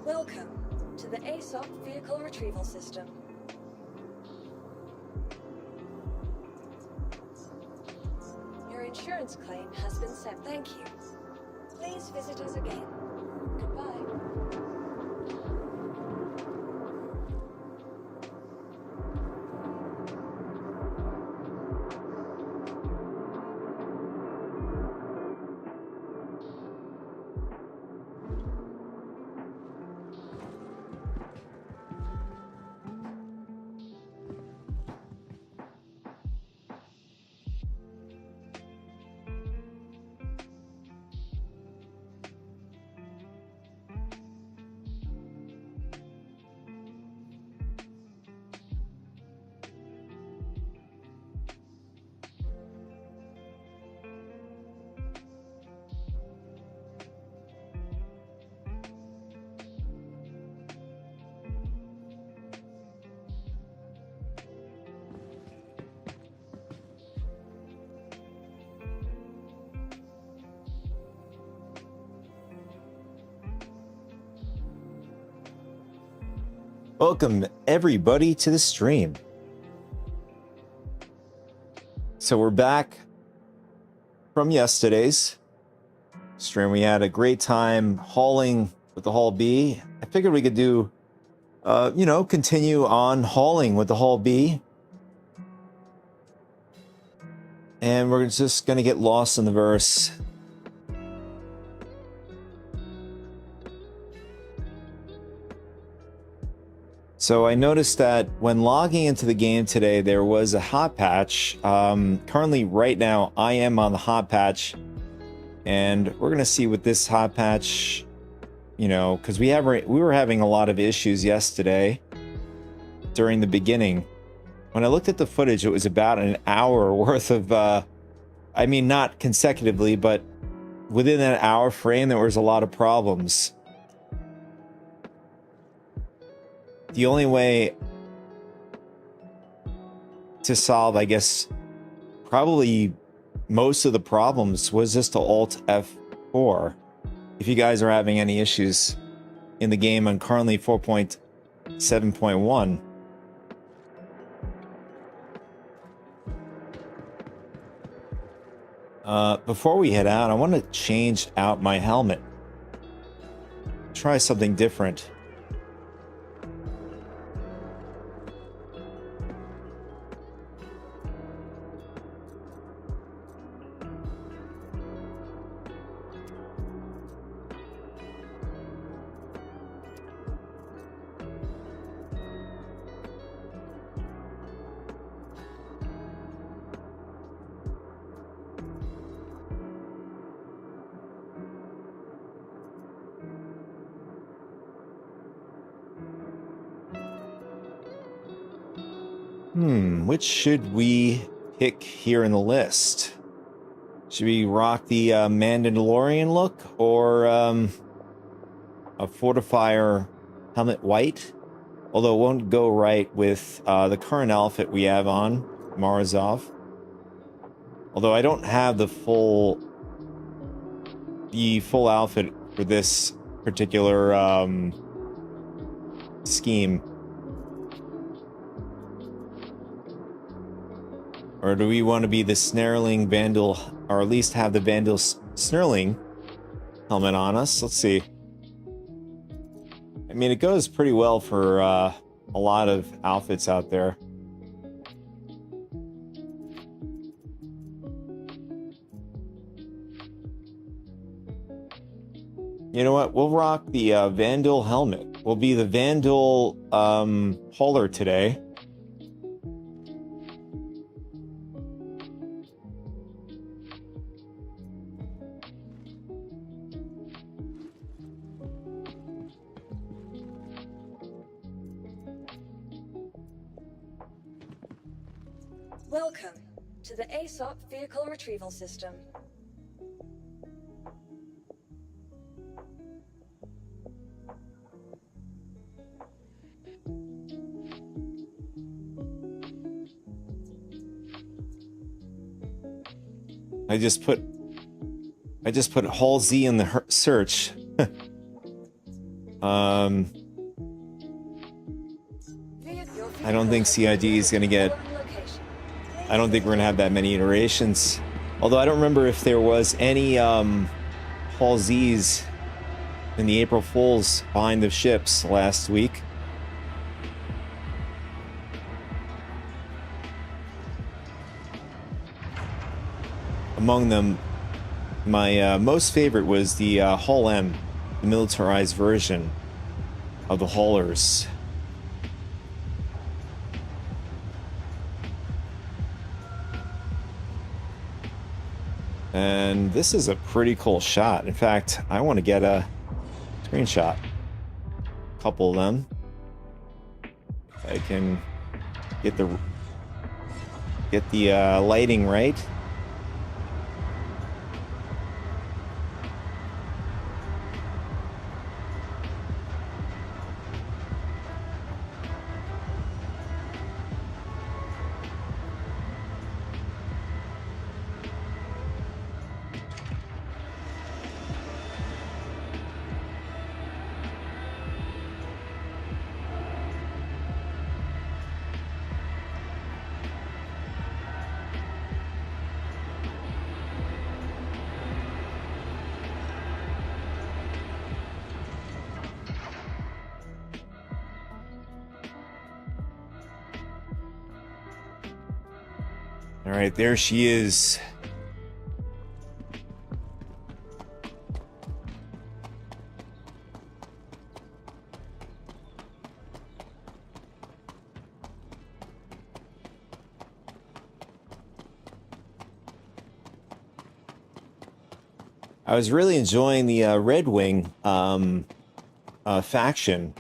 Welcome to the ASOP Vehicle Retrieval System. Your insurance claim has been sent. Thank you. Please visit us again. Goodbye. Welcome everybody to the stream. So we're back from yesterday's stream. We had a great time hauling with the Haul B. I figured we could do, continue on hauling with the Haul B. And we're just going to get lost in the verse. So I noticed that when logging into the game today, there was a hot patch. Currently, right now, I am on the hot patch, and we're gonna see what this hot patch, because we were having a lot of issues yesterday during the beginning. When I looked at the footage, it was about an hour worth of, not consecutively, but within that hour frame, there was a lot of problems. The only way to solve, I guess, probably most of the problems was just to Alt F4. If you guys are having any issues in the game, I'm currently 4.7.1. Before we head out, I want to change out my helmet. Try something different. Which should we pick here in the list? Should we rock the Mandalorian look or a Fortifier helmet white? Although it won't go right with the current outfit we have on, Morozov. Although I don't have the full outfit for this particular scheme. Or do we want to be the Snarling Vandal, or at least have the Vandal Snarling helmet on us? Let's see. I mean, it goes pretty well for a lot of outfits out there. You know what? We'll rock the Vandal helmet. We'll be the Vandal hauler today. Welcome to the ASOP Vehicle Retrieval System. I just put Hall Z in the search. I don't think CID is going to get... I don't think we're going to have that many iterations. Although I don't remember if there was any Hall Z's in the April Fools behind the ships last week. Among them, my most favorite was the Hull M, the militarized version of the haulers. And this is a pretty cool shot. In fact, I want to get a screenshot. A couple of them. If I can get the lighting right. All right, there she is. I was really enjoying the Red Wing faction.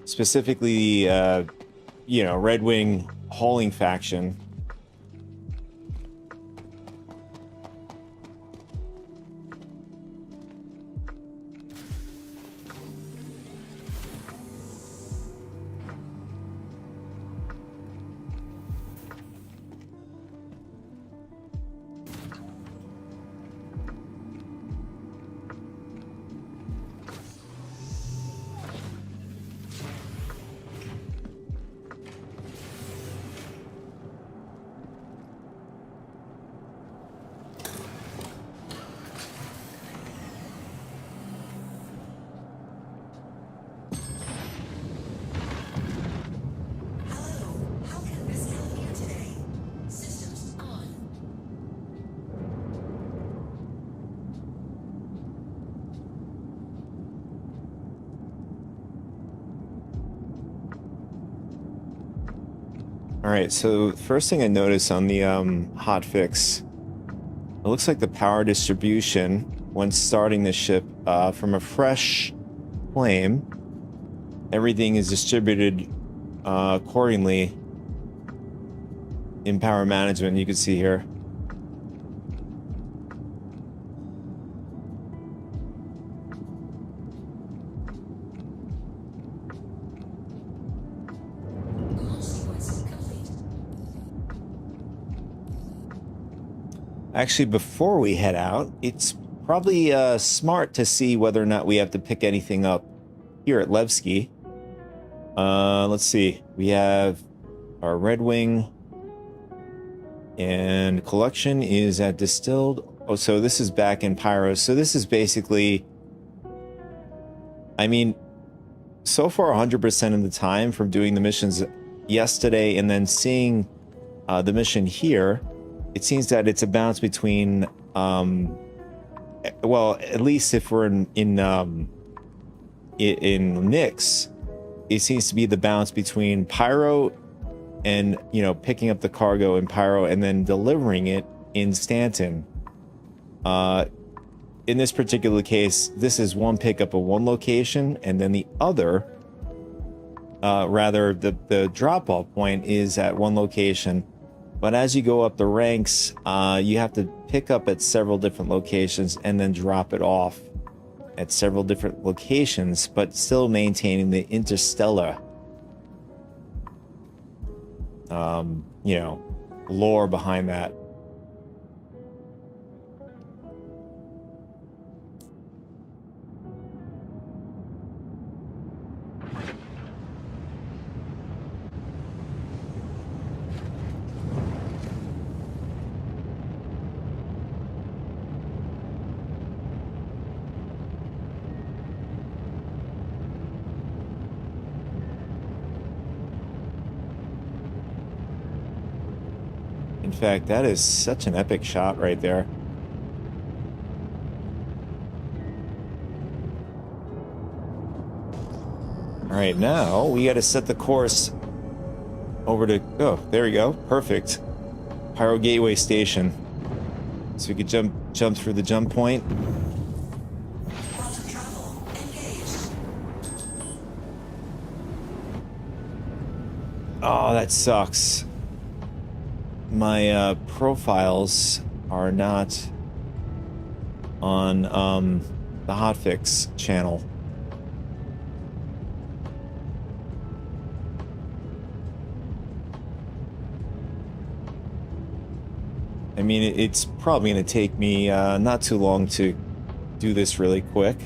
Specifically, Red Wing hauling faction. All right, so first thing I noticed on the hotfix, it looks like the power distribution when starting the ship from a fresh flame, everything is distributed accordingly in power management. You can see here. Actually, before we head out, it's probably smart to see whether or not we have to pick anything up here at Levski. Let's see. We have our Red Wing, and collection is at Distilled. Oh, so this is back in Pyro. So this is basically, I mean, so far 100% of the time from doing the missions yesterday and then seeing the mission here, it seems that it's a balance between, well, at least if we're in Nyx, it seems to be the balance between Pyro and, picking up the cargo in Pyro and then delivering it in Stanton. In this particular case, this is one pickup of one location, and then the other, the drop-off point is at one location. But as you go up the ranks, you have to pick up at several different locations and then drop it off at several different locations, but still maintaining the interstellar, lore behind that. In fact, that is such an epic shot right there. All right, now we got to set the course over to, oh, there we go. Perfect. Pyro Gateway Station. So we could jump through the jump point. Oh, that sucks. My profiles are not on the hotfix channel. I mean, it's probably going to take me not too long to do this really quick.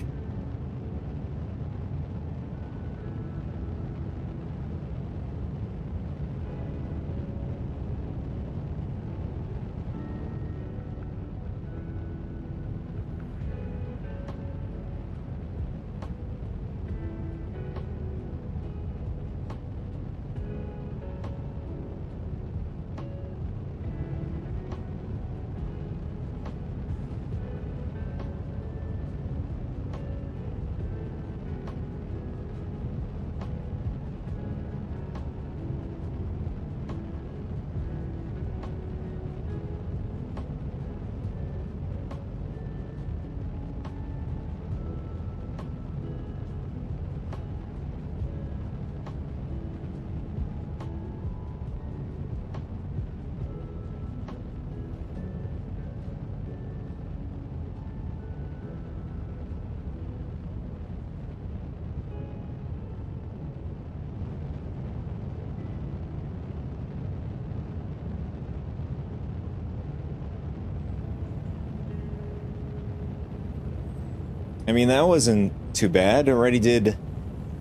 I mean, that wasn't too bad. Already did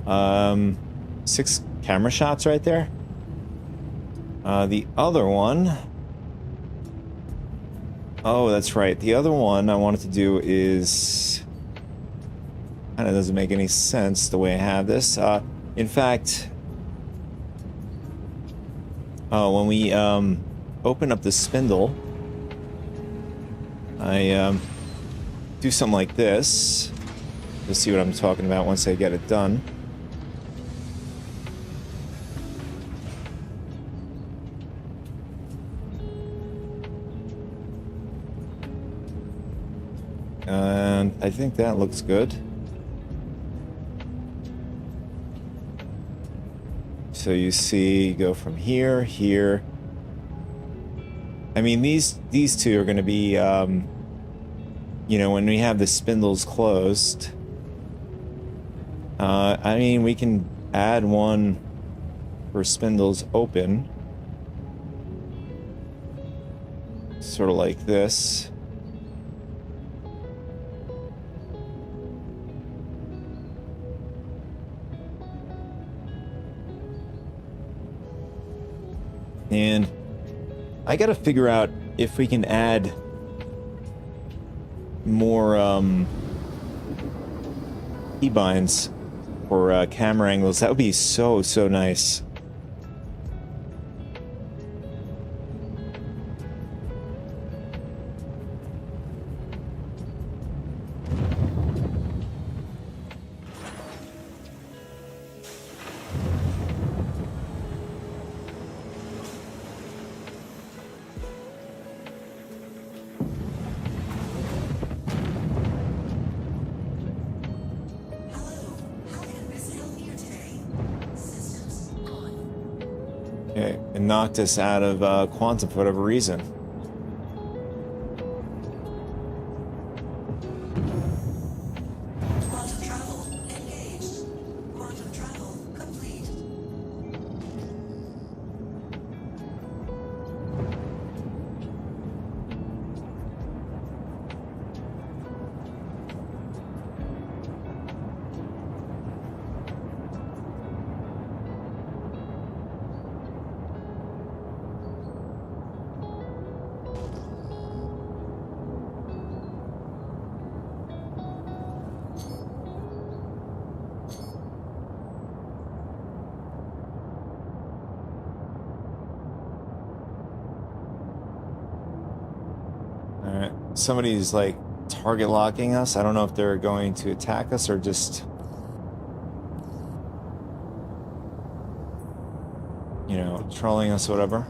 6 camera shots right there. The other one... Oh, that's right. The other one I wanted to do is... kind of doesn't make any sense the way I have this. In fact... when we open up the spindle, I do something like this. You'll see what I'm talking about once I get it done. And I think that looks good. So you see, go from here, here. I mean, these two are going to be, you know, when we have the spindles closed. I mean, we can add one for spindles open. Sort of like this. And I gotta figure out if we can add more keybinds for camera angles. That would be so nice. Okay, it knocked us out of Quantum for whatever reason. Quantum travel engaged. Quantum travel complete. Alright. Somebody's like target locking us. I don't know if they're going to attack us or just, you know, trolling us, whatever.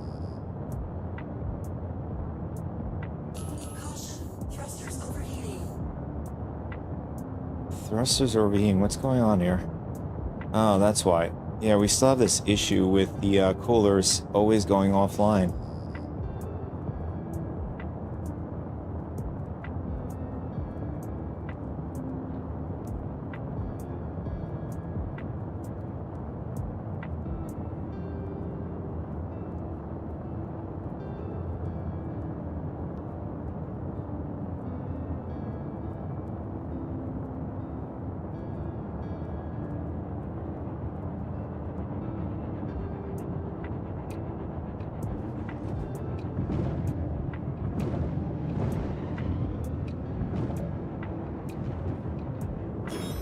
Caution, thrusters overheating. Thrusters are overheating. What's going on here? Oh, that's why. Yeah, we still have this issue with the coolers always going offline.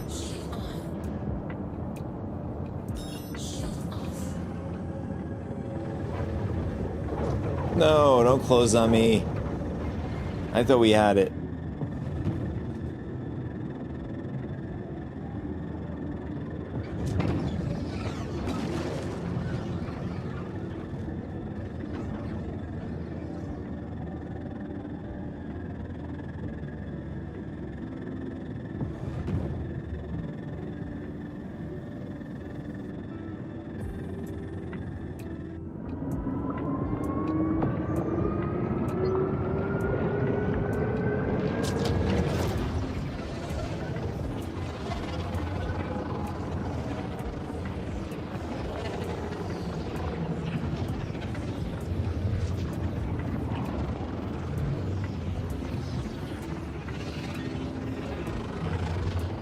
Shield on. Shield off. No, don't close on me. I thought we had it.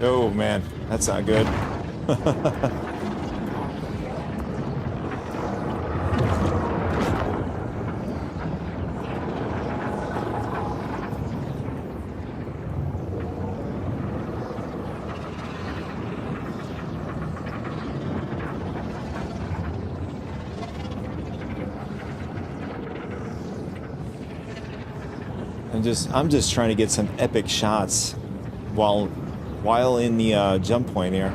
Oh man, that's not good. I'm just trying to get some epic shots while in the jump point here.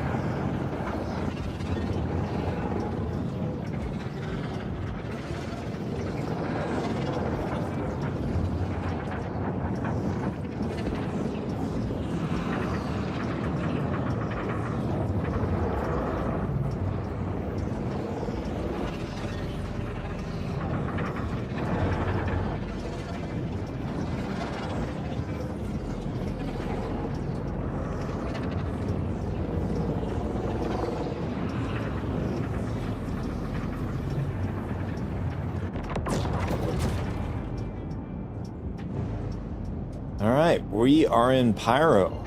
All right, we are in Pyro.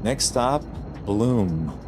Next stop, Bloom.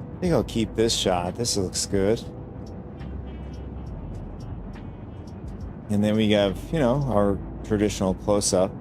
I think I'll keep this shot. This looks good. And then we have, you know, our traditional close-up.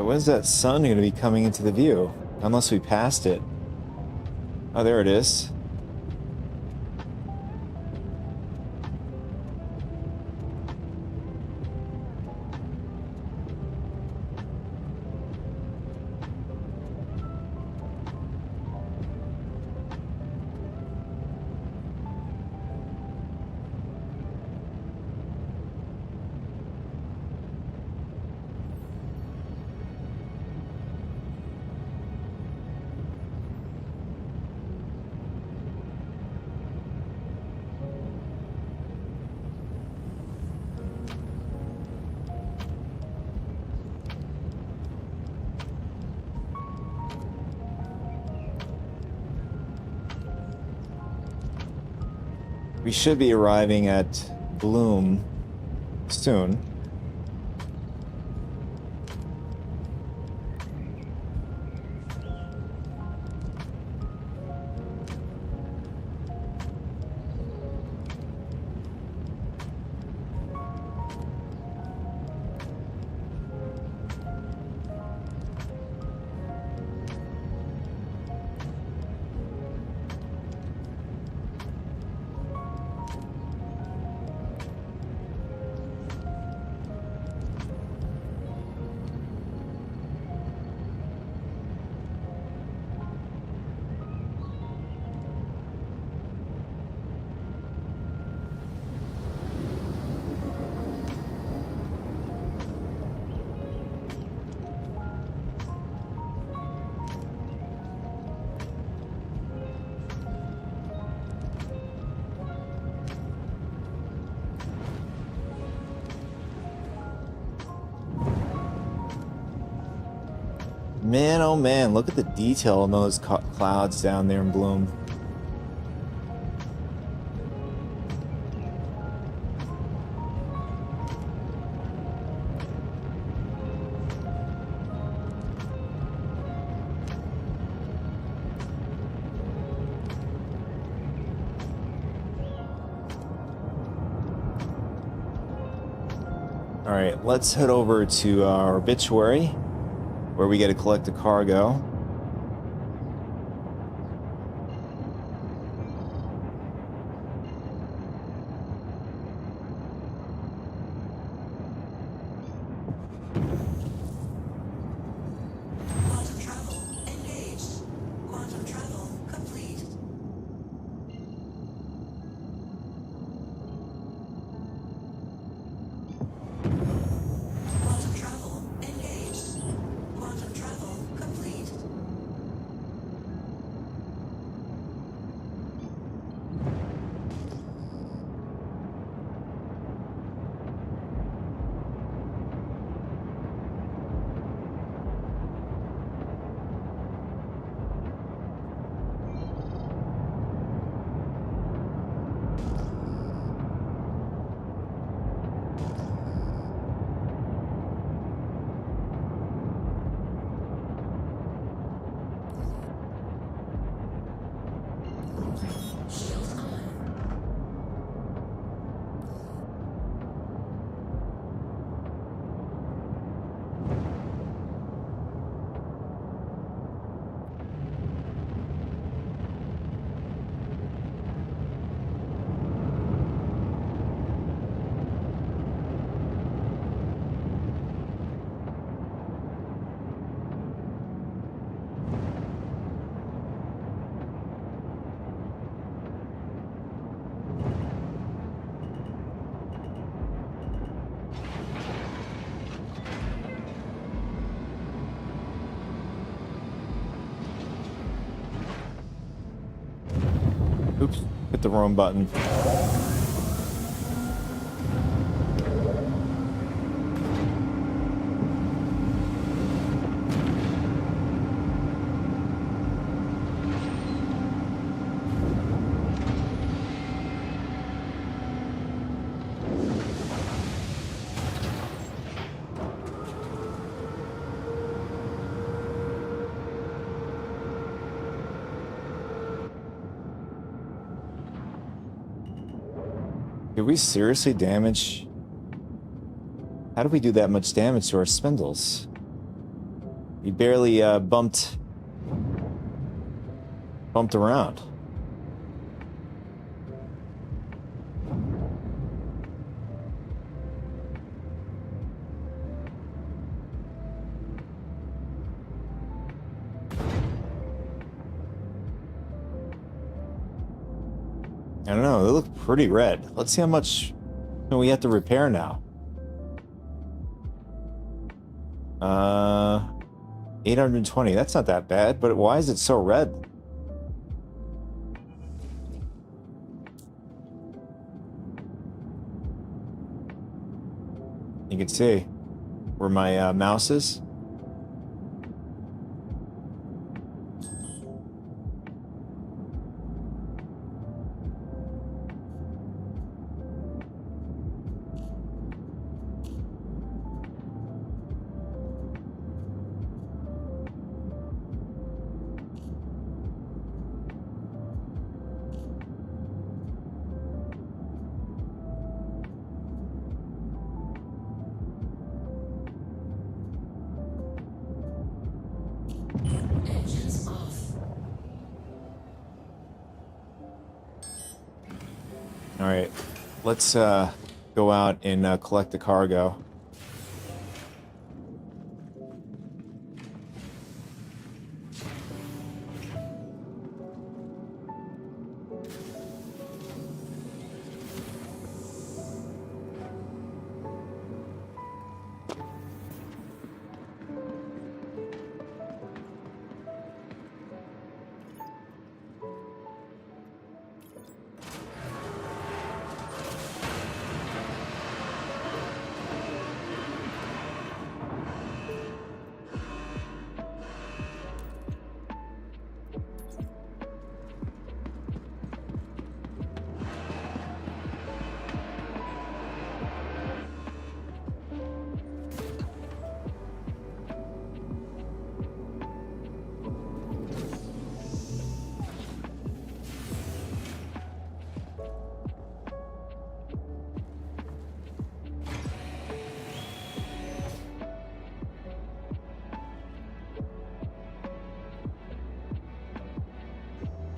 So when's that sun going to be coming into the view? Unless we passed it. Oh, there it is. We should be arriving at Bloom soon. Man, oh man, look at the detail on those clouds down there in Bloom. All right, let's head over to our obituary, where we get to collect a cargo. Quantum travel engaged. Quantum travel complete. Quantum travel engaged. Quantum travel complete. Shields on. Oops, hit the wrong button. Did we seriously damage? How did we do that much damage to our spindles? He barely bumped around. I don't know, they look pretty red. Let's see how much we have to repair now. 820, that's not that bad, but why is it so red? You can see where my mouse is. Engines off. All right, let's go out and collect the cargo.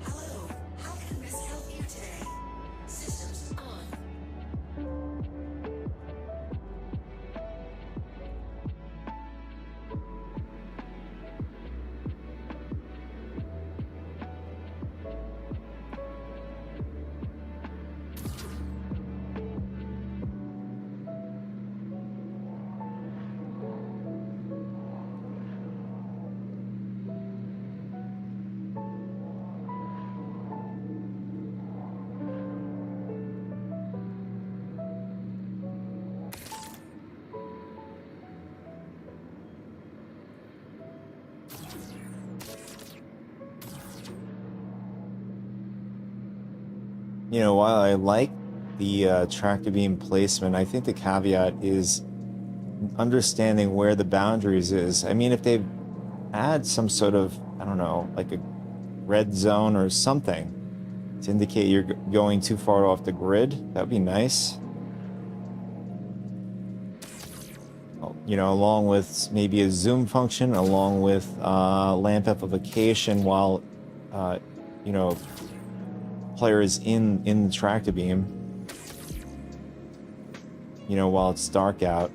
Hello. How can Miss help you today? Systems on. You know, while I like the tractor beam placement, I think the caveat is understanding where the boundaries is. I mean, if they add some sort of, I don't know, like a red zone or something to indicate you're going too far off the grid, that'd be nice. You know, along with maybe a zoom function, along with lamp amplification while, you know, player is in the tractor beam, you know, while it's dark out.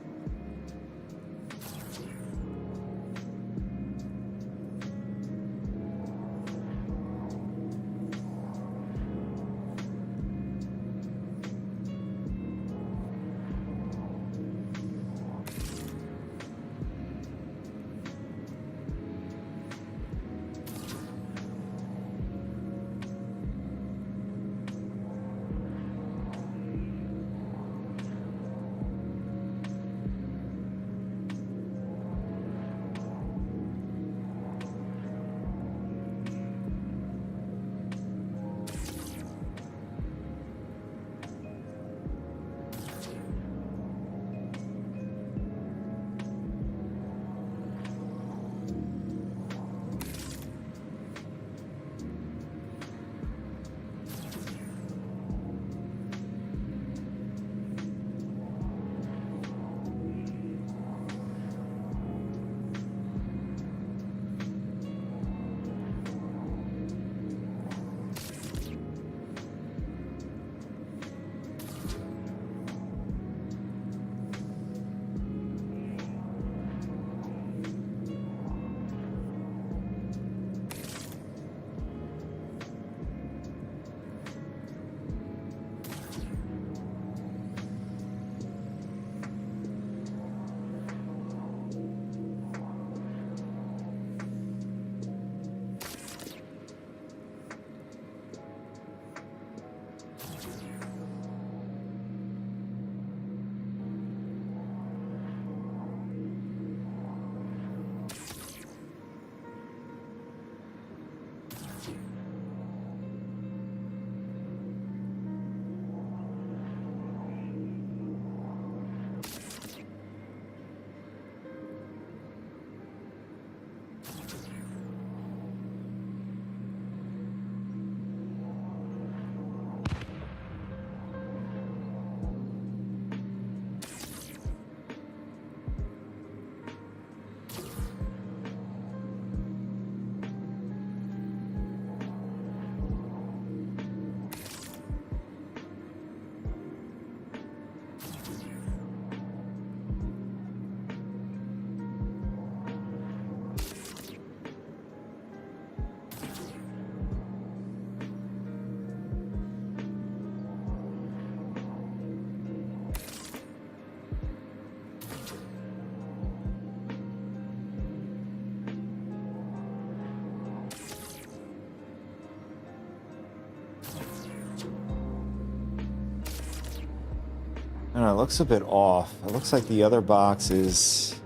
I don't know, it looks a bit off. It looks like the other box is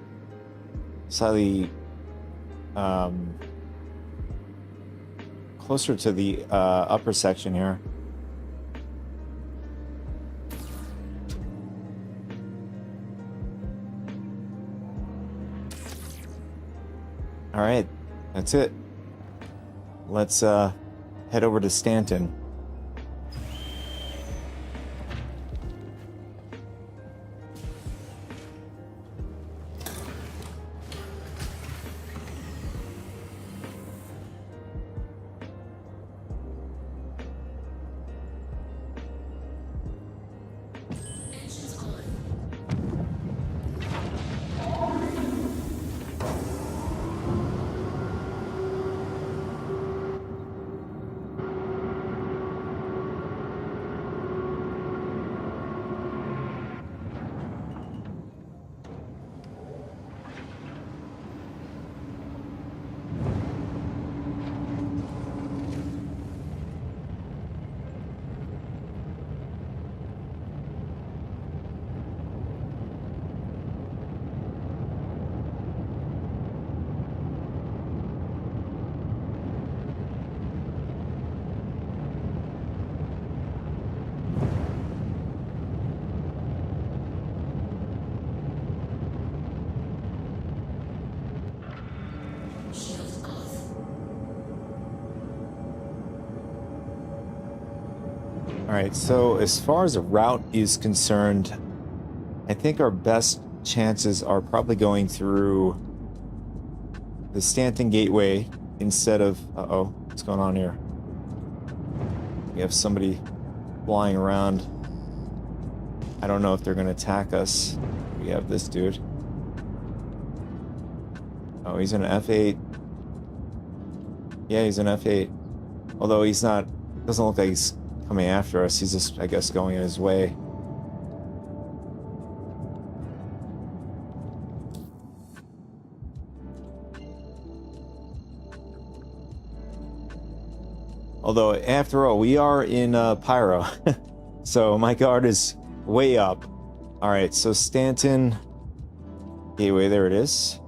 slightly closer to the upper section here. All right, that's it. Let's head over to Stanton. Engines on. Shields off. All right, so as far as a route is concerned, I think our best chances are probably going through the Stanton Gateway instead of... Uh-oh, what's going on here? We have somebody flying around. I don't know if they're going to attack us. We have this dude. Oh, he's an F8. Yeah, he's an F8. Although he's not... doesn't look like he's coming after us. He's just, I guess, going in his way. Although, after all, we are in Pyro. So my guard is way up. Alright, so Stanton Gateway, there it is.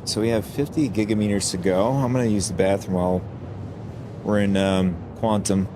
So we have 50 gigameters to go. I'm going to use the bathroom while we're in Quantum.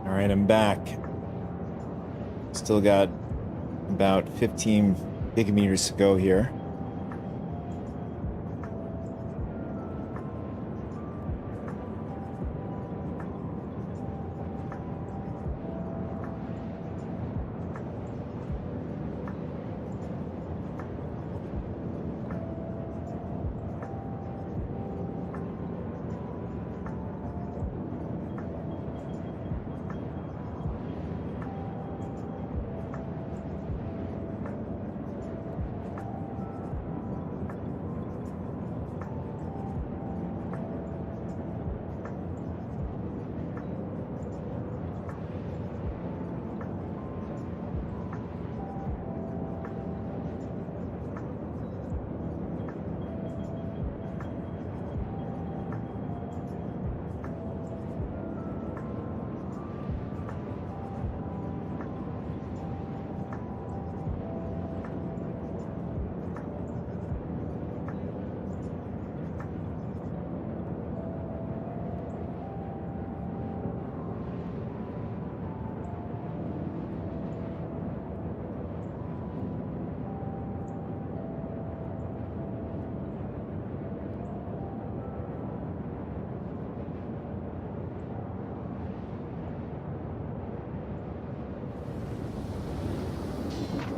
All right, I'm back. Still got about 15 gigameters to go here.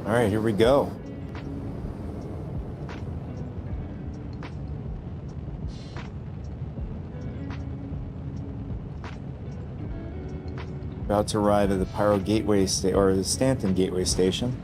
All right, here we go. About to arrive at the Pyro Gateway or the Stanton Gateway Station.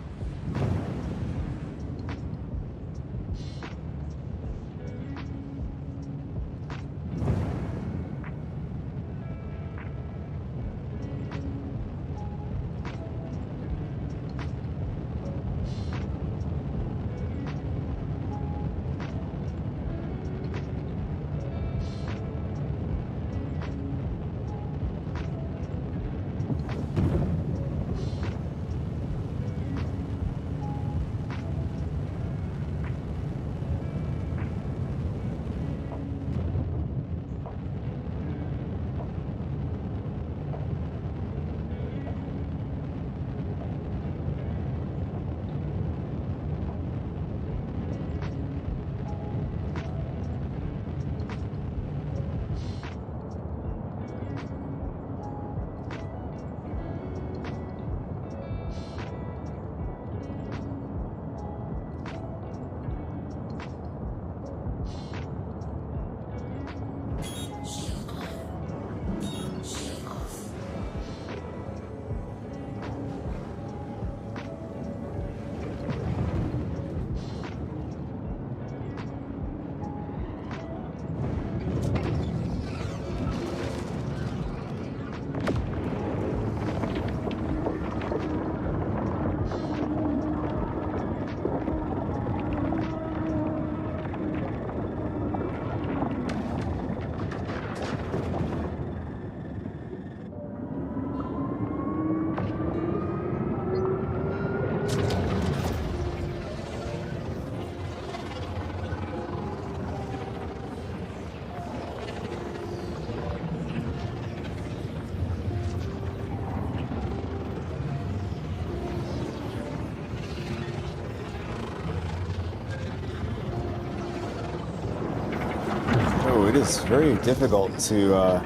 It is very difficult to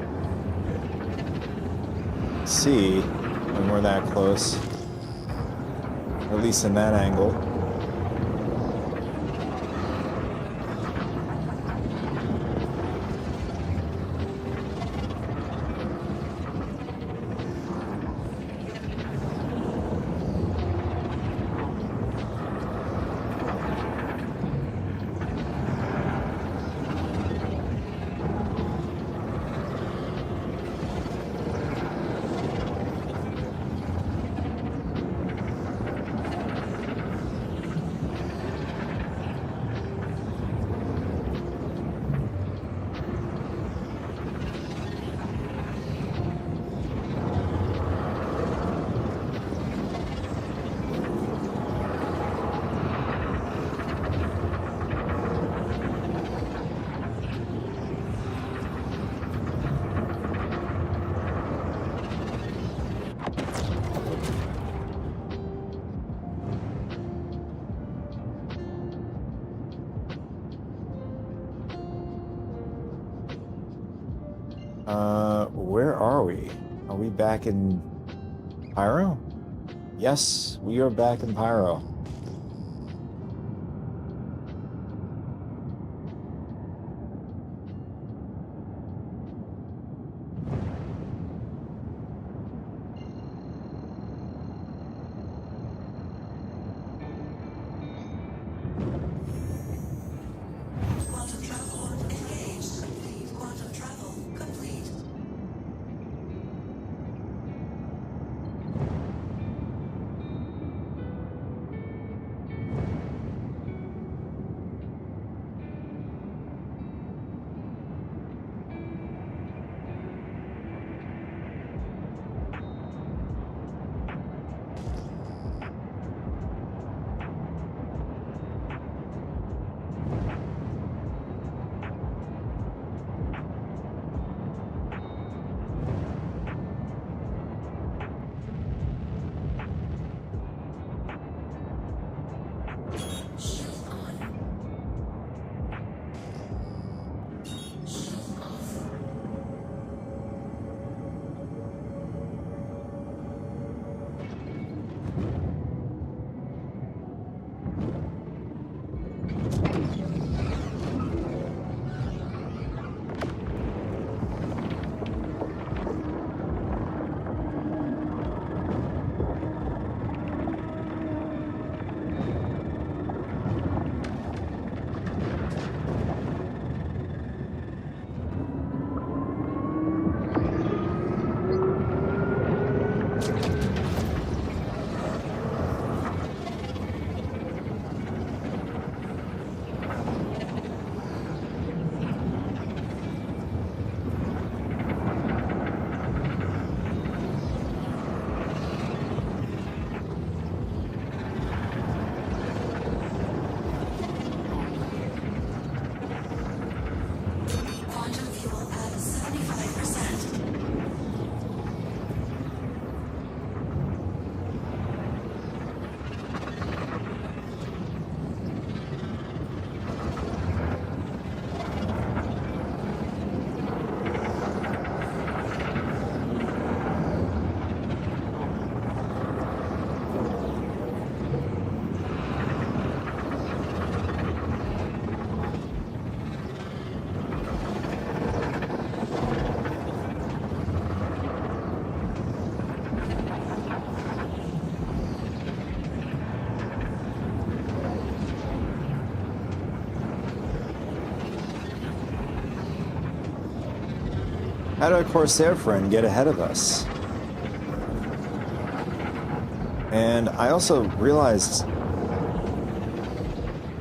see when we're that close, at least in that angle. Where are we? Are we back in Pyro? Yes, we are back in Pyro. Quantum travel engaged. Complete. Quantum travel complete. Shield on. Shield off. Quantum fuel at 75%. How did our Corsair friend get ahead of us? And I also realized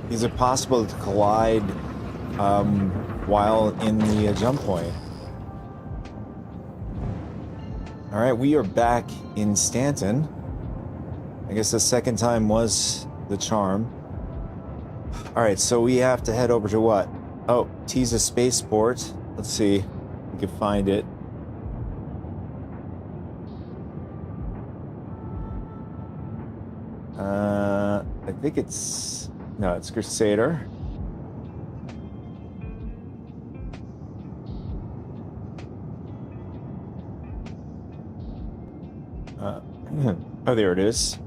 these are possible to collide while in the jump point. All right, we are back in Stanton. I guess the second time was the charm. All right, so we have to head over to what? Oh, Tisa Spaceport. Let's see if we can find it. I think it's... No, it's Crusader. Oh, there it is.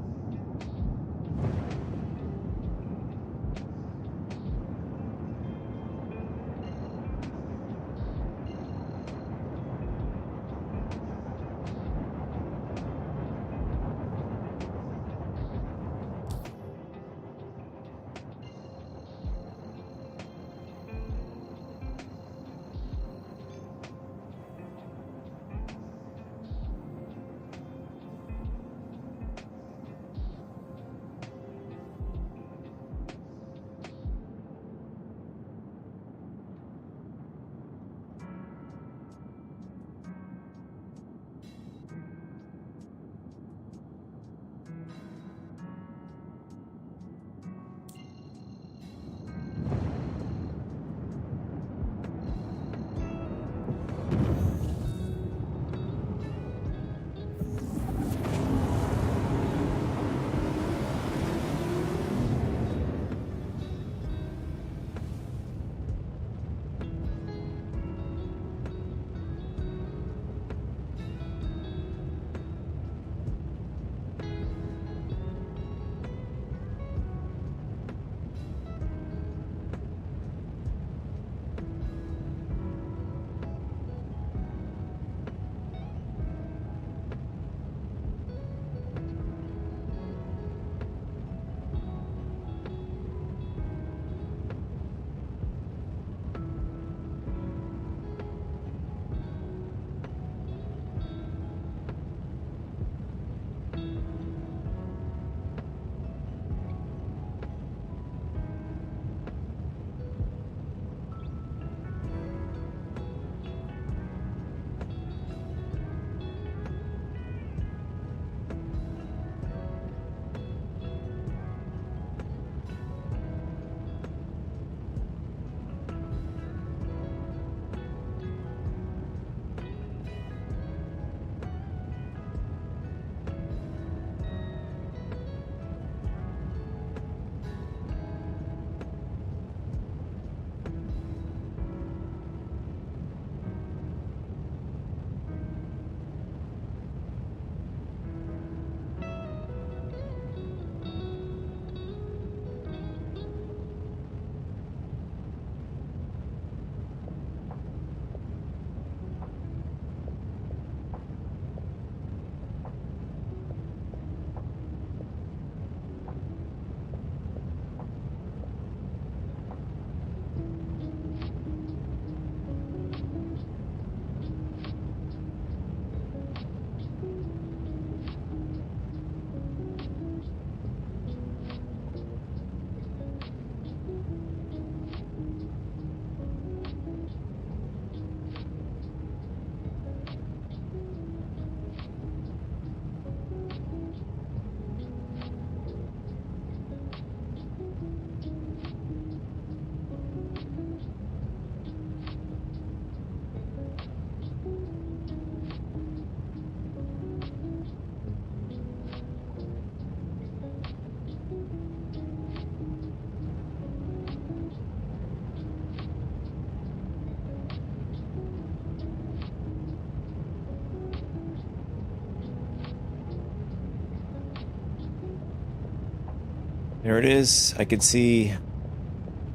There it is. I can see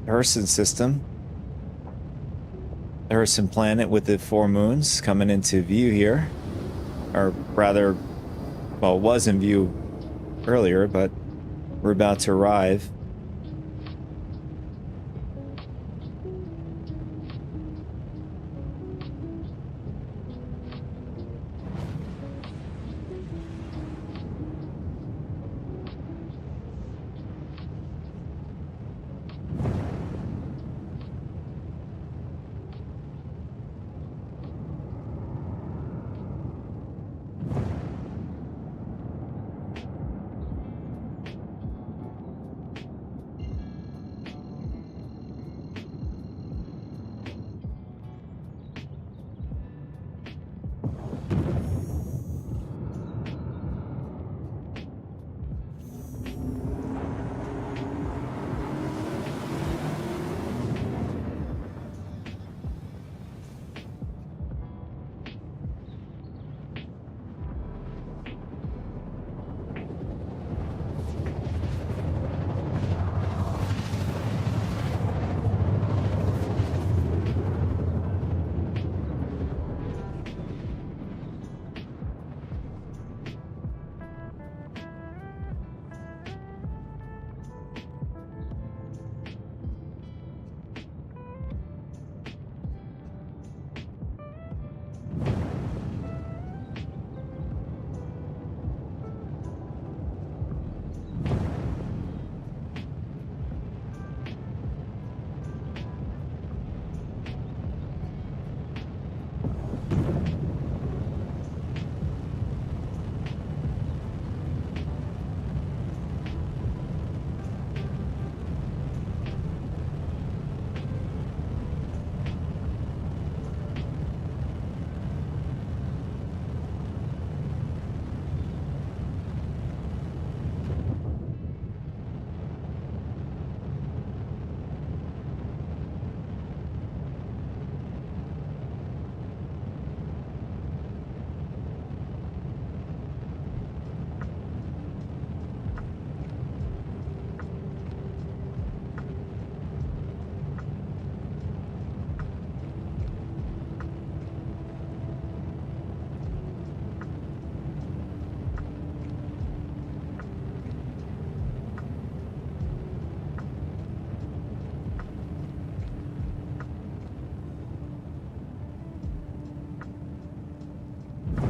the Urson system. The Urson planet with the 4 moons coming into view here. Or rather, well, it was in view earlier, but we're about to arrive.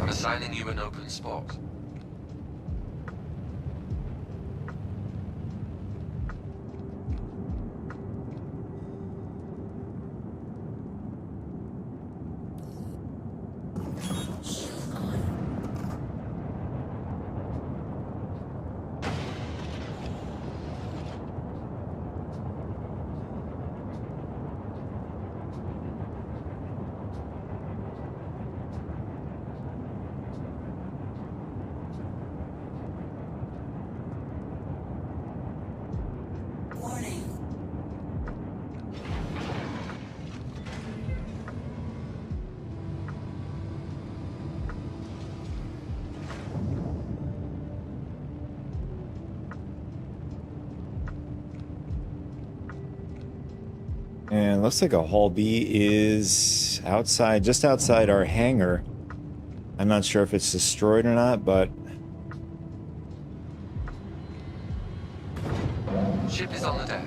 I'm assigning you an open spot. Warning. And looks like a Hull B is outside, just outside our hangar. I'm not sure if it's destroyed or not, but Ship is on the deck.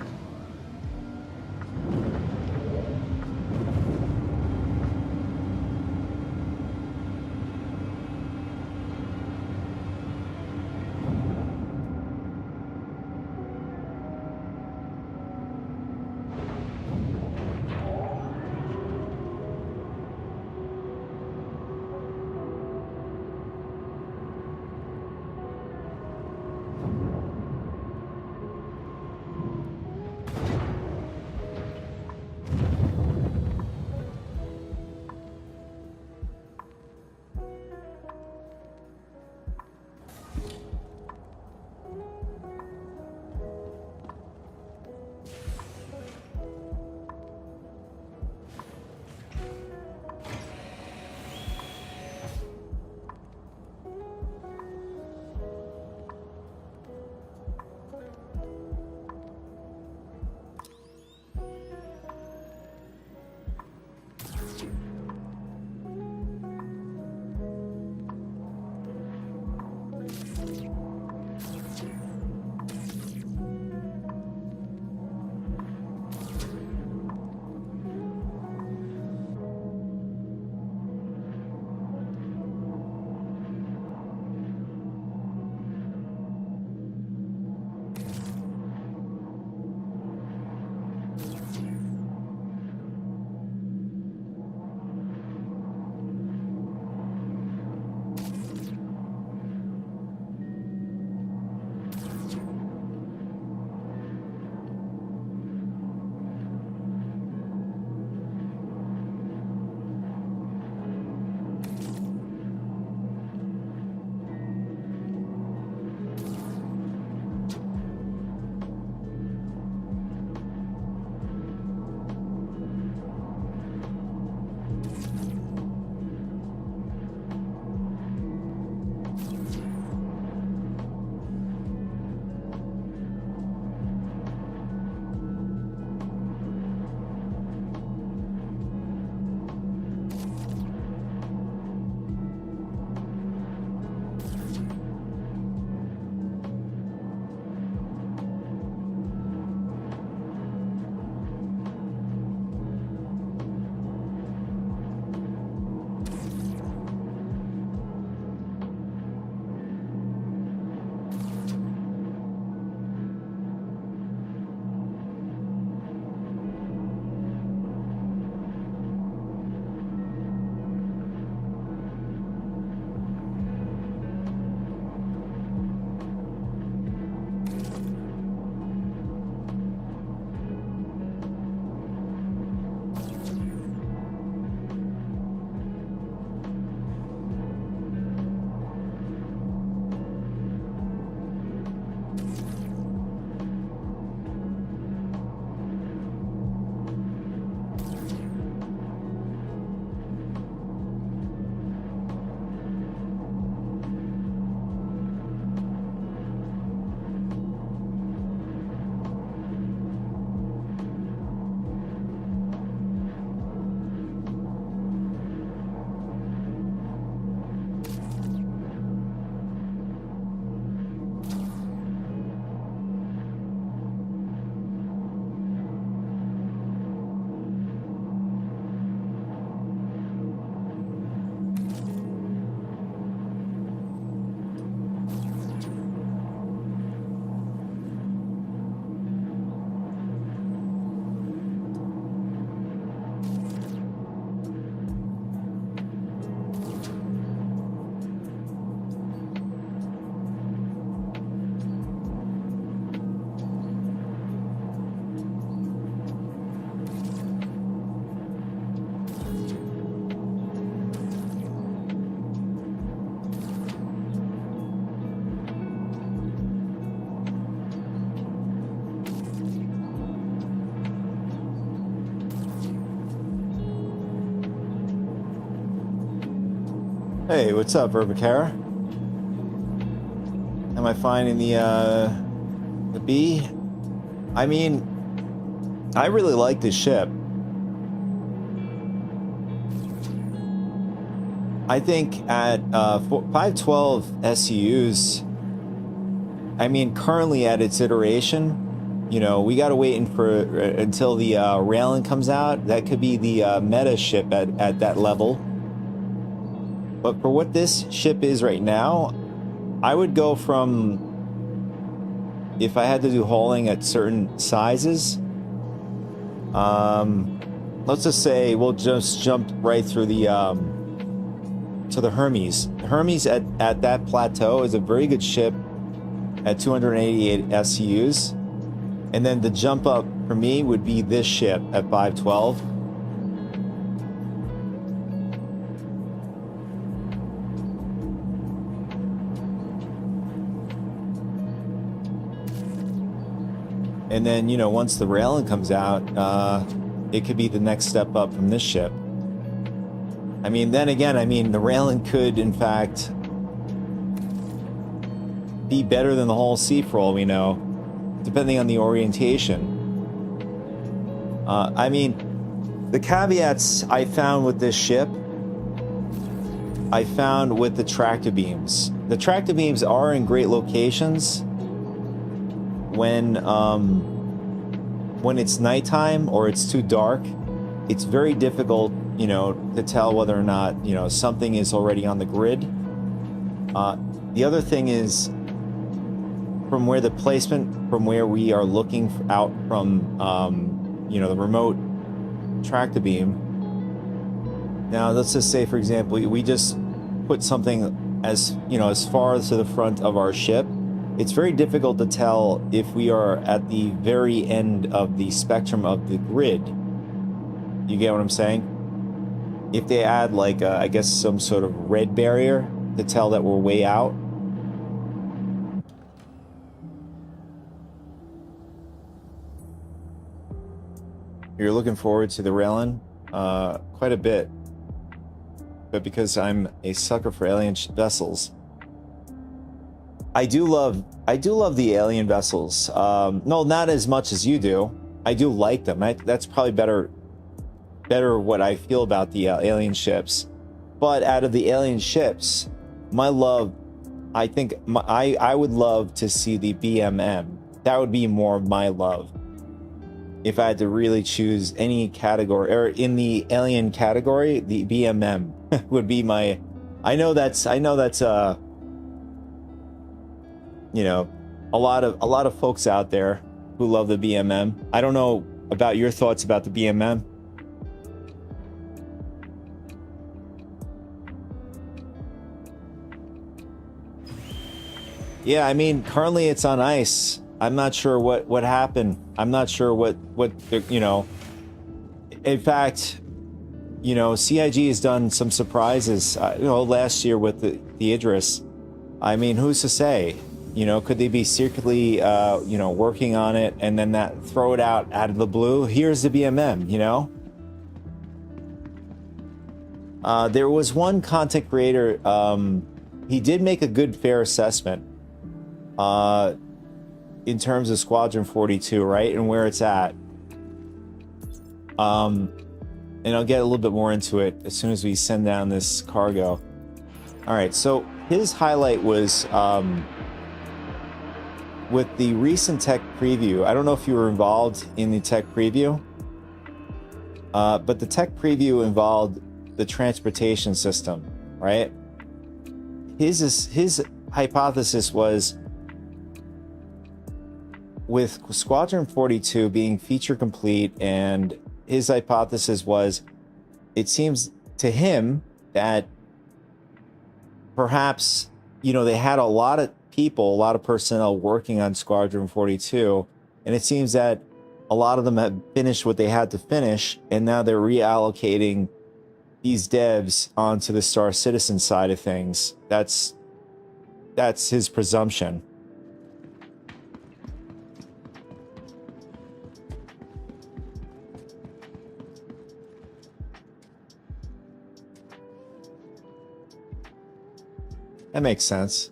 Hey, what's up, Urbicara? Am I finding the B? I mean, I really like this ship. I think at 512 SCUs, I mean, currently at its iteration, you know, we got to wait until the Raylan comes out. That could be the meta ship at that level. But for what this ship is right now, I would go from, if I had to do hauling at certain sizes, let's just say we'll just jump right through the to the Hermes. The Hermes at that plateau is a very good ship at 288 SCUs. And then the jump up for me would be this ship at 512. And then, you know, once the Raylan comes out, it could be the next step up from this ship. I mean, then again, I mean, the Raylan could, in fact, be better than the Hull C for all we know, depending on the orientation. I mean, the caveats I found with this ship, I found with the tractor beams. The tractor beams are in great locations when it's nighttime or it's too dark. It's very difficult, you know, to tell whether or not, you know, something is already on the grid. The other thing is, from where the placement, from where we are looking out from, you know, the remote tractor beam. Now, let's just say, for example, we just put something as, you know, as far to the front of our ship. It's very difficult to tell if we are at the very end of the spectrum of the grid. You get what I'm saying? If they add like, I guess, some sort of red barrier to tell that we're way out. You're looking forward to the Raylan? Quite a bit. But because I'm a sucker for alien vessels, I do love the alien vessels. No, not as much as you do. I do like them. That's probably better what I feel about the alien ships. But out of the alien ships, my love, I think I would love to see the BMM. That would be more of my love. If I had to really choose any category, or in the alien category, the BMM would be my. I know that's you know, a lot of folks out there who love the BMM. I don't know about your thoughts about the BMM. Yeah, I mean, currently it's on ice. I'm not sure what happened. I'm not sure what you know. In fact, you know, CIG has done some surprises. You know, last year with the Idris. I mean, who's to say? You know, could they be secretly, you know, working on it and then throw it out of the blue? Here's the BMM, you know? There was one content creator, he did make a good, fair assessment in terms of Squadron 42, right? And where it's at. And I'll get a little bit more into it as soon as we send down this cargo. All right, so his highlight was... with the recent tech preview, I don't know if you were involved in the tech preview, but the tech preview involved the transportation system, right? His hypothesis was, with Squadron 42 being feature complete, and his hypothesis was, it seems to him that perhaps, you know, they had a lot of personnel working on Squadron 42, and it seems that a lot of them have finished what they had to finish, and now they're reallocating these devs onto the Star Citizen side of things. That's his presumption. That makes sense.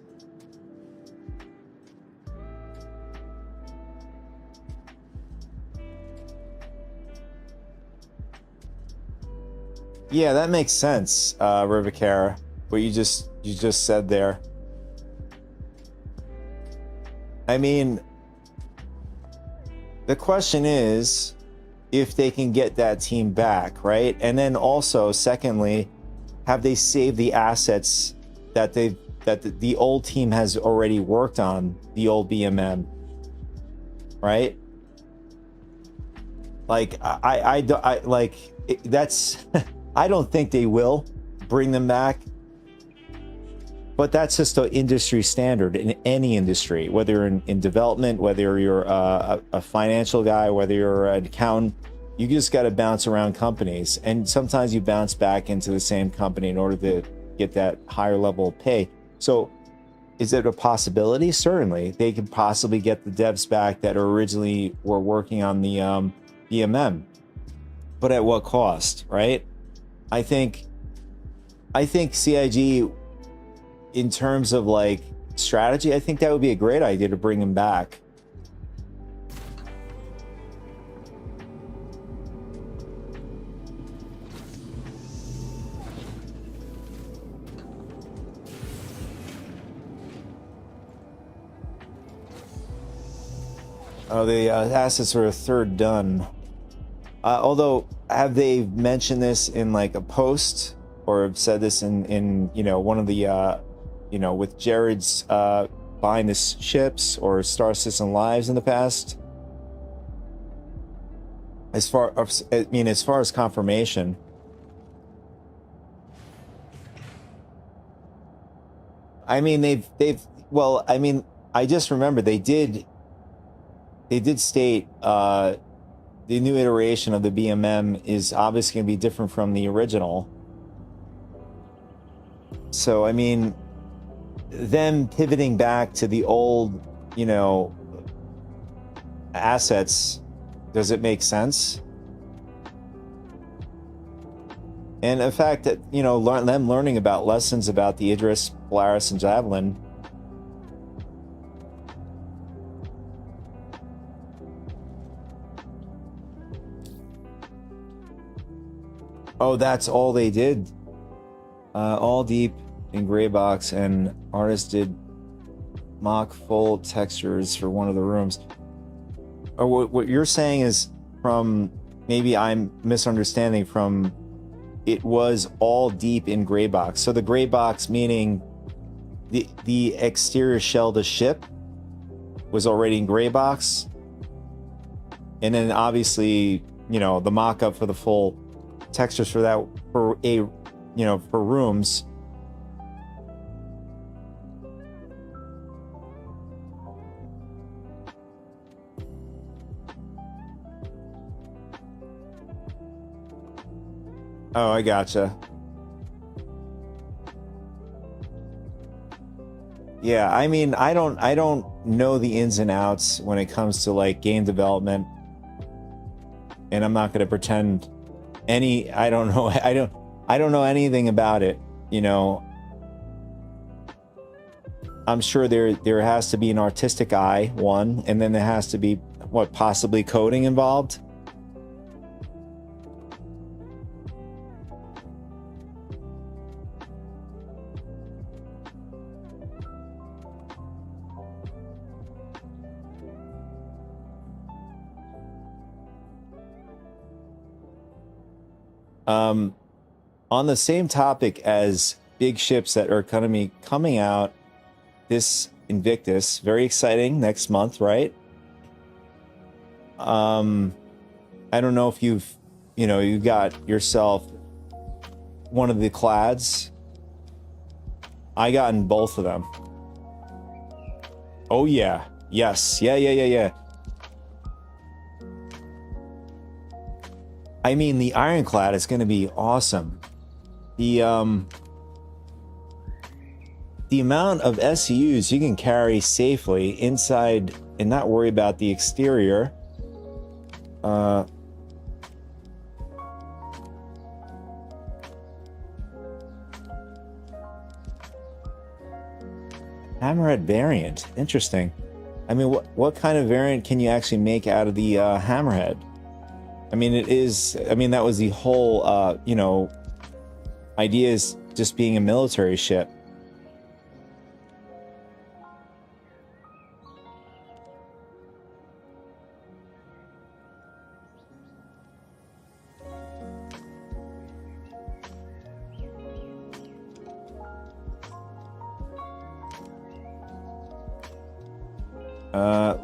Yeah, that makes sense, Rivicara. What you just said there. I mean, the question is if they can get that team back, right? And then also, secondly, have they saved the assets that the old team has already worked on, the old BMM, right? Like that's I don't think they will bring them back. But that's just an industry standard in any industry, whether you're in development, whether you're a financial guy, whether you're an accountant. You just got to bounce around companies. And sometimes you bounce back into the same company in order to get that higher level of pay. So is it a possibility? Certainly. They could possibly get the devs back that originally were working on the BMM. But at what cost, right? I think CIG, in terms of like strategy, I think that would be a great idea to bring him back. Oh, the assets are a third done. Although, have they mentioned this in like a post, or have said this in one of the with Jared's buying the ships or Star System Lives in the past? As far as confirmation. I mean, I just remember they did state the new iteration of the BMM is obviously going to be different from the original. So, I mean, them pivoting back to the old, assets, does it make sense? And the fact that, them learning about lessons about the Idris, Polaris, and Javelin. Oh, that's all they did. All deep in gray box, and artist did mock full textures for one of the rooms. Or what you're saying is, from maybe I'm misunderstanding, from it was all deep in gray box. So the gray box meaning the exterior shell of the ship was already in gray box, and then obviously the mock-up for the full textures for that for rooms. Oh, I gotcha. Yeah, I mean, I don't know the ins and outs when it comes to like game development, and I'm not going to pretend I don't know. I don't know anything about it. I'm sure there has to be an artistic eye, one, and then there has to be possibly coding involved. On the same topic as big ships that are going to be coming out this Invictus, very exciting next month, right? I don't know if you got yourself one of the clads. I gotten both of them. Oh yeah, yes, yeah. I mean, the Ironclad is going to be awesome. The amount of SCUs you can carry safely inside and not worry about the exterior. Hammerhead variant. Interesting. I mean, what kind of variant can you actually make out of the Hammerhead? I mean, it is. I mean, that was the whole, you know, idea is just being a military ship.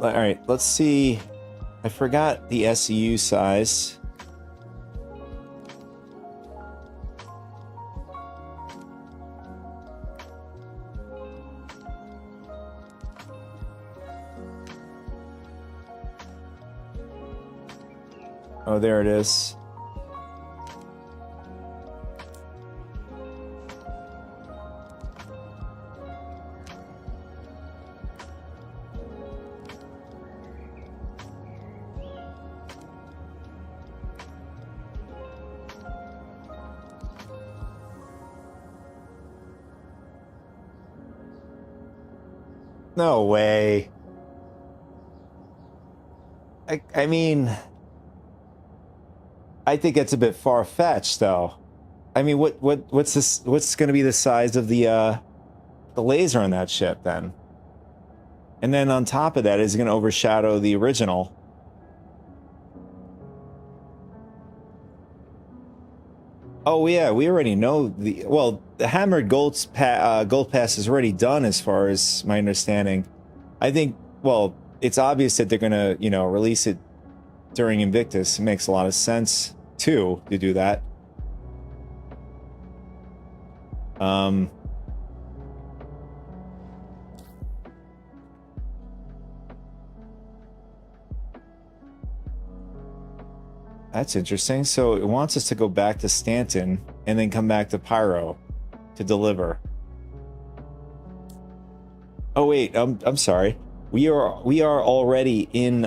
All right, let's see. I forgot the SEU size. Oh, there it is. No way. I mean, I think it's a bit far-fetched, though. I mean, what's this? What's going to be the size of the laser on that ship then? And then on top of that, is it going to overshadow the original? Oh yeah, we already know the. Well, the Hammered Gold Pass is already done, as far as my understanding. I think. Well, it's obvious that they're going to, you know, release it during Invictus. It makes a lot of sense too to do that. That's interesting. So it wants us to go back to Stanton and then come back to Pyro to deliver. Oh wait, I'm sorry. We are already in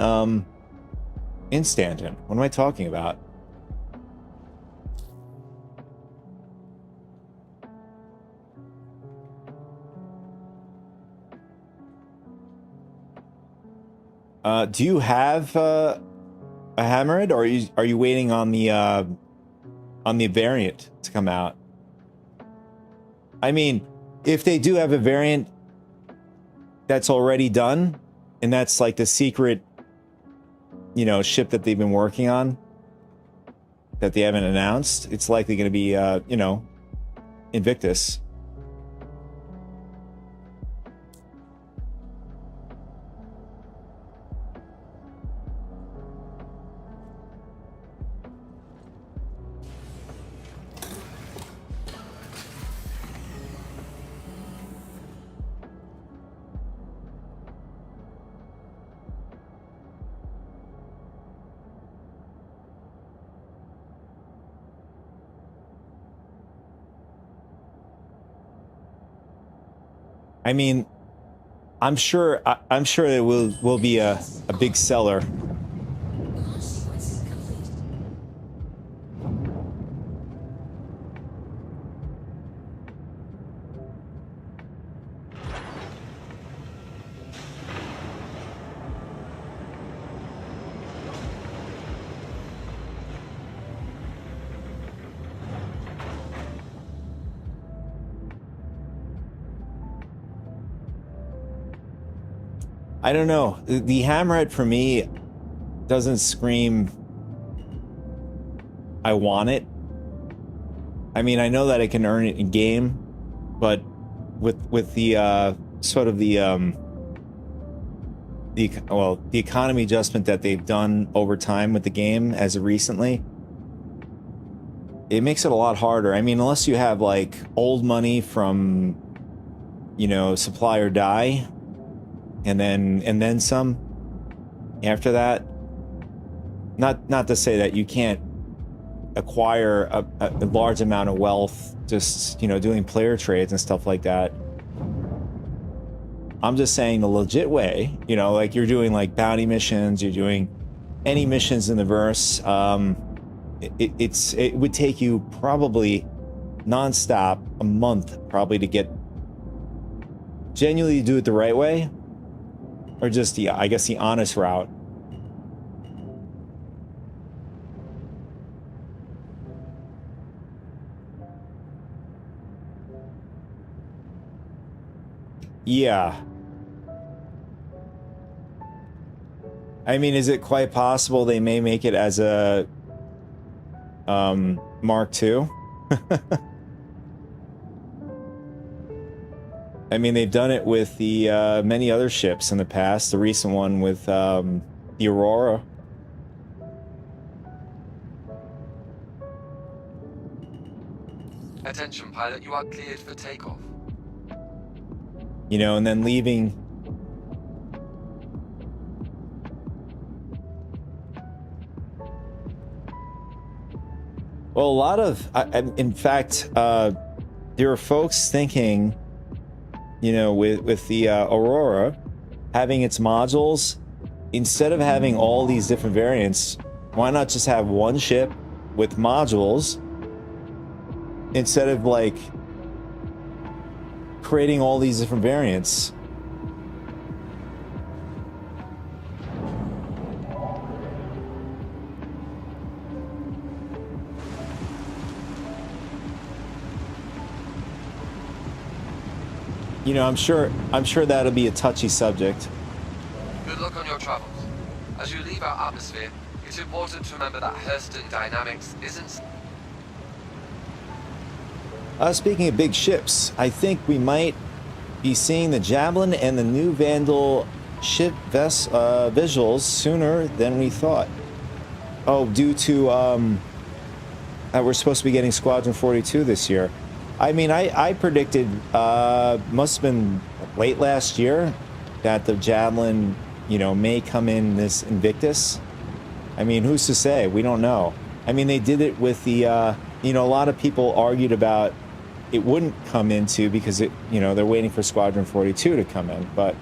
Stanton. What am I talking about? Do you have a Hammerhead, or are you waiting on the variant to come out? I mean, if they do have a variant that's already done, and that's like the secret, you know, ship that they've been working on that they haven't announced, it's likely going to be, you know, Invictus. I mean, I'm sure it will be a big seller. I don't know. The Hammerhead for me doesn't scream I want it. I mean, I know that I can earn it in game, but with the sort of the economy adjustment that they've done over time with the game as of recently, it makes it a lot harder. I mean, unless you have like old money from, you know, Supply or Die, and then some after that. Not to say that you can't acquire a large amount of wealth just, you know, doing player trades and stuff like that. I'm just saying the legit way, you know, like you're doing like bounty missions, you're doing any missions in the verse. It would take you probably nonstop a month probably to get genuinely do it the right way, or just the, I guess, the honest route. Yeah. I mean, is it quite possible they may make it as a Mark II? I mean, they've done it with the many other ships in the past. The recent one with the Aurora. Attention, pilot, you are cleared for takeoff. You know, and then leaving. Well, a lot of, in fact, there are folks thinking, you know, with the Aurora having its modules, instead of having all these different variants, why not just have one ship with modules instead of like creating all these different variants? You know, I'm sure that'll be a touchy subject. Good luck on your travels. As you leave our atmosphere, it's important to remember that Hurston Dynamics isn't... Speaking of big ships, I think we might be seeing the Javelin and the new Vandal ship visuals sooner than we thought. Oh, due to that we're supposed to be getting Squadron 42 this year. I mean, I predicted, must have been late last year, that the Javelin, you know, may come in this Invictus. I mean, who's to say? We don't know. I mean, they did it with the, you know, a lot of people argued about it wouldn't come into because it, you know, they're waiting for Squadron 42 to come in, but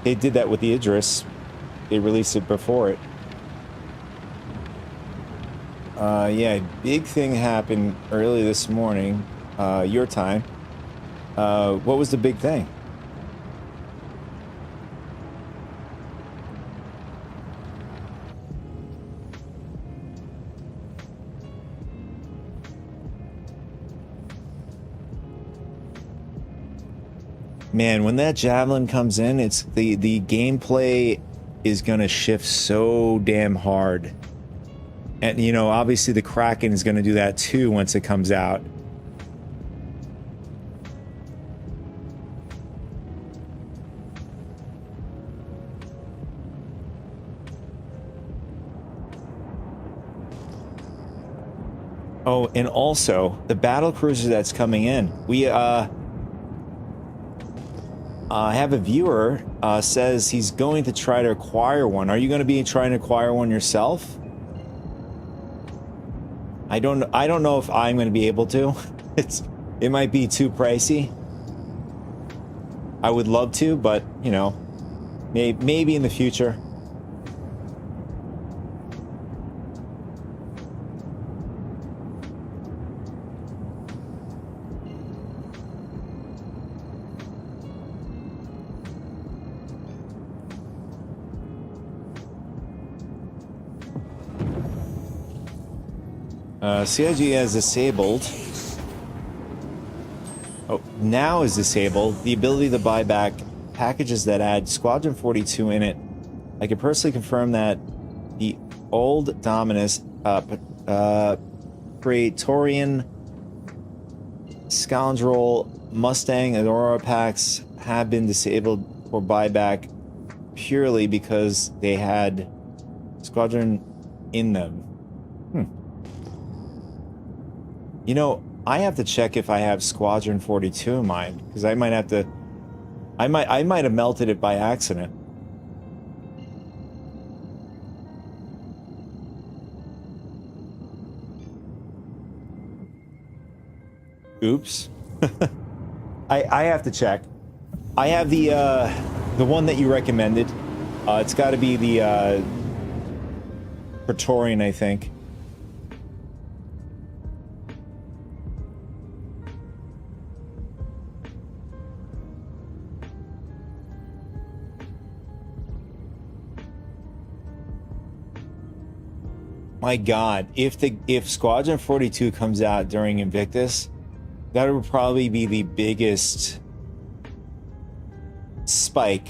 they did that with the Idris. They released it before it. Yeah, big thing happened early this morning. Your time. What was the big thing? Man, when that Javelin comes in, it's the gameplay is gonna shift so damn hard. And you know, obviously the Kraken is gonna do that too once it comes out. Oh, and also the battle cruiser that's coming in. We have a viewer says he's going to try to acquire one. Are you going to be trying to acquire one yourself? I don't know if I'm going to be able to. It might be too pricey. I would love to, but you know, maybe in the future. CIG has disabled. Oh, now is disabled the ability to buy back packages that add Squadron 42 in it. I can personally confirm that the old Dominus, Praetorian, Scoundrel, Mustang, and Aurora packs have been disabled for buyback purely because they had Squadron in them. You know, I have to check if I have Squadron 42 in mind, because I might have to... I might have melted it by accident. Oops. I have to check. I have the one that you recommended. It's got to be the Praetorian, I think. My God, if Squadron 42 comes out during Invictus, that would probably be the biggest spike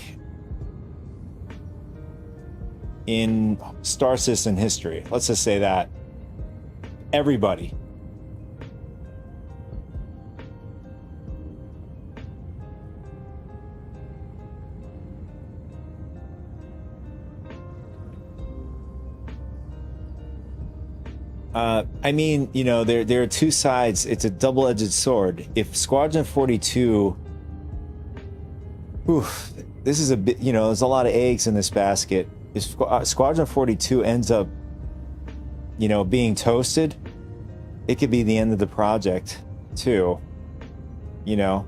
in Star System history. Let's just say that. Everybody. I mean, you know, there are two sides. It's a double-edged sword. If Squadron 42, this is a bit, you know, there's a lot of eggs in this basket. If Squadron 42 ends up, you know, being toasted, it could be the end of the project too. You know,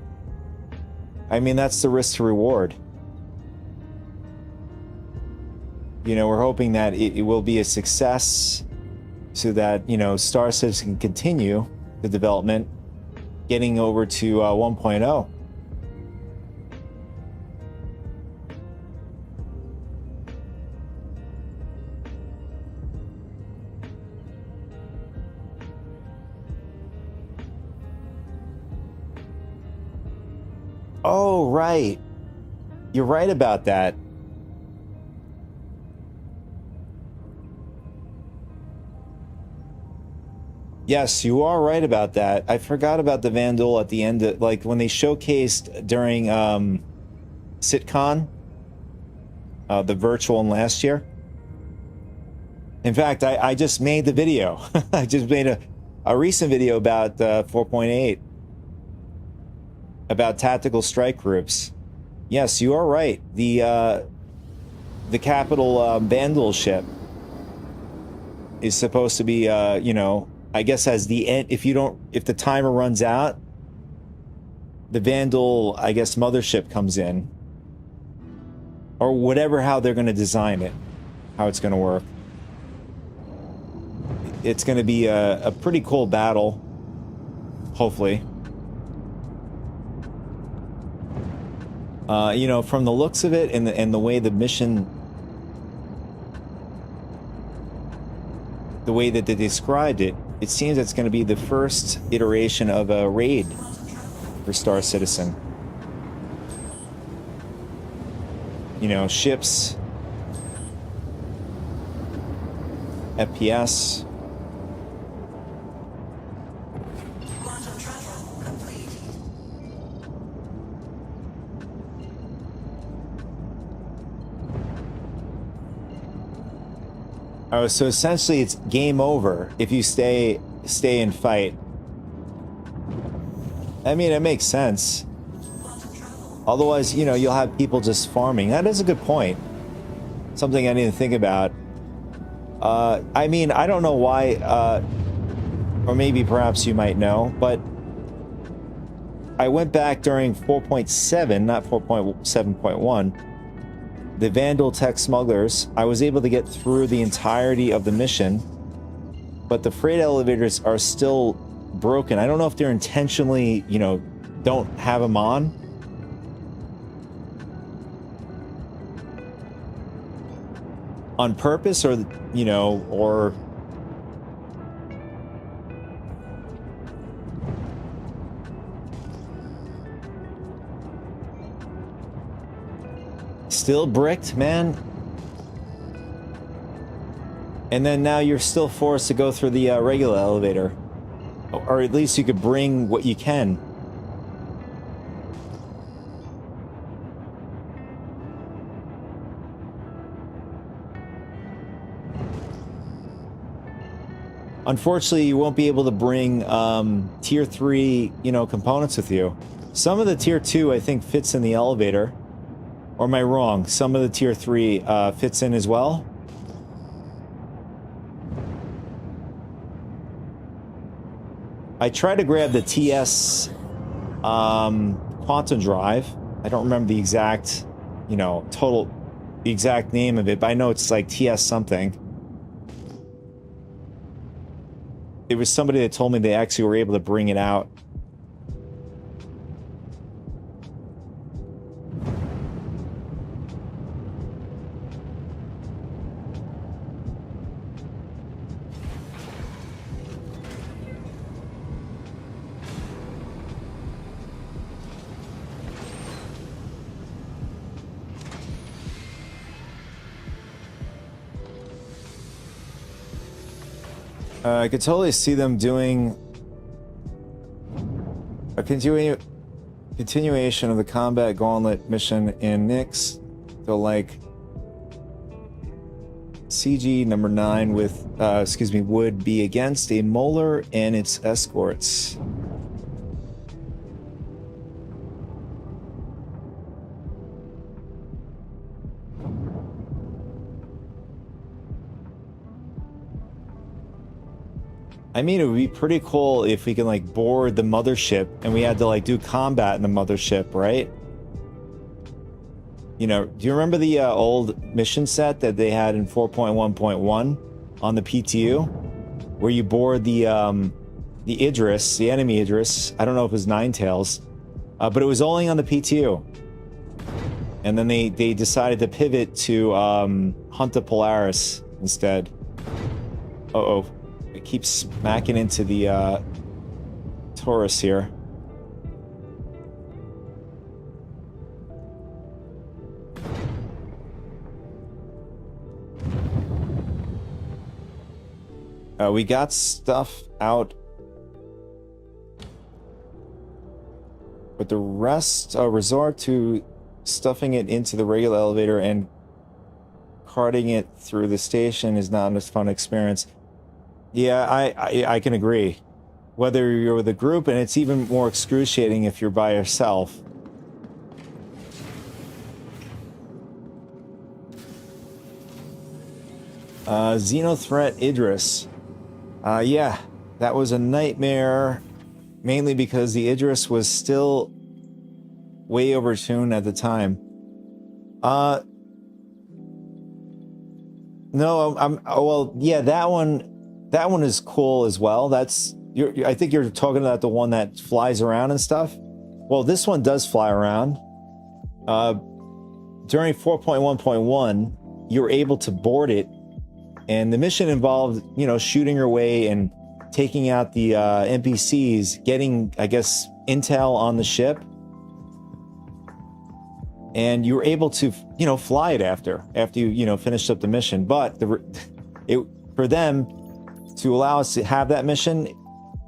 I mean, that's the risk to reward. You know, we're hoping that it will be a success, so that, you know, Star Citizen can continue the development, getting over to 1.0. Oh, right. You're right about that. Yes, you are right about that. I forgot about the Vandal at the end, like when they showcased during SitCon, the virtual one last year. In fact, I just made the video. I just made a recent video about 4.8, about tactical strike groups. Yes, you are right. The capital Vandal ship is supposed to be, you know, I guess as the end, if the timer runs out, the Vandal, I guess, mothership comes in. Or whatever, how they're going to design it, how it's going to work. It's going to be a pretty cool battle, hopefully. You know, from the looks of it and the way the mission, the way that they described it, it seems it's going to be the first iteration of a raid for Star Citizen. You know, ships, FPS. Quantum travel complete. Oh, so essentially it's game over if you stay and fight. I mean, it makes sense. Otherwise, you know, you'll have people just farming. That is a good point. Something I need to think about. I mean, I don't know why, or maybe perhaps you might know, but I went back during 4.7, not 4.7.1. The Vandal Tech Smugglers. I was able to get through the entirety of the mission, but the freight elevators are still broken. I don't know if they're intentionally, you know, don't have them on. On purpose, or, you know, or... Still bricked, man. And then now you're still forced to go through the regular elevator. Or at least you could bring what you can. Unfortunately, you won't be able to bring tier 3, you know, components with you. Some of the tier 2, I think, fits in the elevator. Or am I wrong? Some of the tier 3 fits in as well? I tried to grab the TS quantum drive. I don't remember the exact, you know, the exact name of it, but I know it's like TS something. There was somebody that told me they actually were able to bring it out. I could totally see them doing a continuation of the combat gauntlet mission in Nyx. So like CG number 9 with, would be against a Molar and its escorts. I mean, it would be pretty cool if we can like board the mothership and we had to like do combat in the mothership, right? You know, do you remember the old mission set that they had in 4.1.1 on the PTU, where you board the Idris, the enemy Idris? I don't know if it was Ninetales, but it was only on the PTU. And then they decided to pivot to hunt the Polaris instead. Uh-oh. It keeps smacking into the Taurus here. We got stuff out, but the rest resort to stuffing it into the regular elevator and carting it through the station is not a fun experience. Yeah, I can agree. Whether you're with a group, and it's even more excruciating if you're by yourself. Xenothreat Idris. Yeah, that was a nightmare, mainly because the Idris was still way overtuned at the time. No, well, yeah, that one is cool as well. I think you're talking about the one that flies around and stuff. Well, this one does fly around. During 4.1.1, you were able to board it, and the mission involved, you know, shooting your way and taking out the NPCs, getting, I guess, intel on the ship, and you were able to, you know, fly it after you, you know, finished up the mission. But for them to allow us to have that mission,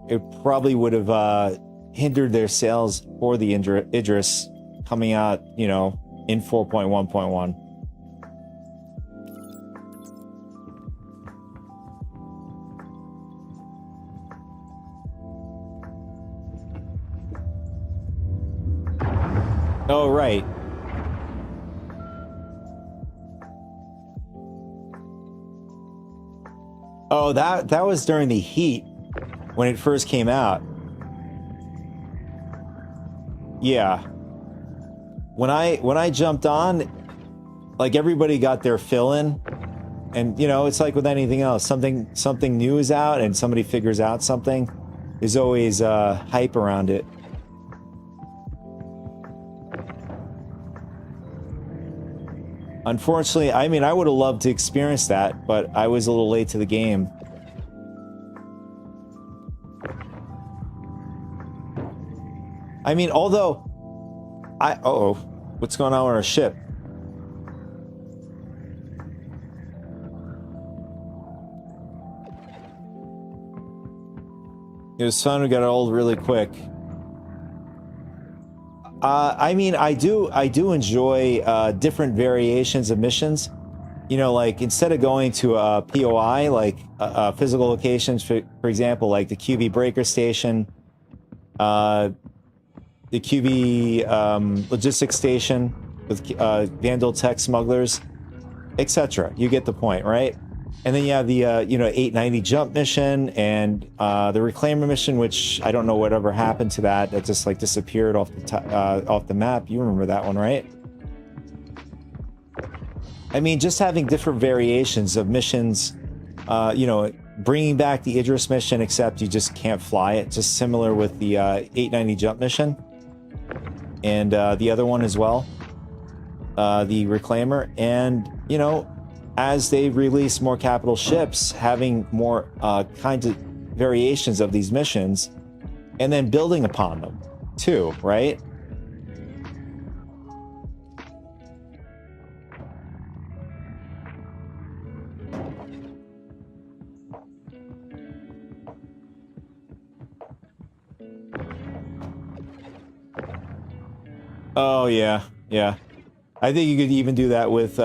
it probably would have hindered their sales for the Idris coming out, you know, in 4.1.1. Oh, right. Oh, that was during the heat when it first came out. Yeah. When I jumped on, like, everybody got their fill in, and you know, it's like with anything else, something new is out and somebody figures out something, there's always hype around it. Unfortunately, I mean, I would have loved to experience that, but I was a little late to the game. I mean, although uh-oh, what's going on with our ship? It was fun. We got old really quick. I mean, I do enjoy different variations of missions. You know, like instead of going to a POI, like physical locations, for example, like the QV breaker station, the QV logistics station with Vandal tech smugglers, etc. You get the point, right? And then you have the 890 jump mission and the reclaimer mission, which I don't know whatever happened to that. That just like disappeared off the map. You remember that one, right? I mean, just having different variations of missions. Bringing back the Idris mission, except you just can't fly it. Just similar with the 890 jump mission and the other one as well, the reclaimer, and you know. As they release more capital ships, having more kinds of variations of these missions, and then building upon them, too, right? Oh yeah, yeah. I think you could even do that with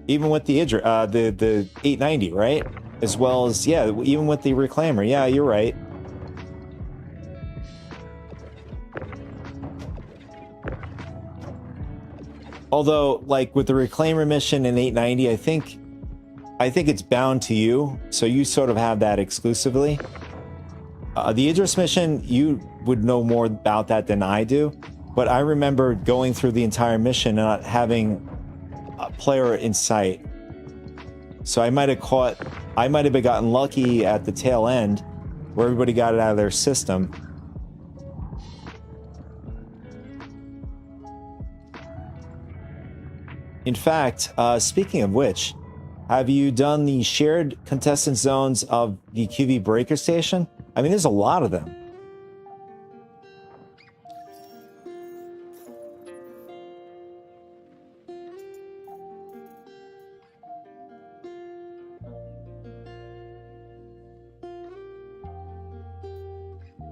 even with the the 890, right? As well as, yeah, even with the Reclaimer. Yeah, you're right. Although, like with the Reclaimer mission in 890, I think it's bound to you, so you sort of have that exclusively. The Idris mission, you would know more about that than I do, but I remember going through the entire mission and not having a player in sight. So I might have gotten lucky at the tail end where everybody got it out of their system. In fact, speaking of which, have you done the shared contestant zones of the QV Breaker Station? I mean, there's a lot of them.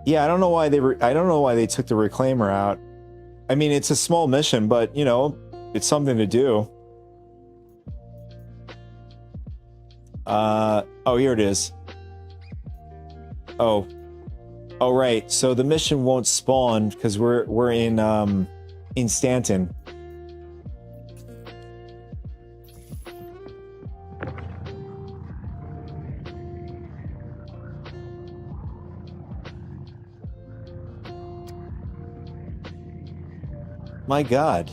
Yeah, I don't know why they took the Reclaimer out. I mean, it's a small mission, but you know, it's something to do. Oh, here it is. Oh, right. So the mission won't spawn because we're in Stanton. My God,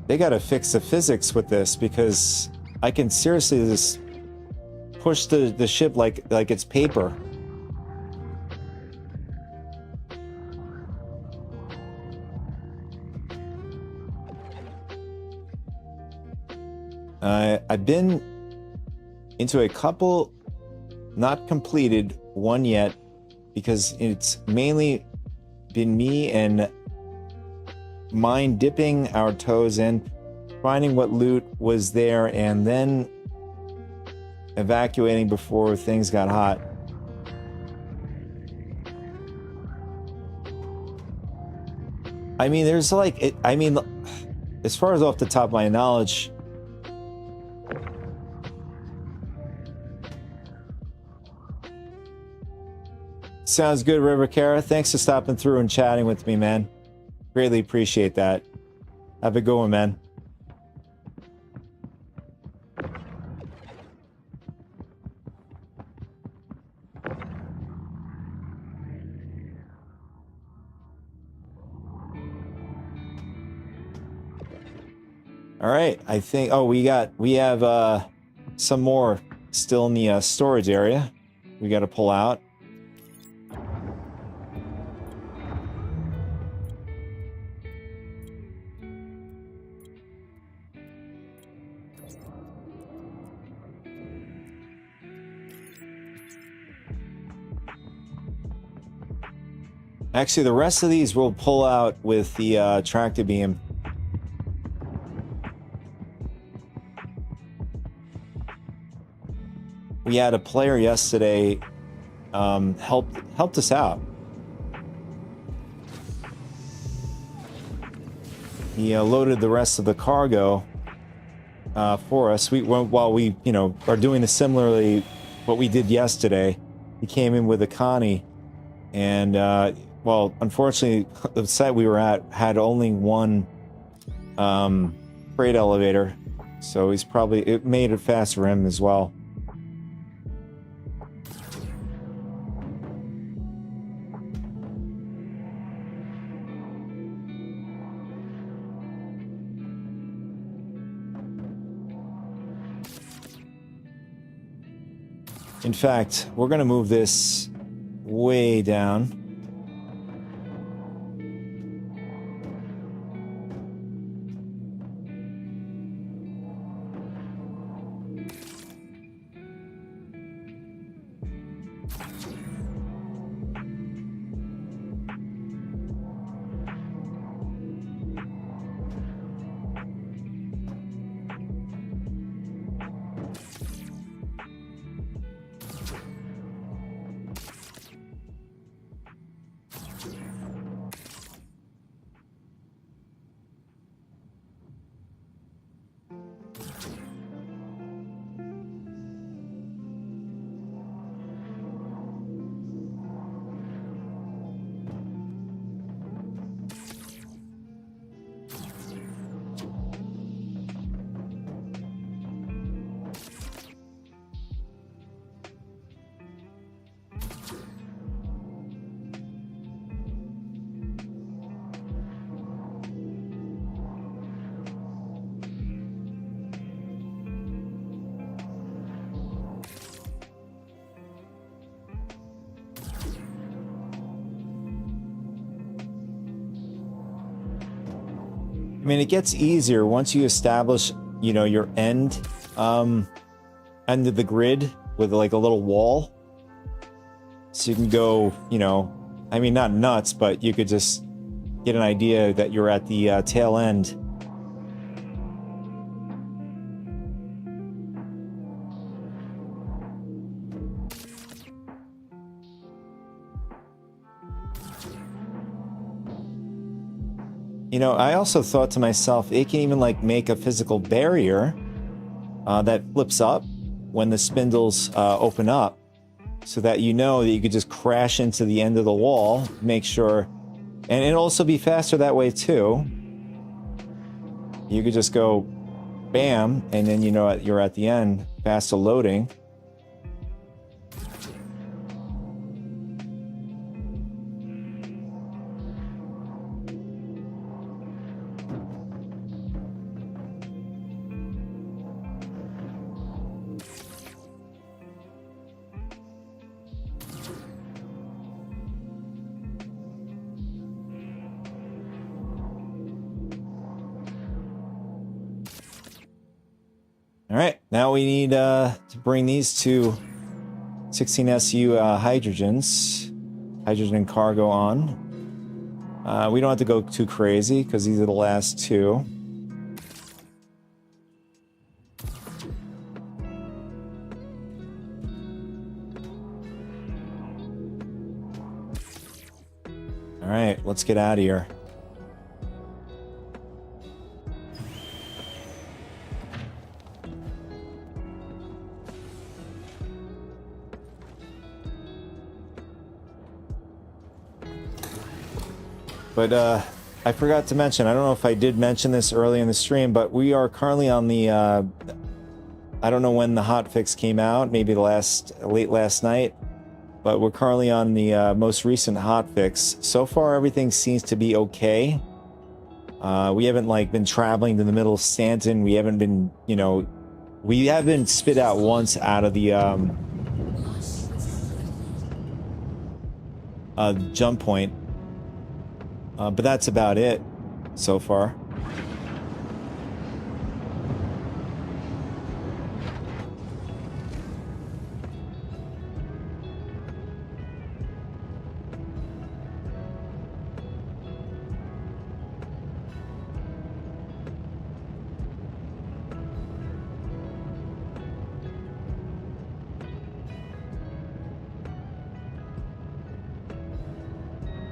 they gotta fix the physics with this because I can seriously just push the ship like it's paper. I've been into a couple, not completed one yet, because it's mainly been me and mine dipping our toes in, finding what loot was there, and then evacuating before things got hot. I mean, there's like, I mean, as far as off the top of my knowledge, sounds good, River Kara. Thanks for stopping through and chatting with me, man. Greatly appreciate that. Have a good one, man. All right, I think, oh, we have some more still in the storage area we got to pull out. Actually, the rest of these we'll pull out with the tractor beam. We had a player yesterday helped us out. He loaded the rest of the cargo for us. While we, you know, are doing the similarly what we did yesterday. He came in with a Connie, and well, unfortunately, the site we were at had only one freight elevator, so it made it fast for him as well. In fact, we're going to move this way down. I mean, it gets easier once you establish, you know, your end of the grid with like a little wall. So you can go, you know, I mean, not nuts, but you could just get an idea that you're at the tail end. You know, I also thought to myself, it can even like make a physical barrier that flips up when the spindles open up, so that you know that you could just crash into the end of the wall, make sure, and it'll also be faster that way too. You could just go bam, and then you know you're at the end, faster loading. All right, now we need to bring these two 16SU hydrogen cargo on. We don't have to go too crazy because these are the last two. All right, let's get out of here. But I forgot to mention, I don't know if I did mention this early in the stream, but we are currently on the, I don't know when the hotfix came out, maybe late last night, but we're currently on the most recent hotfix. So far, everything seems to be okay. We haven't like been traveling to the middle of Stanton. We haven't been, you know, we have been spit out once out of the jump point. But that's about it so far.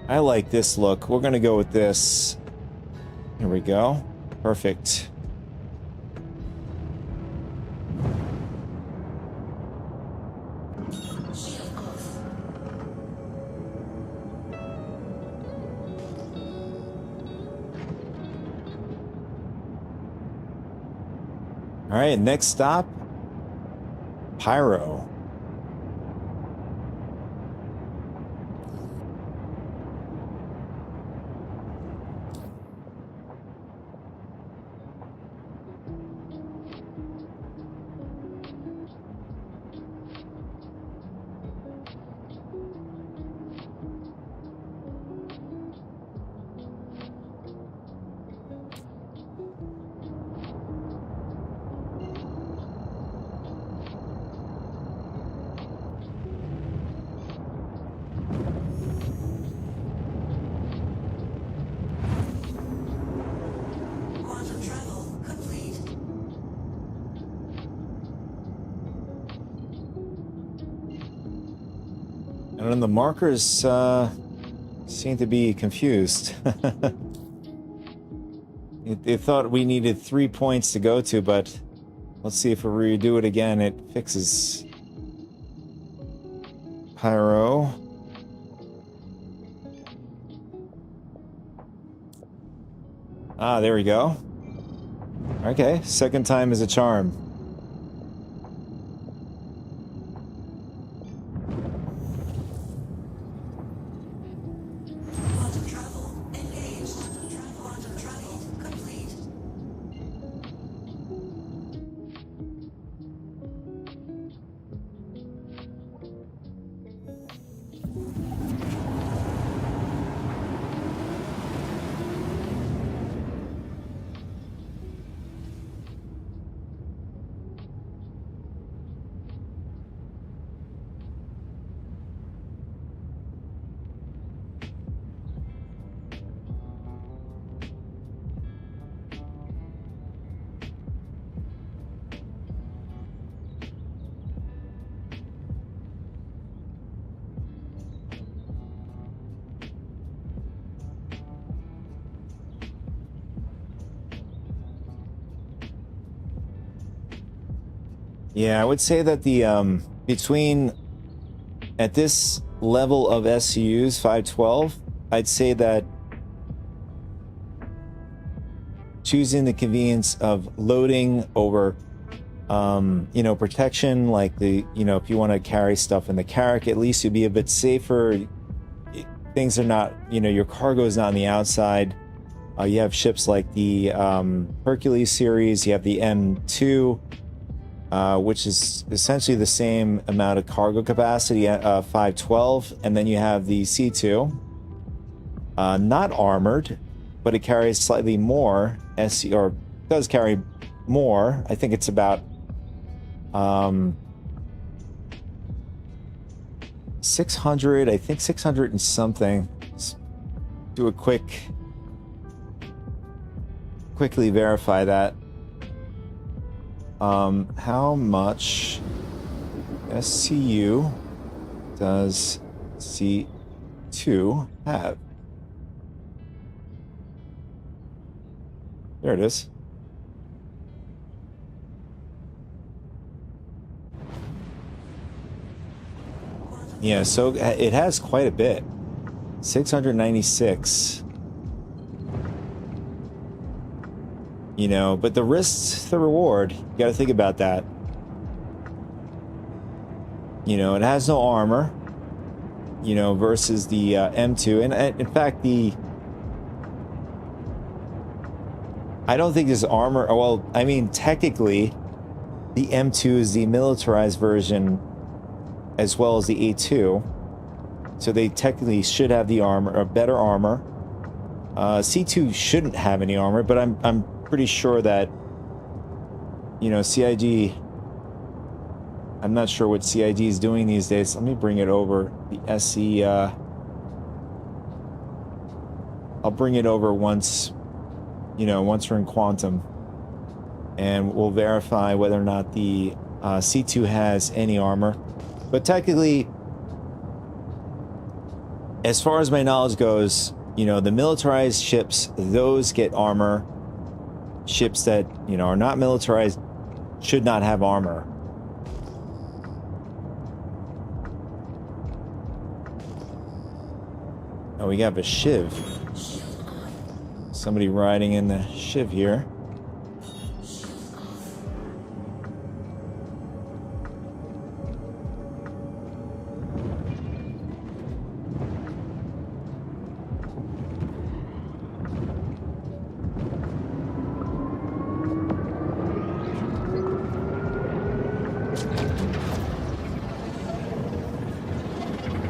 I like this look. We're gonna go with this. Here we go. Perfect. All right, next stop, Pyro. And the markers seem to be confused. They thought we needed 3 points to go to, but let's see if we redo it again. It fixes Pyro. Ah, there we go. Okay, second time is a charm. Yeah, I would say that the between at this level of SCUs 512, I'd say that choosing the convenience of loading over protection, like if you want to carry stuff in the Carrack, at least you'll be a bit safer. Things are not, your cargo is not on the outside. You have ships like the Hercules series, you have the M2, which is essentially the same amount of cargo capacity at 512, and then you have the C2, not armored, but it carries slightly more or does carry more. I think it's about 600, I think 600 and something. Let's do a quickly verify that. How much SCU does C2 have? There it is. Yeah, so it has quite a bit. 696. But the risks, the reward, you got to think about that. It has no armor, versus the M2. And in fact, I don't think this armor, well, I mean, technically, the M2 is the militarized version as well as the A2. So they technically should have the armor, or better armor. C2 shouldn't have any armor, but I'm pretty sure that, CIG, I'm not sure what CIG is doing these days. Let me bring it over. The SE, I'll bring it over once we're in Quantum, and we'll verify whether or not the C2 has any armor. But technically, as far as my knowledge goes, the militarized ships, those get armor. Ships that, are not militarized should not have armor. Oh, we have a Shiv. Somebody riding in the Shiv here.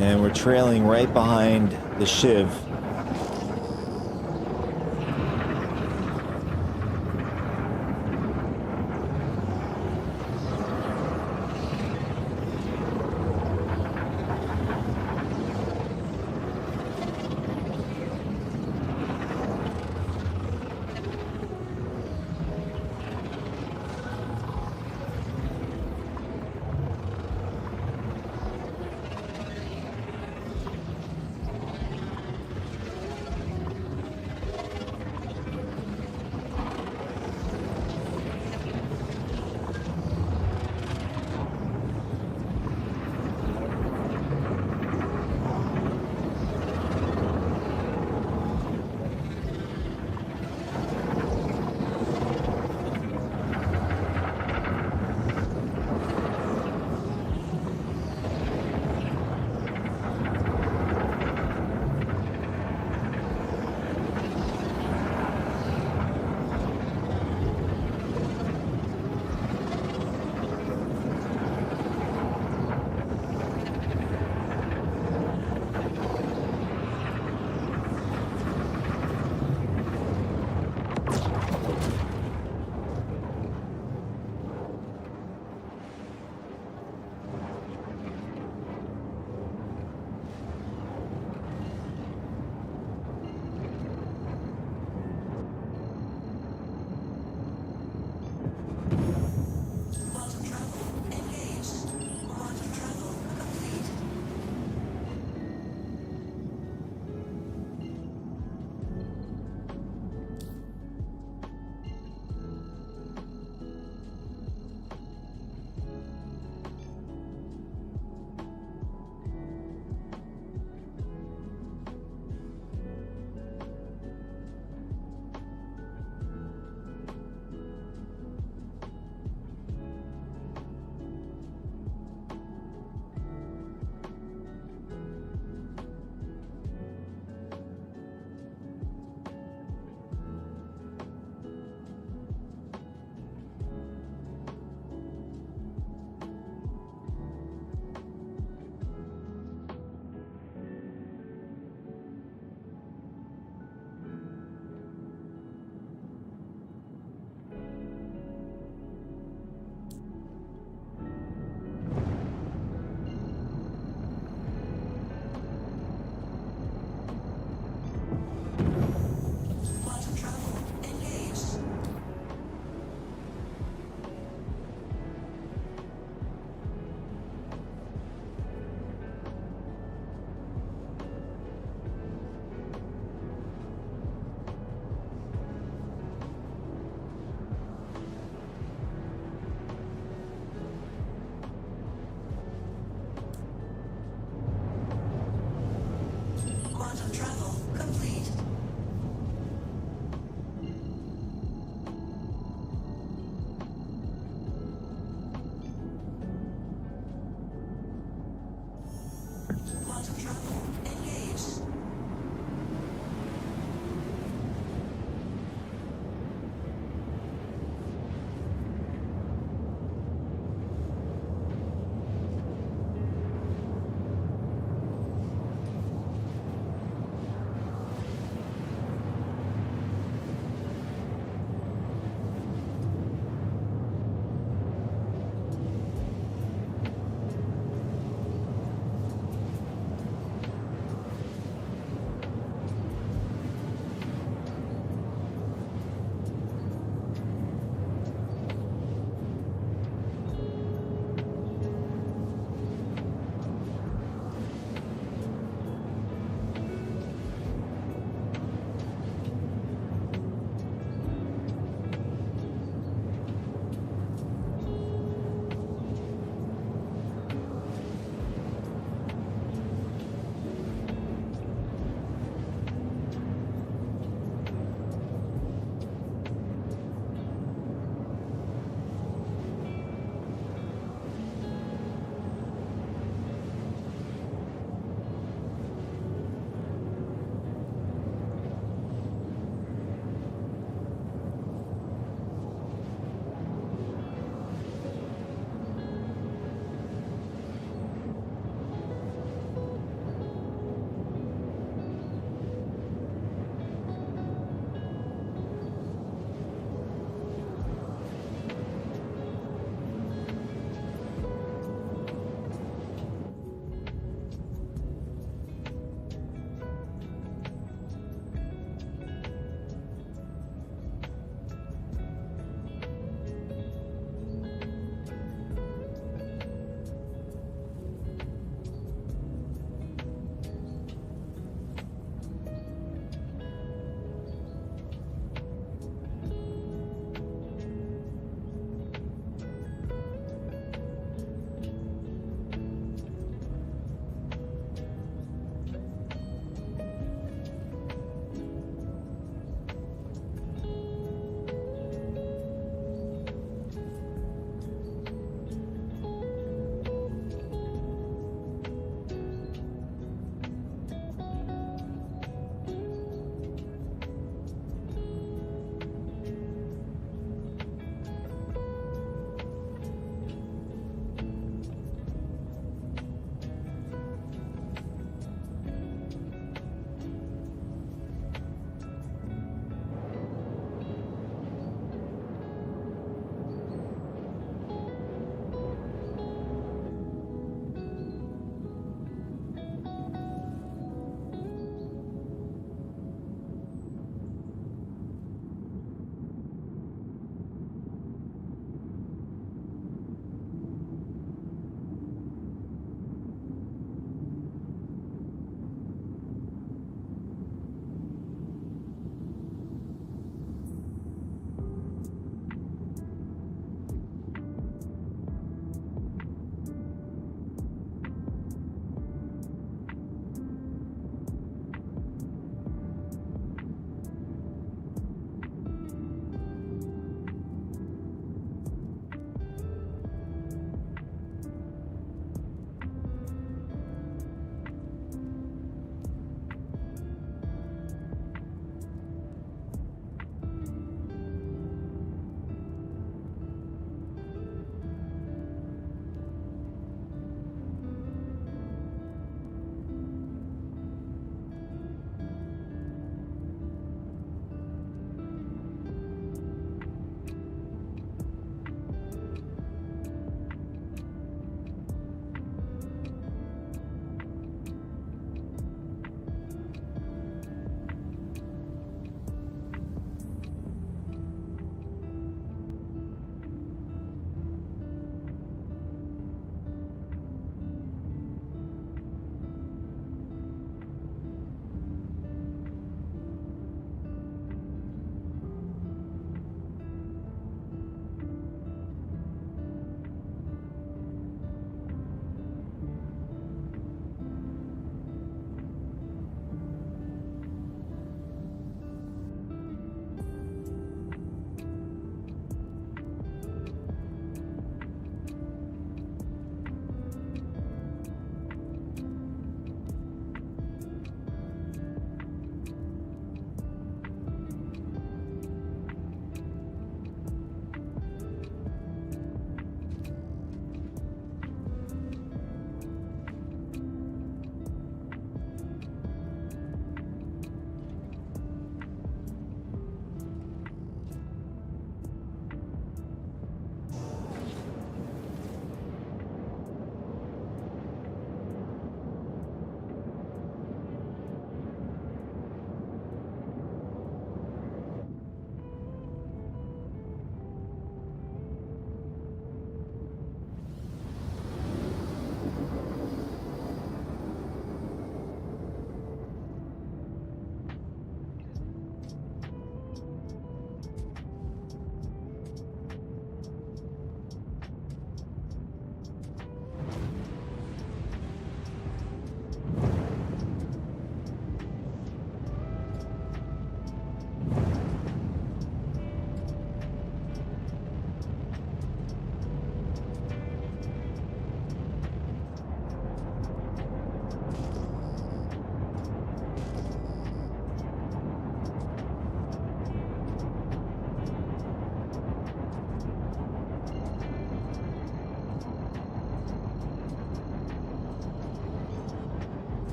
And we're trailing right behind the Shiv.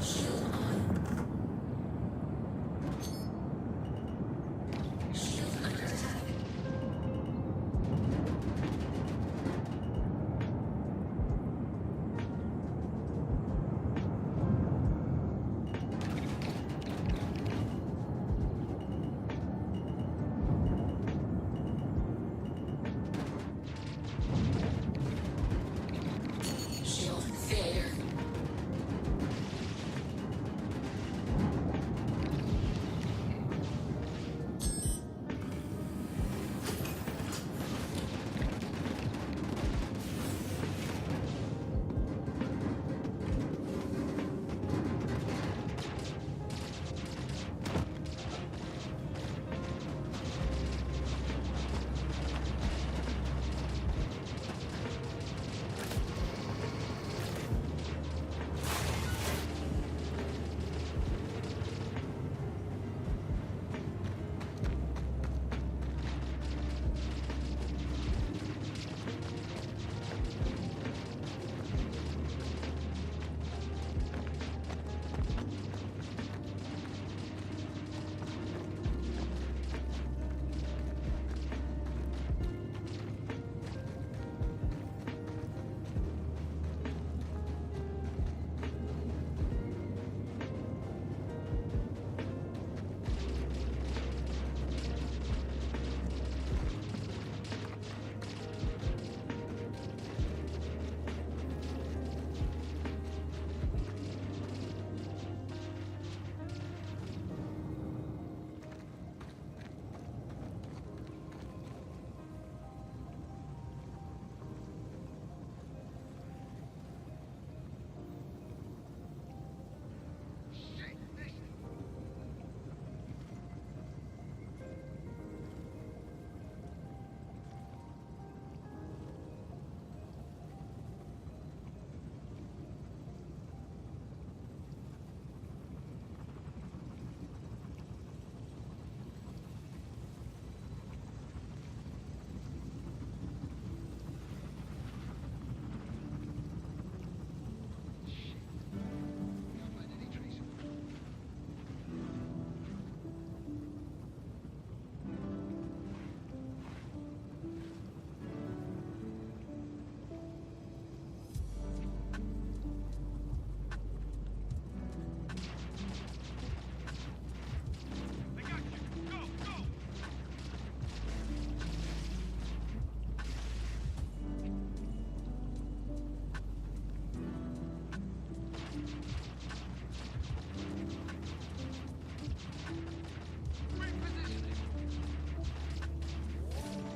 Shield on. Shield under attack. Shield failure.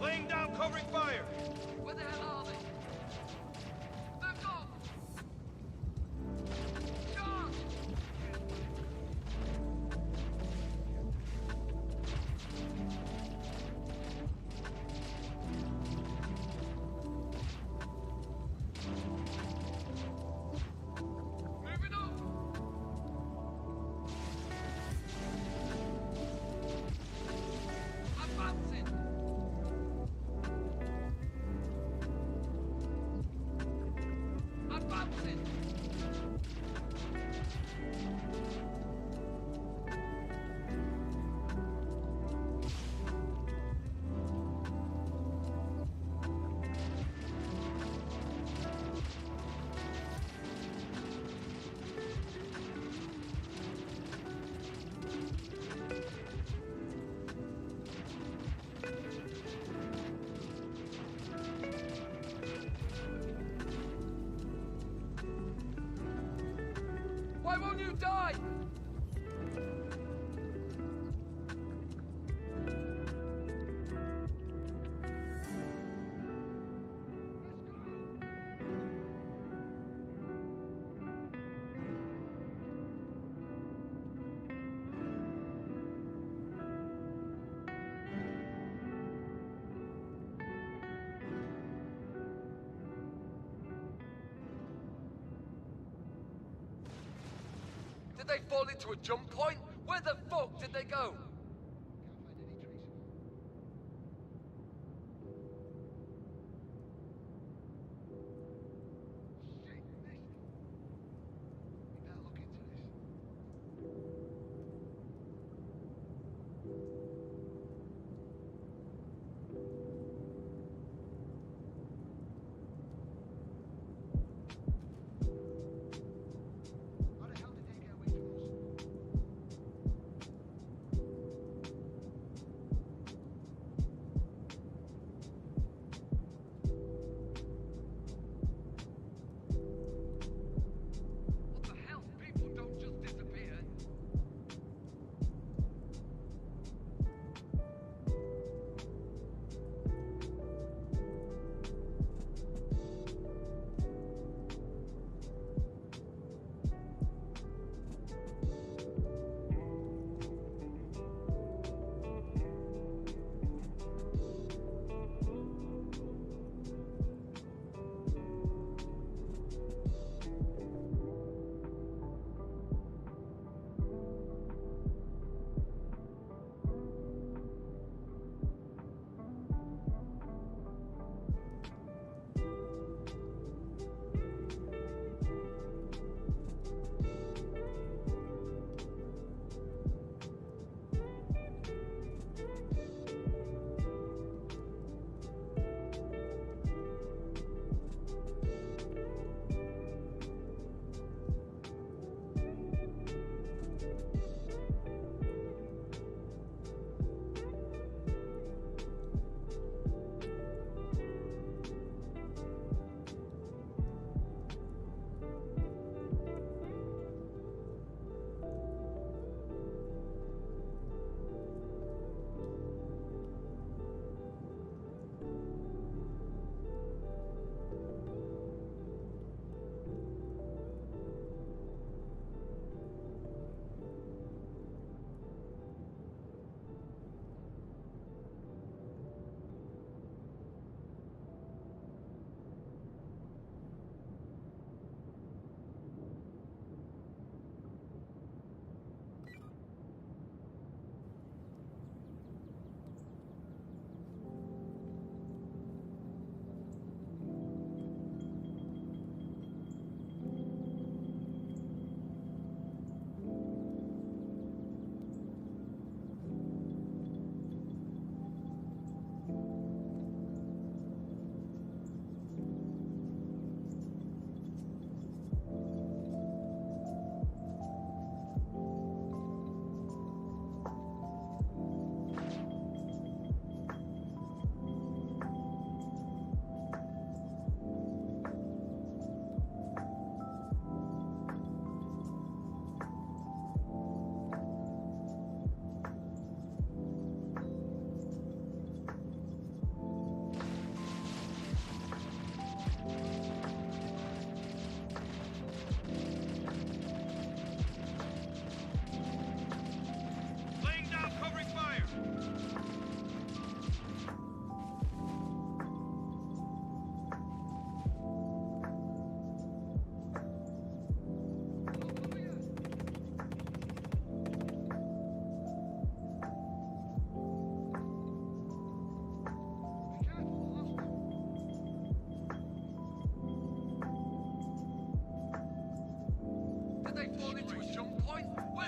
Laying down covering fire! Where the hell are they? They've gone! Charge! Moving up! Advancing! Advancing! Why won't you die? Did they fall into a jump point? Where the fuck did they go?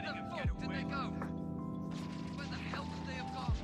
Where the fuck did they go? Where the hell could they have gone?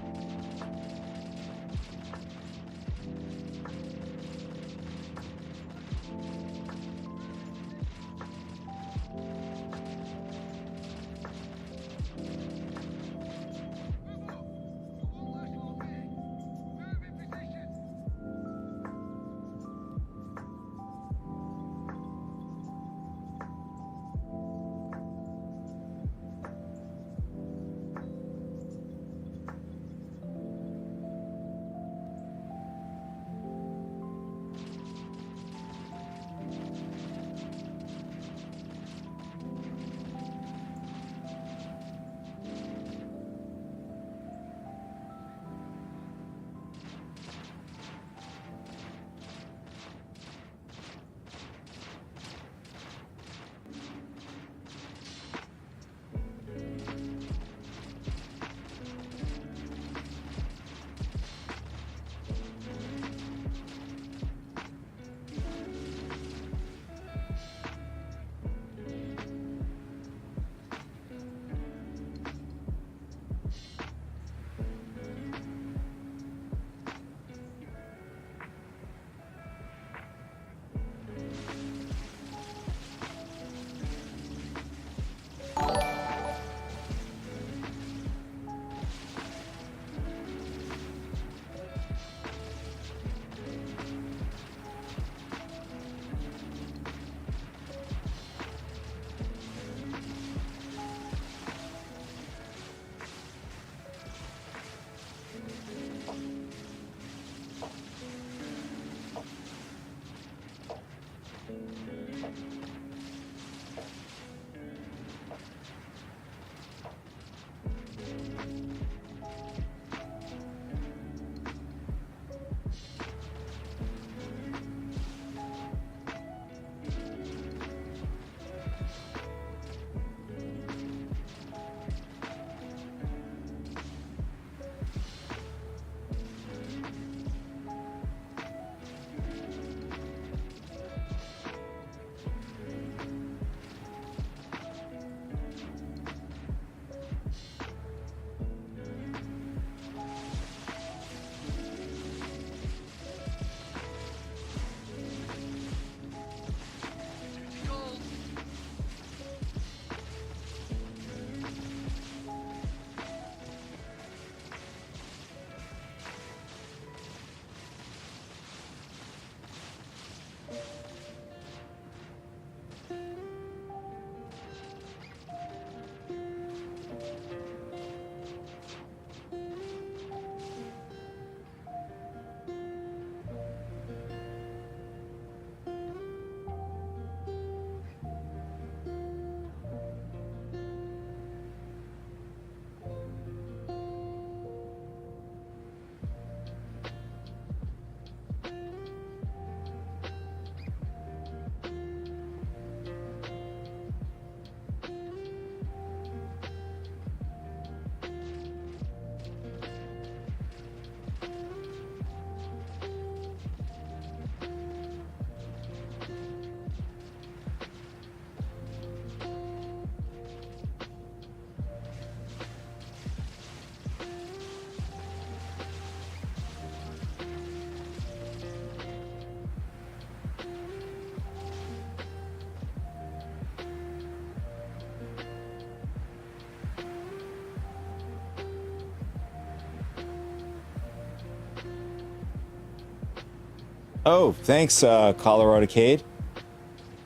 Oh, thanks, Colorado Cade.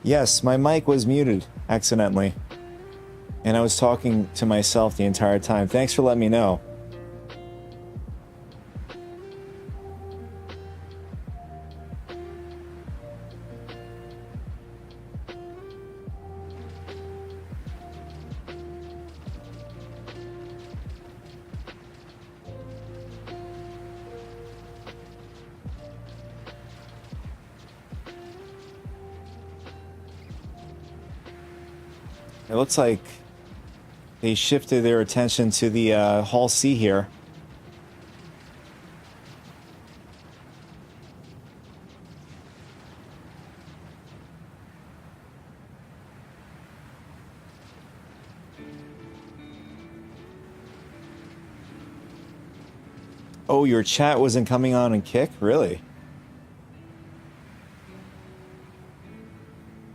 Yes, my mic was muted accidentally. And I was talking to myself the entire time. Thanks for letting me know. It looks like they shifted their attention to the Hall C here. Oh, your chat wasn't coming on in Kick? Really?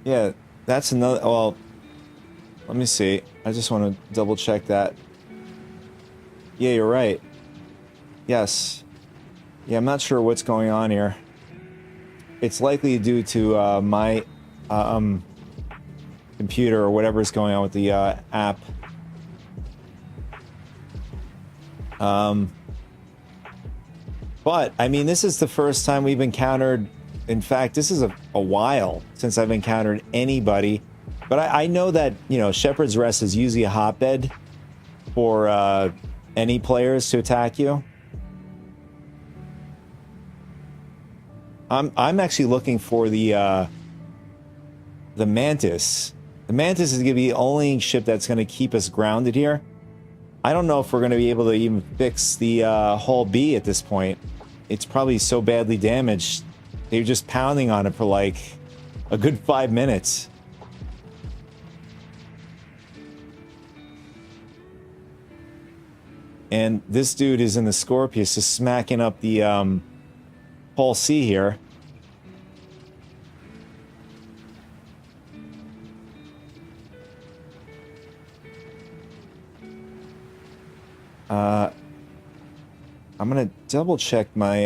Yeah, that's another... Well, let me see. I just want to double check that. Yeah, you're right. Yes. Yeah, I'm not sure what's going on here. It's likely due to my computer or whatever's going on with the app. But, I mean, this is the first time we've encountered... In fact, this is a while since I've encountered anybody. But I know that, you know, Shepherd's Rest is usually a hotbed for any players to attack you. I'm actually looking for the Mantis. The Mantis is going to be the only ship that's going to keep us grounded here. I don't know if we're going to be able to even fix the Hull B at this point. It's probably so badly damaged. They're just pounding on it for like a good 5 minutes. And this dude is in the Scorpius just smacking up the Hull C here. I'm gonna double check my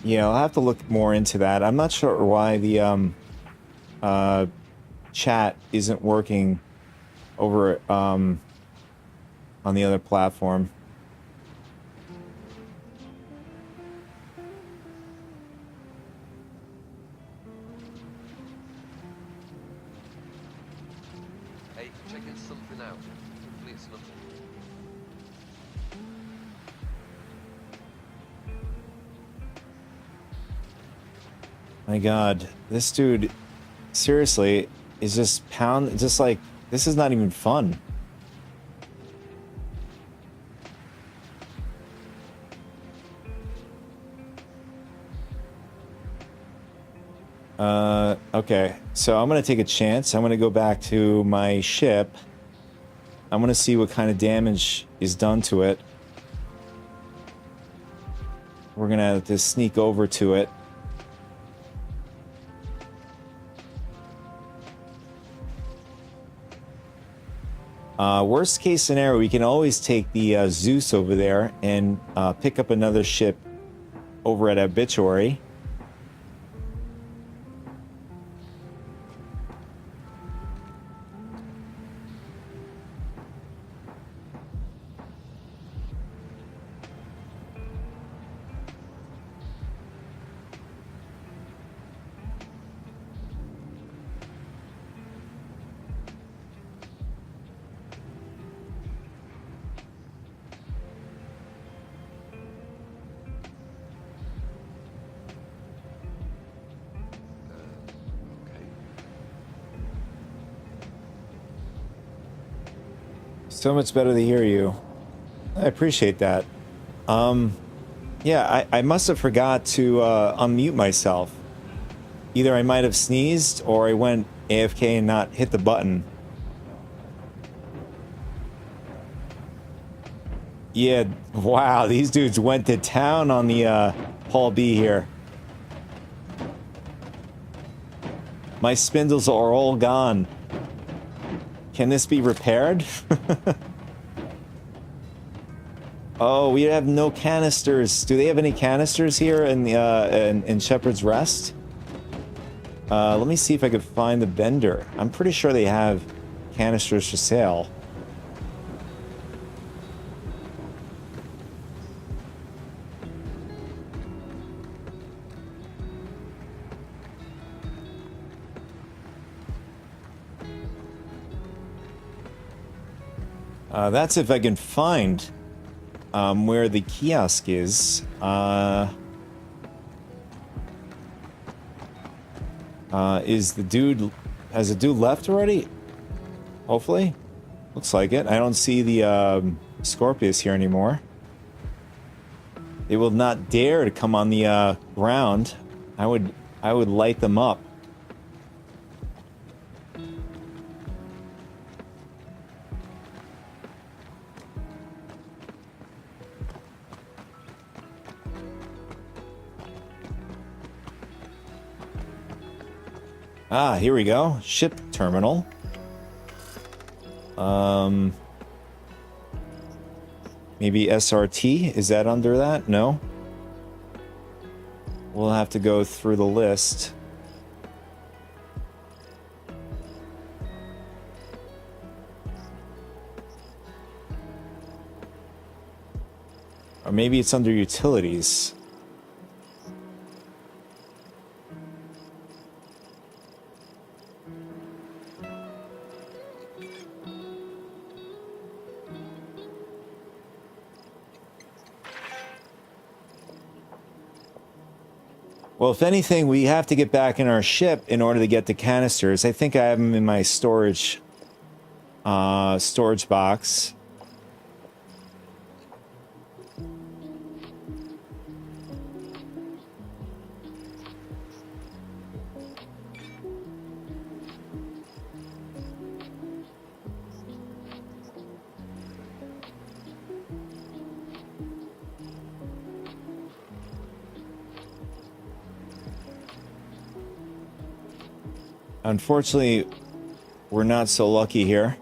yeah, I'll have to look more into that. I'm not sure why the chat isn't working over on the other platform. Hey, checking something out. Hopefully it's nothing. My God, this dude, seriously, is just just like, this is not even fun. Okay, so I'm gonna take a chance. I'm gonna go back to my ship. I'm gonna see what kind of damage is done to it. We're gonna have to sneak over to it. Worst case scenario, we can always take the Zeus over there and pick up another ship over at Obituary. So much better to hear you. I appreciate that. Yeah, I must have forgot to unmute myself. Either I might have sneezed or I went AFK and not hit the button. Yeah, wow, these dudes went to town on the Hull B here. My spindles are all gone. Can this be repaired? Oh, we have no canisters. Do they have any canisters here in the in Shepherd's Rest? Let me see if I could find the vendor. I'm pretty sure they have canisters for sale. That's if I can find where the kiosk is. Is the dude... Has the dude left already? Hopefully. Looks like it. I don't see the Scorpius here anymore. They will not dare to come on the ground. I would light them up. Ah, here we go. Ship terminal. Maybe SRT? Is that under that? No. We'll have to go through the list. Or maybe it's under utilities. Well, if anything, we have to get back in our ship in order to get the canisters. I think I have them in my storage box. Unfortunately, we're not so lucky here.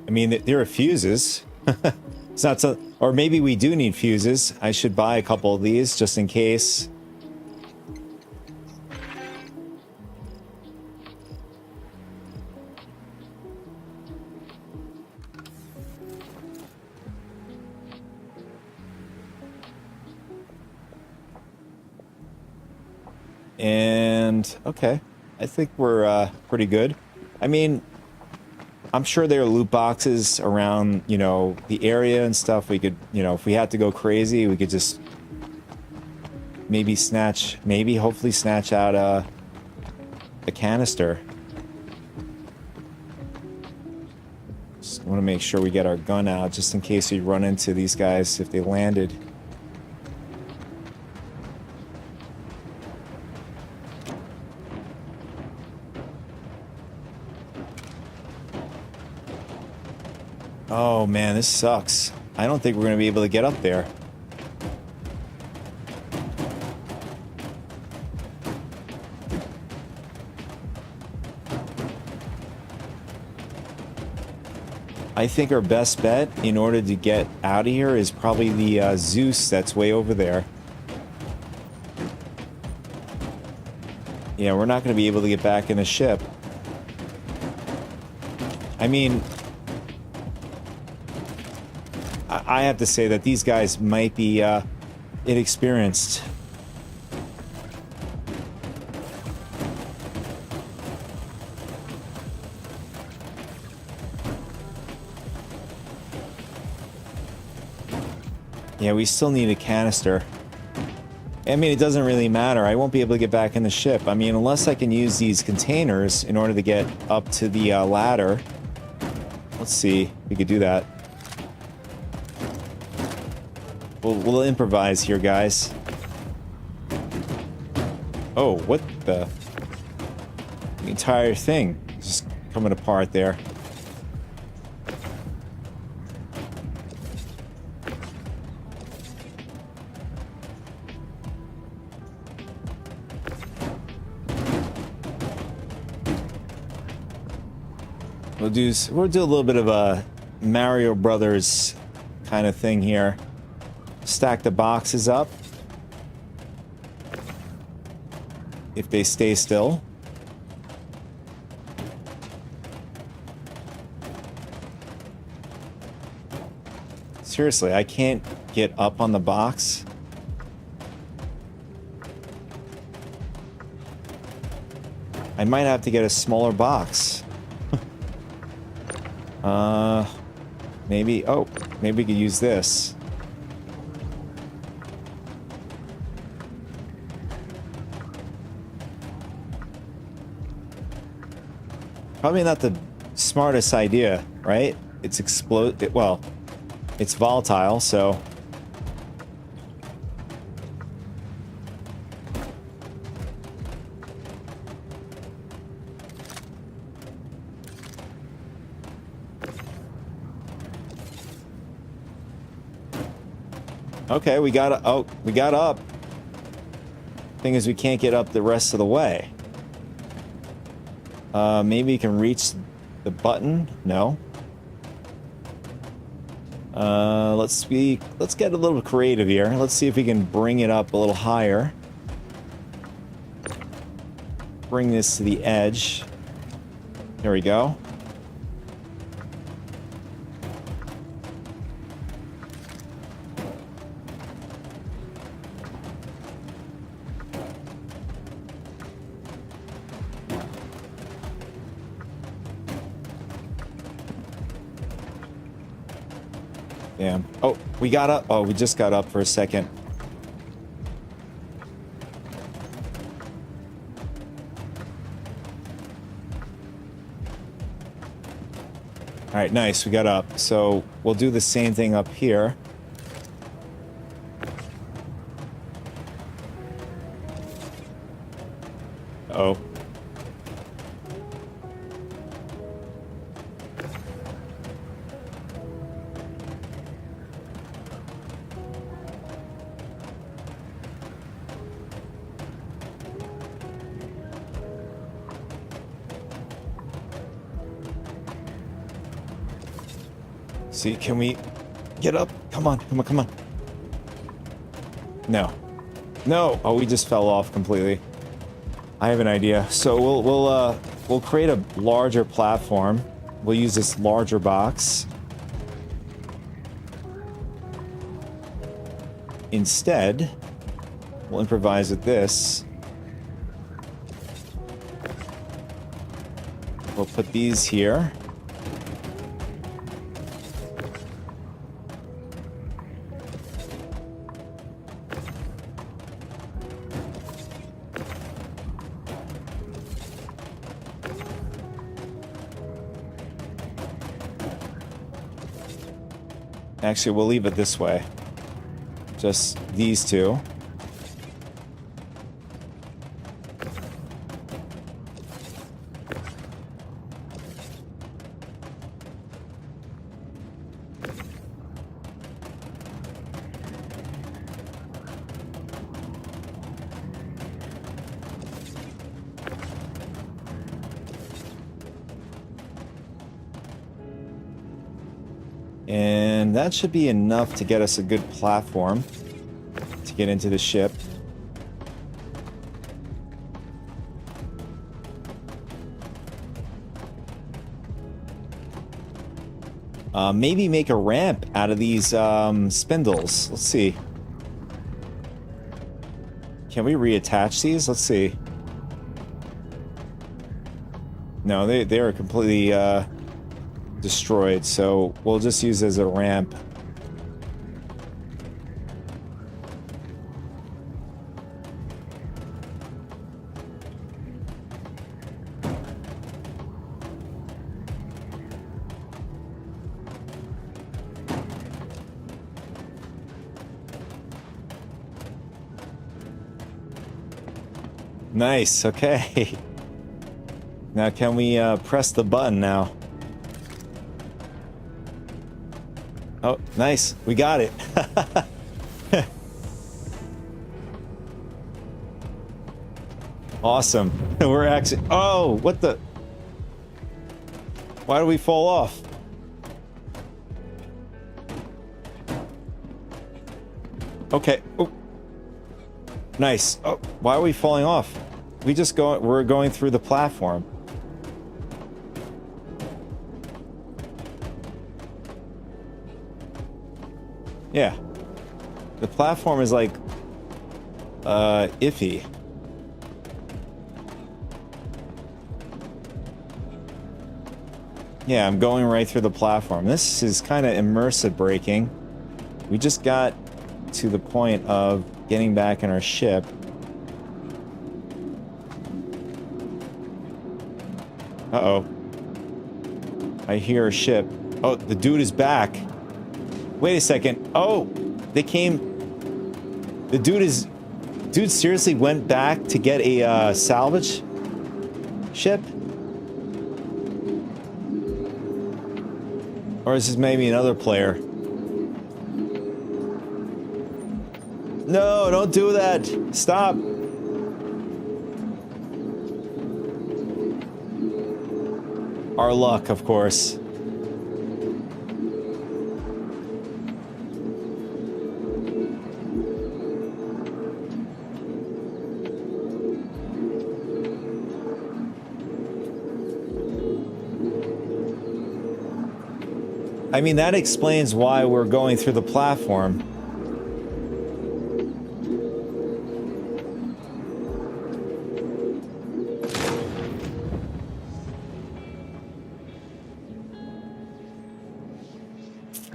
I mean, there are fuses. It's not so, or maybe we do need fuses. I should buy a couple of these just in case. And okay, I think we're pretty good. I mean, I'm sure there are loot boxes around, you know, the area and stuff. We could, you know, if we had to go crazy, we could just maybe hopefully snatch out a canister. Just want to make sure we get our gun out just in case we run into these guys if they landed. Oh man, this sucks. I don't think we're going to be able to get up there. I think our best bet in order to get out of here is probably the Zeus that's way over there. Yeah, we're not going to be able to get back in the ship. I mean, I have to say that these guys might be inexperienced. Yeah, we still need a canister. I mean, it doesn't really matter. I won't be able to get back in the ship. I mean, unless I can use these containers in order to get up to the ladder. Let's see if we could do that. We'll improvise here, guys. Oh, what the entire thing is just coming apart there. We'll do a little bit of a Mario Brothers kind of thing here. Stack the boxes up if they stay still. Seriously, I can't get up on the box. I might have to get a smaller box. Maybe, oh, maybe we could use this. Probably not the smartest idea, right? It's well, it's volatile, so. Okay, we got up. Thing is, we can't get up the rest of the way. Maybe you can reach the button. No. Let's get a little creative here. Let's see if we can bring it up a little higher. Bring this to the edge. There we go. Damn. Oh, we got up. Oh, we just got up for a second. All right, nice. We got up. So we'll do the same thing up here. Uh-oh. See, can we get up? Come on, come on, come on. No. No! Oh, we just fell off completely. I have an idea. So we'll create a larger platform. We'll use this larger box. Instead, we'll improvise with this. We'll put these here. Actually, we'll leave it this way. Just these two. And that should be enough to get us a good platform to get into the ship. Maybe make a ramp out of these spindles. Let's see. Can we reattach these? Let's see. No, they are completely destroyed, so we'll just use it as a ramp. Nice, okay. Now can we press the button now? Oh, nice. We got it. Awesome. We're actually... Oh, what the... Why do we fall off? Okay. Oh. Nice. Oh, why are we falling off? We're going through the platform. Yeah. The platform is like iffy. Yeah, I'm going right through the platform. This is kind of immersive braking. We just got to the point of getting back in our ship. Uh-oh. I hear a ship. Oh, the dude is back. Wait a second. Oh, they came. The dude seriously went back to get a salvage ship? Or is this maybe another player? No, don't do that. Stop. Our luck, of course. I mean, that explains why we're going through the platform.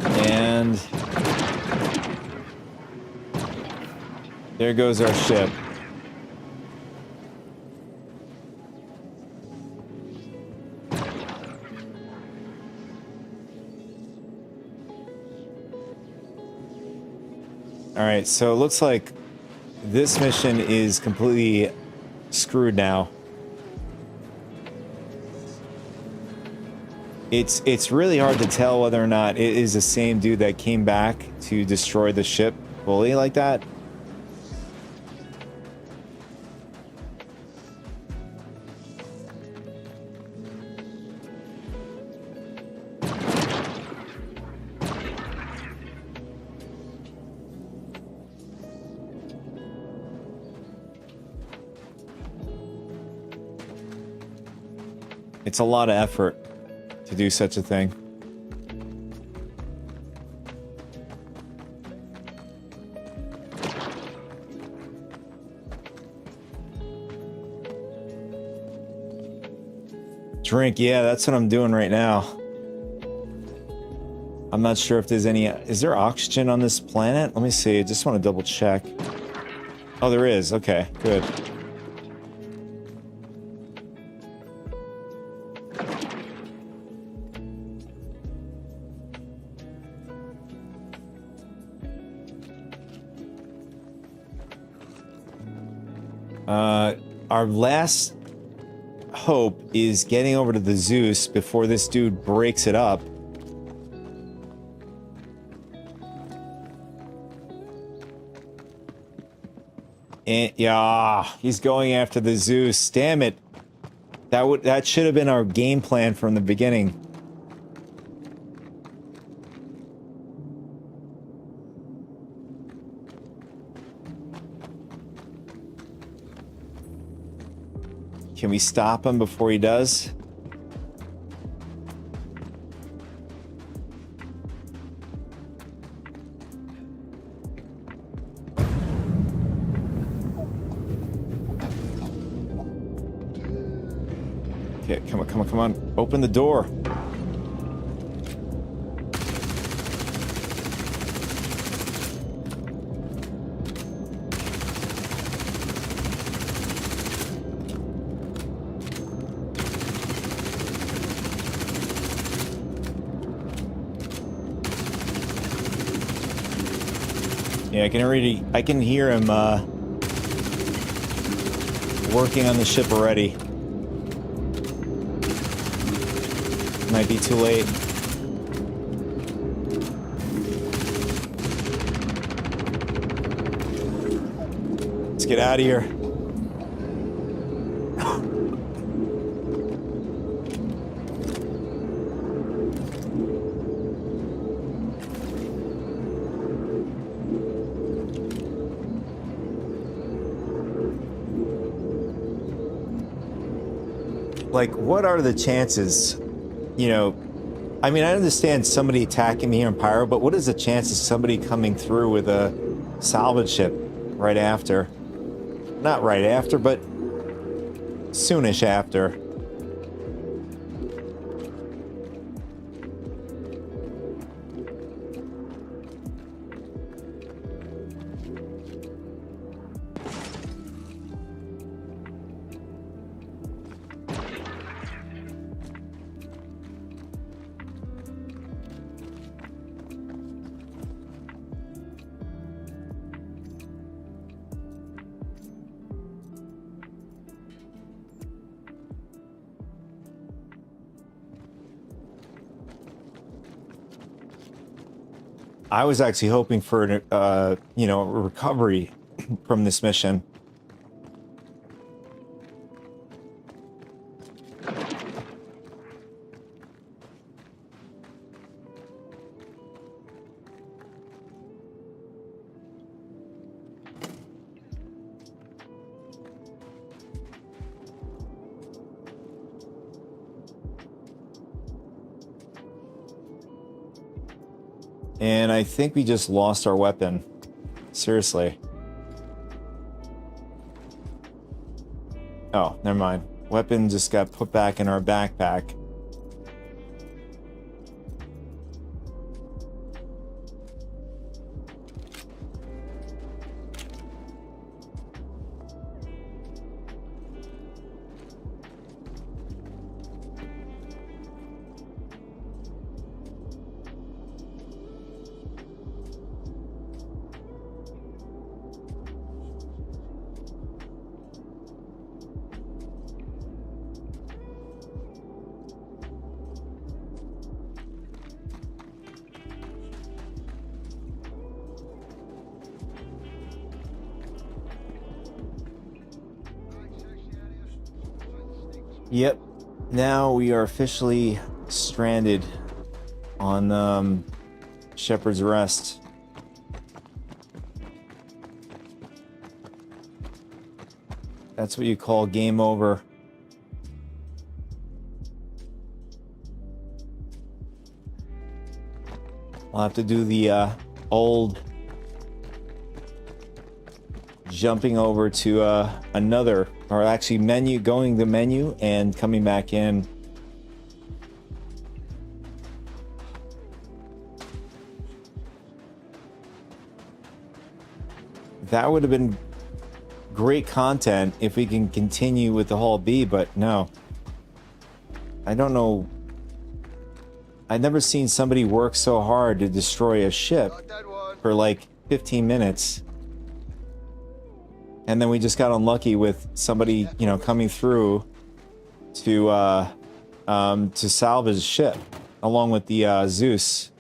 And there goes our ship. All right, so it looks like this mission is completely screwed now. It's really hard to tell whether or not it is the same dude that came back to destroy the ship fully like that. It's a lot of effort to do such a thing. Drink, yeah, that's what I'm doing right now. I'm not sure if there's any... Is there oxygen on this planet? Let me see, I just want to double check. Oh, there is, okay, good. Our last hope is getting over to the Zeus before this dude breaks it up. And yeah, he's going after the Zeus. Damn it. That should have been our game plan from the beginning. Can we stop him before he does? Okay, come on, come on, come on. Open the door. Yeah, I can hear him working on the ship already. Might be too late. Let's get out of here. Like, what are the chances, you know, I mean, I understand somebody attacking me here in Pyro, but what is the chance of somebody coming through with a salvage ship right after? Not right after, but soonish after. I was actually hoping for an, you know, a recovery from this mission. And I think we just lost our weapon. Seriously. Oh, never mind. Weapon just got put back in our backpack. Yep. Now we are officially stranded on Shepherd's Rest. That's what you call game over. I'll have to do the old jumping over to another, or actually menu, going the menu and coming back in. That would have been great content if we can continue with the Hall B, but no. I don't know. I've never seen somebody work so hard to destroy a ship for like 15 minutes. And then we just got unlucky with somebody, you know, coming through to salvage the ship along with the Zeus.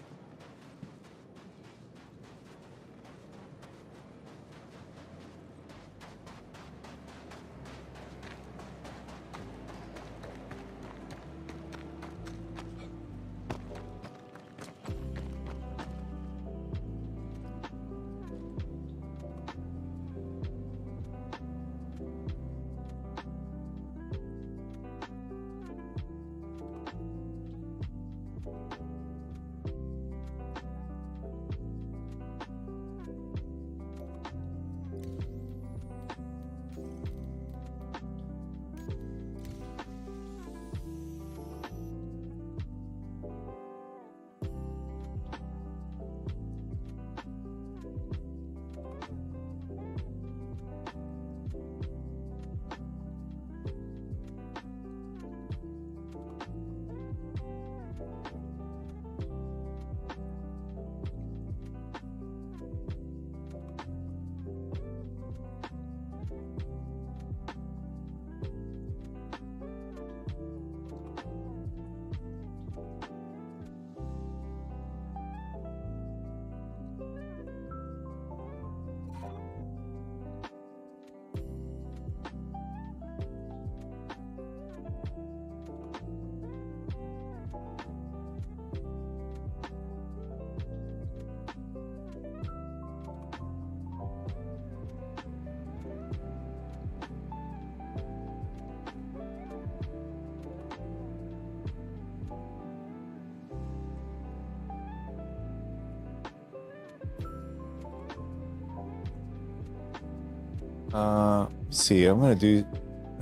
See, I'm gonna do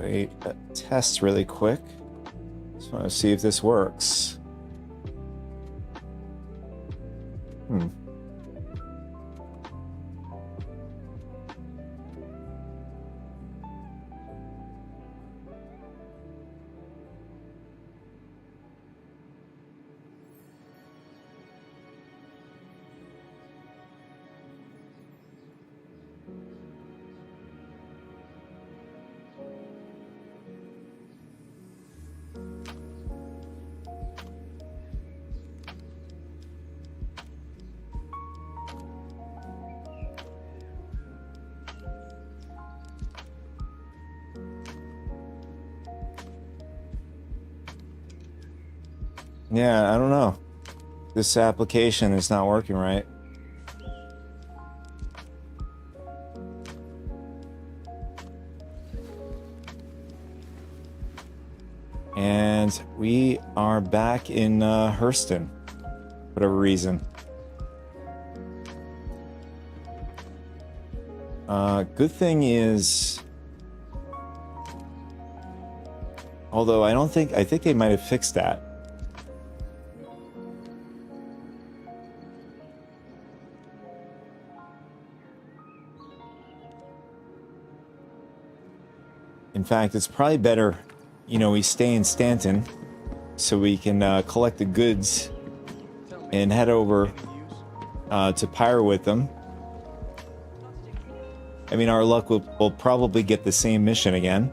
a test really quick. Just want to see if this works. Yeah, I don't know. This application is not working right. And we are back in Hurston, whatever reason. Good thing is, although I think they might have fixed that. In fact, it's probably better, you know, we stay in Stanton so we can collect the goods and head over to Pyre with them. I mean, our luck will probably get the same mission again.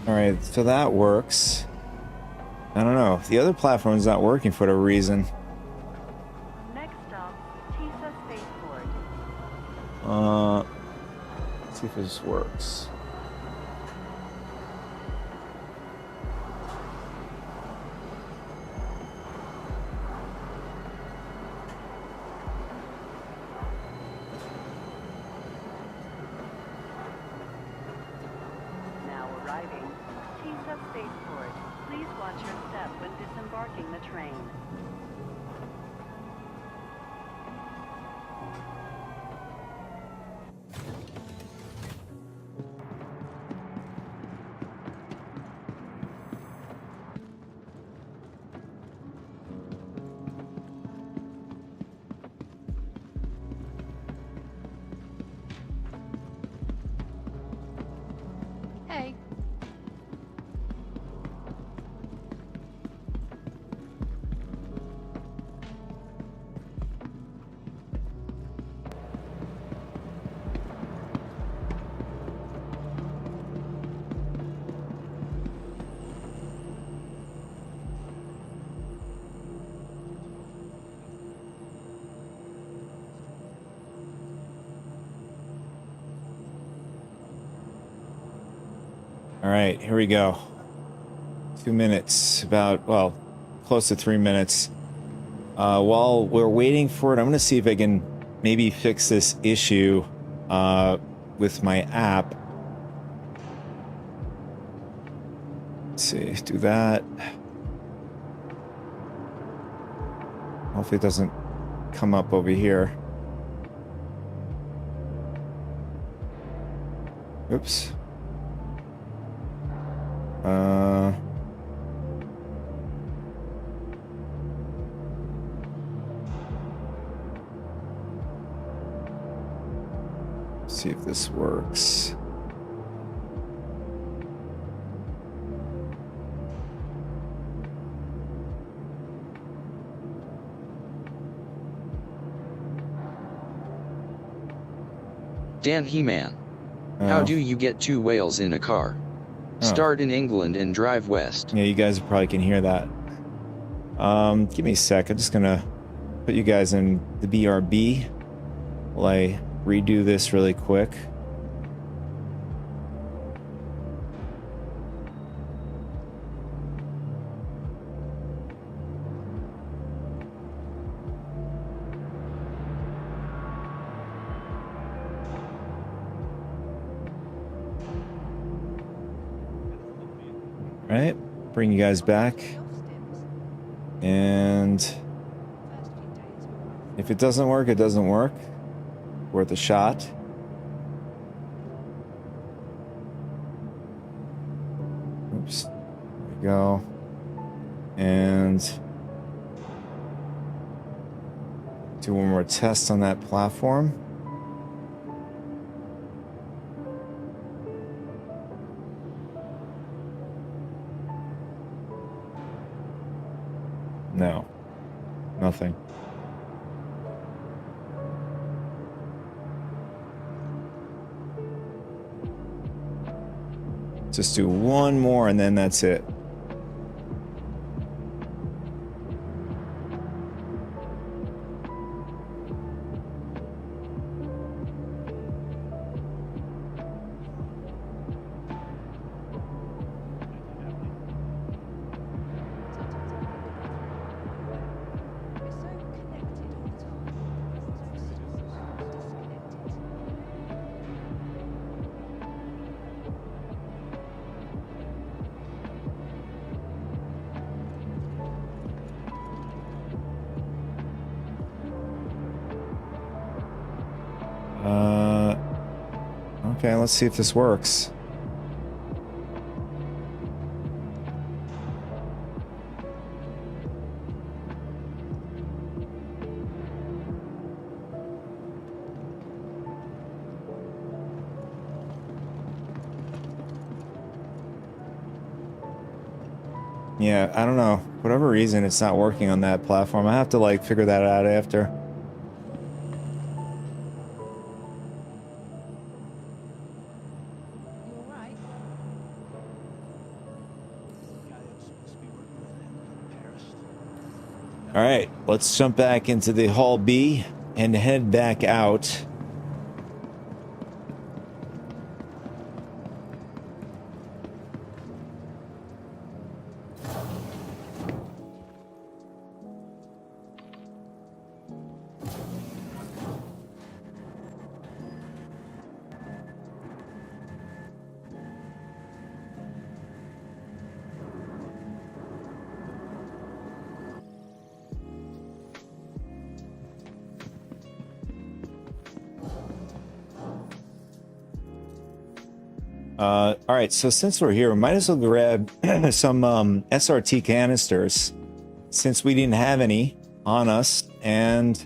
Alright, so that works. I don't know. The other platform's not working for whatever reason. Next stop, Tisa Spaceport. Let's see if this works. Now arriving, Tisa Spaceport. Please watch your step when disembarking the train. Hey. All right, here we go. 2 minutes, well, close to 3 minutes. While we're waiting for it, I'm going to see if I can maybe fix this issue with my app. Let's see, do that. Hopefully it doesn't come up over here. Oops. See if this works. Dan He-Man. How do you get 2 whales in a car? Start in England and drive west. Yeah, you guys probably can hear that. Give me a sec. I'm just gonna put you guys in the BRB while I redo this really quick. Right, bring you guys back. And if it doesn't work, it doesn't work. Worth a shot. Oops. There we go. And do one more test on that platform. No, nothing. Just do one more and then that's it. Okay, let's see if this works. Yeah, I don't know. For whatever reason, it's not working on that platform. I have to, like, figure that out after. All right, let's jump back into the Hall B and head back out. All right, so since we're here, we might as well grab some SRT canisters since we didn't have any on us, and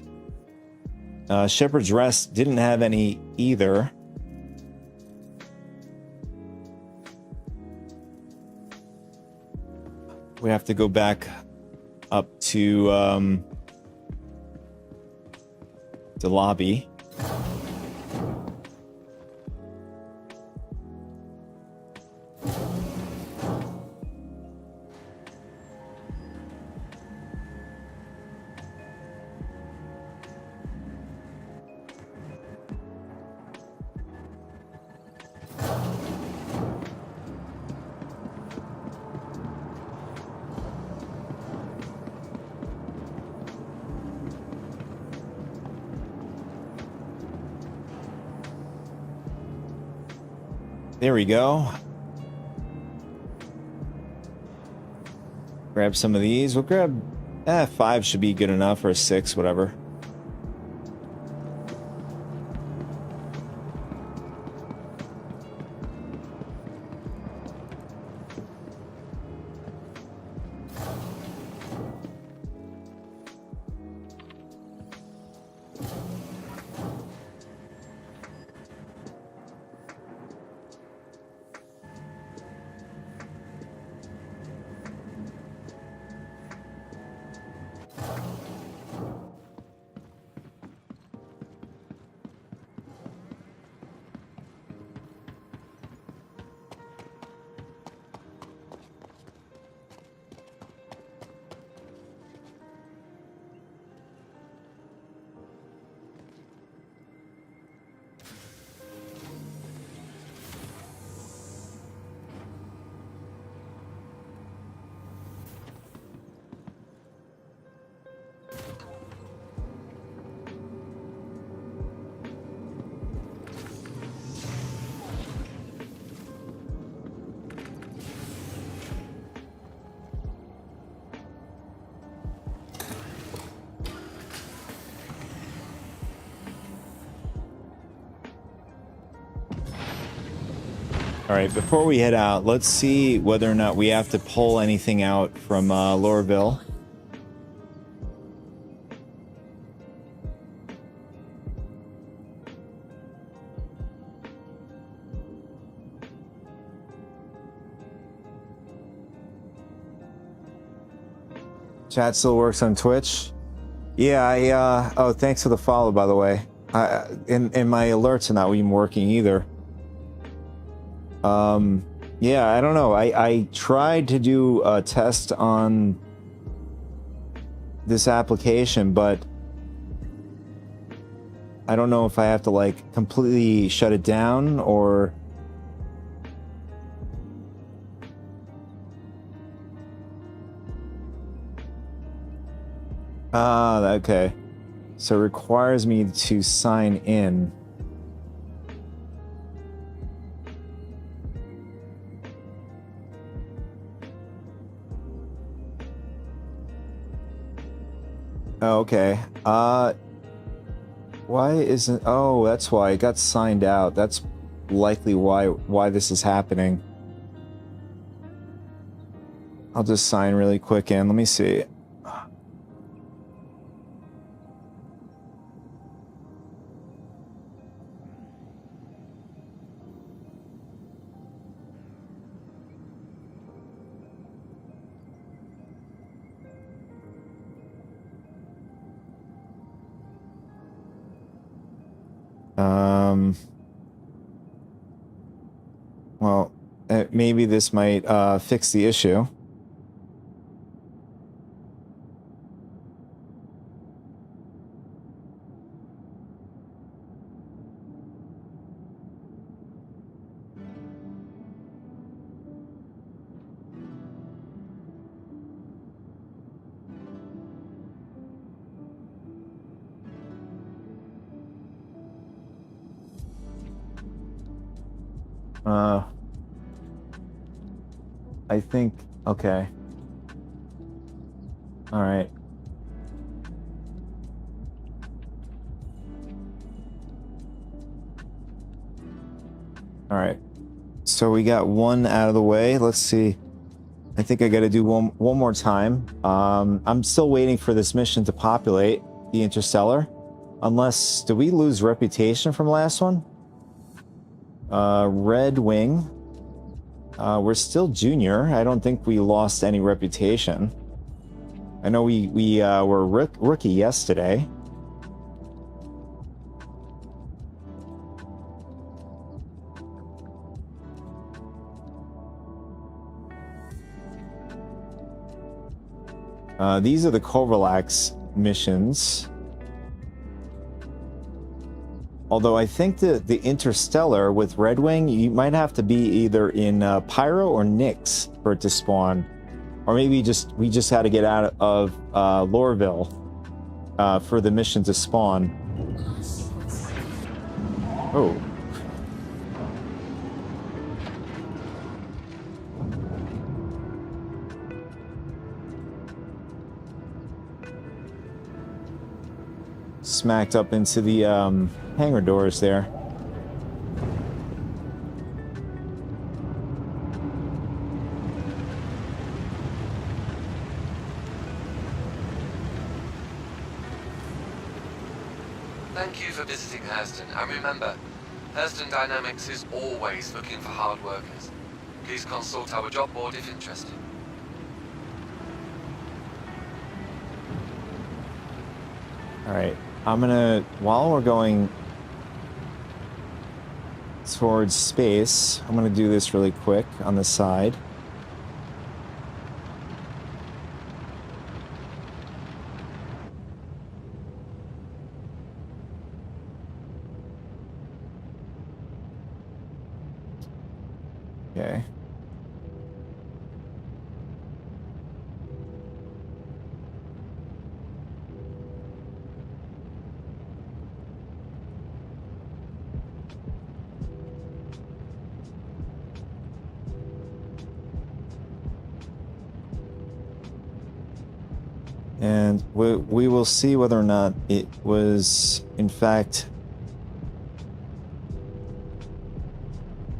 Shepherd's Rest didn't have any either. We have to go back up to the lobby. There we go. Grab some of these. We'll grab 5 should be good enough, or 6, whatever. All right, before we head out, let's see whether or not we have to pull anything out from Lorville. Chat still works on Twitch. Yeah, oh, thanks for the follow, by the way. And my alerts are not even working either. Yeah, I don't know. I tried to do a test on this application, but I don't know if I have to like completely shut it down or... Okay. So it requires me to sign in. Oh, okay. Why isn't... Oh, that's why it got signed out. That's likely why this is happening. I'll just sign really quick in. Let me see. Well, maybe this might fix the issue. I think, okay. All right. All right. So we got one out of the way. Let's see. I think I got to do one more time. I'm still waiting for this mission to populate the Interstellar. Unless, did we lose reputation from last one? Red Wing. We're still junior. I don't think we lost any reputation. I know we were rookie yesterday. These are the Kovalax missions. Although I think the Interstellar with Red Wing, you might have to be either in Pyro or Nyx for it to spawn. Or maybe we just had to get out of Lorville for the mission to spawn. Oh. Smacked up into the hangar doors there. Thank you for visiting Hurston, and remember, Hurston Dynamics is always looking for hard workers. Please consult our job board if interested. Alright, I'm gonna, while we're going towards space, I'm gonna do this really quick on the side. Okay. And we will see whether or not it was, in fact,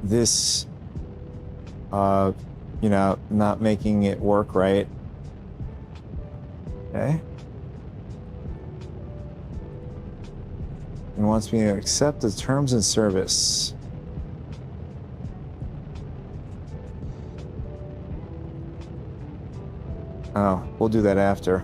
this you know, not making it work right. Okay. He wants me to accept the terms of service. Oh, we'll do that after.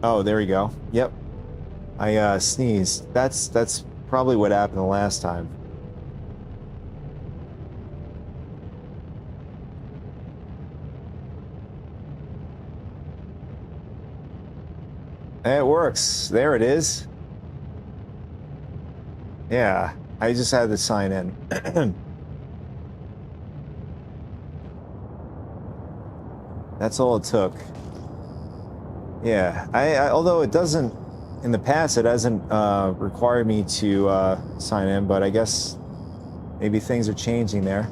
Oh, there we go. Yep. I sneezed. That's probably what happened the last time. It works. There it is. Yeah, I just had to sign in. That's all it took. Yeah, I although it doesn't, in the past, it hasn't required me to sign in, but I guess maybe things are changing there.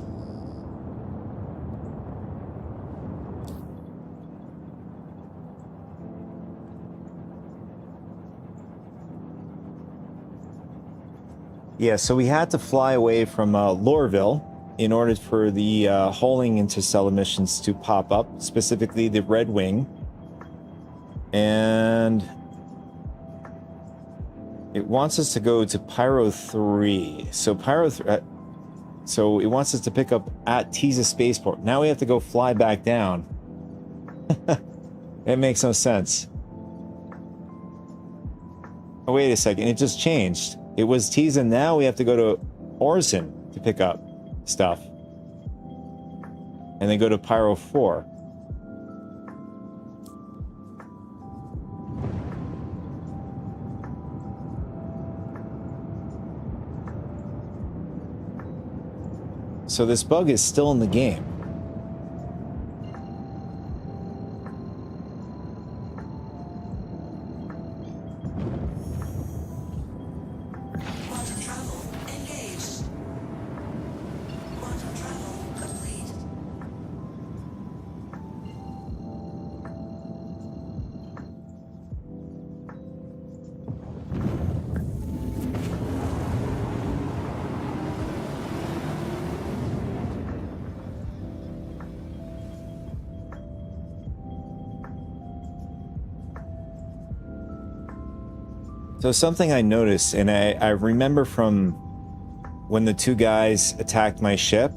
Yeah, so we had to fly away from Lorville in order for the hauling interstellar missions to pop up, specifically the Red Wing. And it wants us to go to Pyro 3. So so it wants us to pick up at Teasa Spaceport. Now we have to go fly back down. It makes no sense. Oh, wait a second. It just changed. It was Teasa. Now we have to go to Orson to pick up stuff. And then go to Pyro 4. So this bug is still in the game. Quantum travel engaged. Quantum travel complete. So something I noticed, and I remember from when the two guys attacked my ship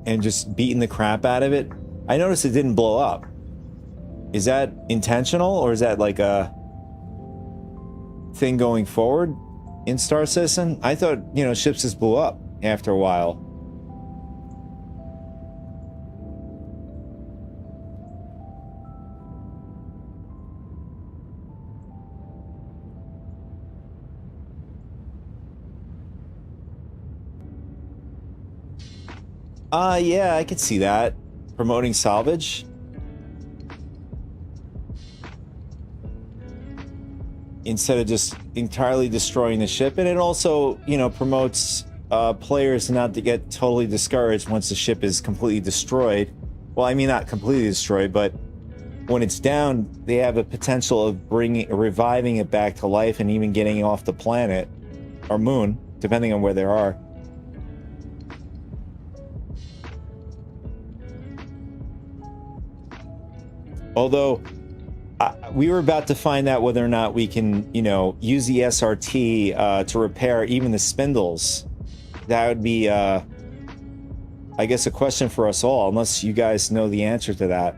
and just beating the crap out of it, I noticed it didn't blow up. Is that intentional, or is that like a thing going forward in Star Citizen? I thought, you know, ships just blew up after a while. Yeah, I could see that. Promoting salvage. Instead of just entirely destroying the ship. And it also, you know, promotes players not to get totally discouraged once the ship is completely destroyed. Well, I mean, not completely destroyed, but when it's down, they have a potential of reviving it back to life and even getting off the planet or moon, depending on where they are. Although, we were about to find out whether or not we can, you know, use the SRT to repair even the spindles. That would be I guess, a question for us all, unless you guys know the answer to that.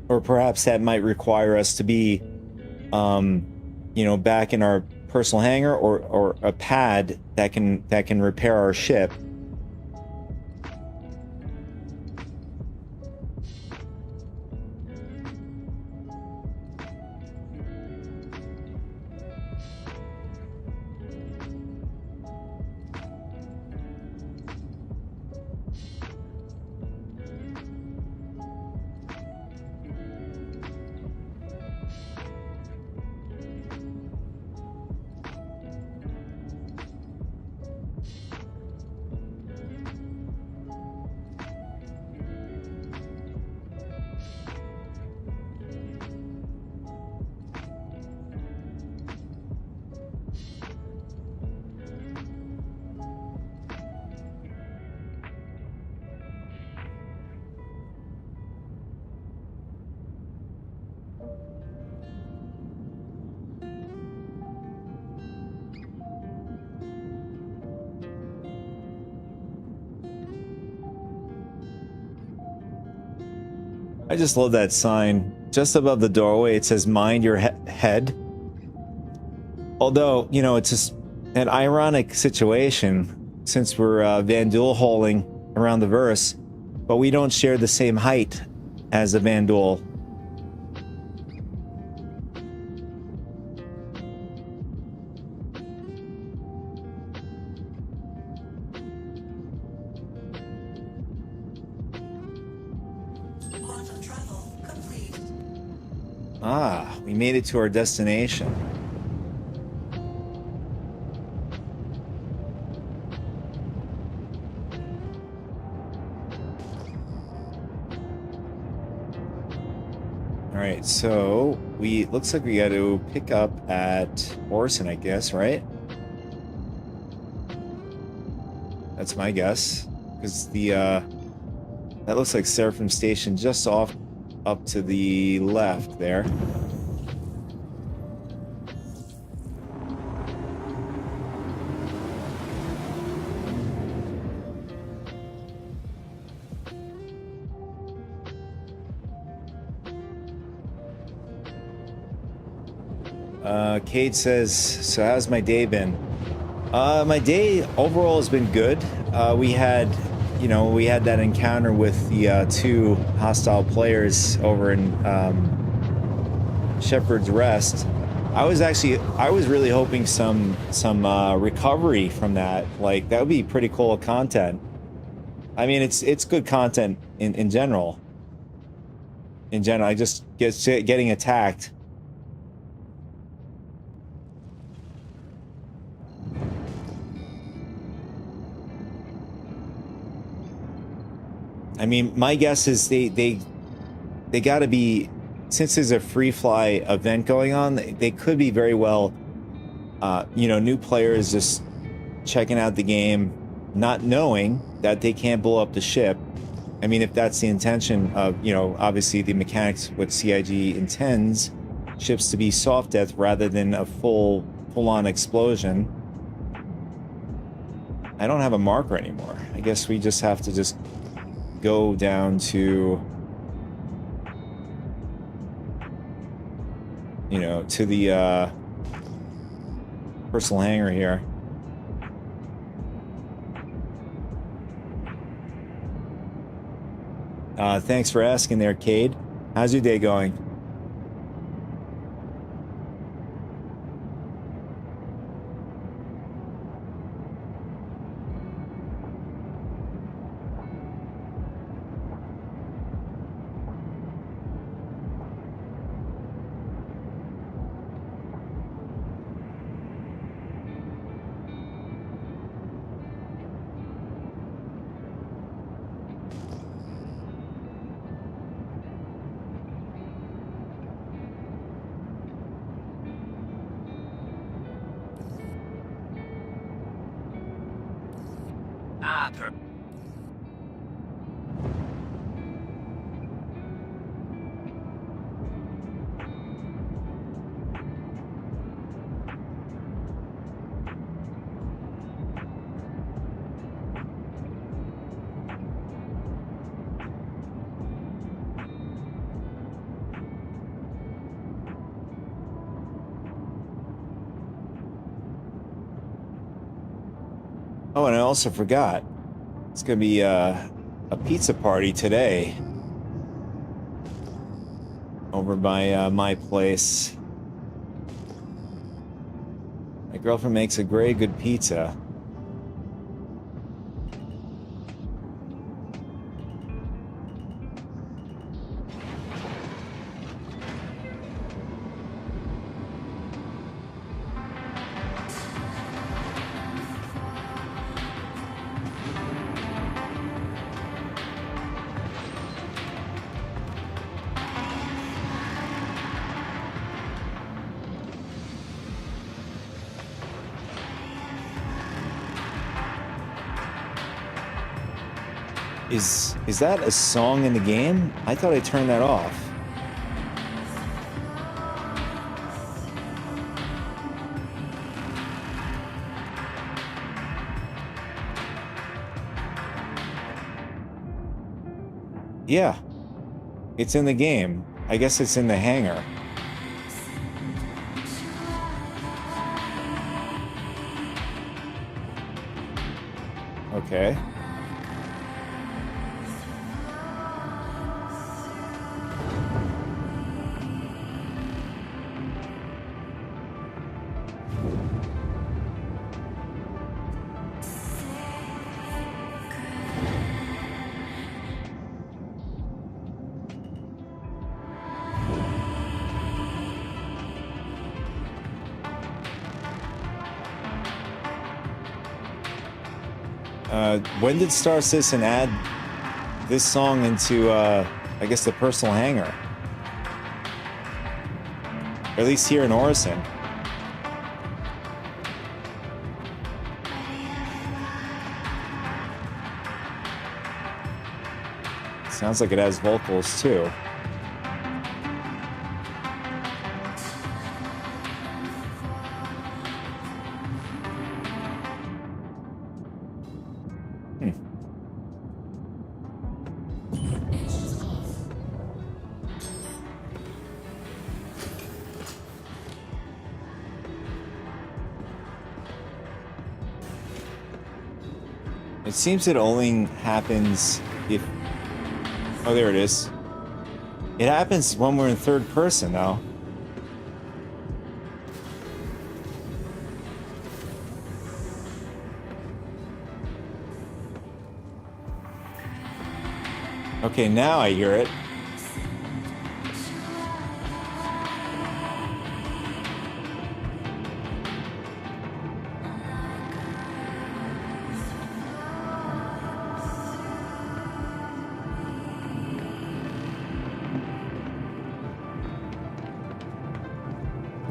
Or perhaps that might require us to be, you know, back in our personal hangar, or a pad that can repair our ship. I just love that sign. Just above the doorway, it says, "Mind your head." Although, you know, it's just an ironic situation since we're Vanduul holing around the verse, but we don't share the same height as the Vanduul. Quantum travel complete. Ah, we made it to our destination. All right, so looks like we got to pick up at Orson, I guess, right? That's my guess, because that looks like Seraphim Station just off up to the left there. Cade says, "So how's my day been?" My day overall has been good. We had that encounter with the two hostile players over in Shepherd's Rest. I was really hoping some recovery from that. Like, that would be pretty cool content. I mean, it's good content in general. In general, I just getting attacked. I mean, my guess is they got to be, since there's a free fly event going on, they could be very well, new players just checking out the game, not knowing that they can't blow up the ship. I mean, if that's the intention of, obviously the mechanics, what CIG intends ships to be soft death rather than a full-on explosion. I don't have a marker anymore. I guess we just have to just go down to, to the personal hangar here. Thanks for asking there, Cade. How's your day going? Oh, and I also forgot. It's gonna be a pizza party today over by my place. My girlfriend makes a very good pizza. Is that a song in the game? I thought I turned that off. Yeah. It's in the game. I guess it's in the hangar. Okay. When did Star Citizen add this song into, I guess, the personal hangar? Or at least here in Orison. Sounds like it has vocals, too. It seems it only happens if... Oh, there it is. It happens when we're in third person, though. Okay, now I hear it.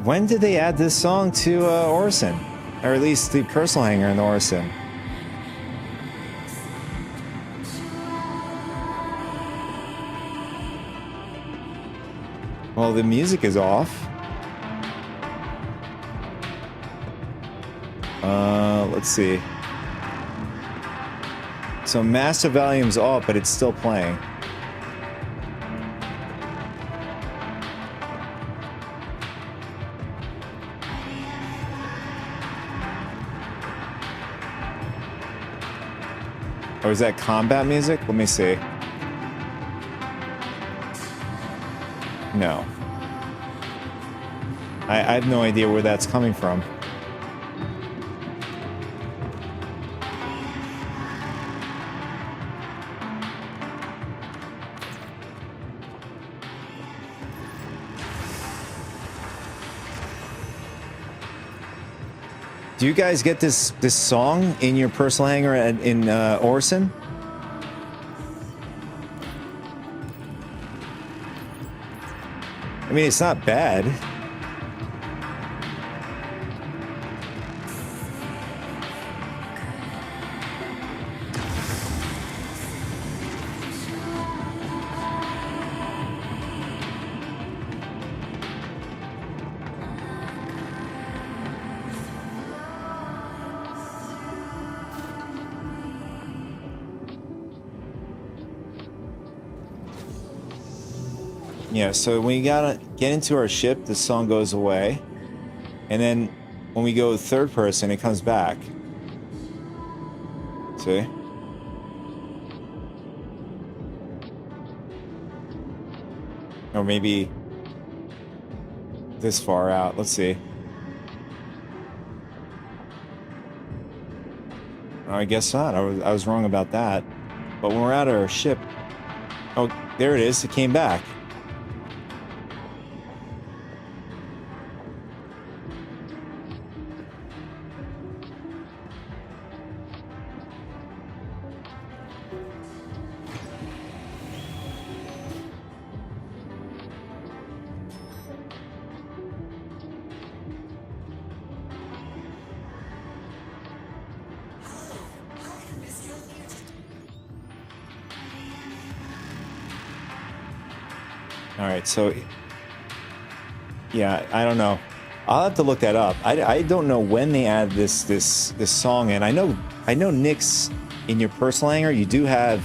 When did they add this song to Orison? Or at least the personal hangar in Orison? Well, the music is off. Let's see. So master volume's off, but it's still playing. Oh, is that combat music? Let me see. No. I have no idea where that's coming from. Do you guys get this song in your personal hangar in Orison? I mean, it's not bad. Yeah, so when you gotta get into our ship, the song goes away. And then when we go third person, it comes back. See? Or maybe this far out. Let's see. I guess not. I was wrong about that. But when we're at our ship... Oh, there it is. It came back. All right, so yeah, I don't know. I'll have to look that up. I don't know when they add this song in. I know Nyx, in your personal hangar, you do have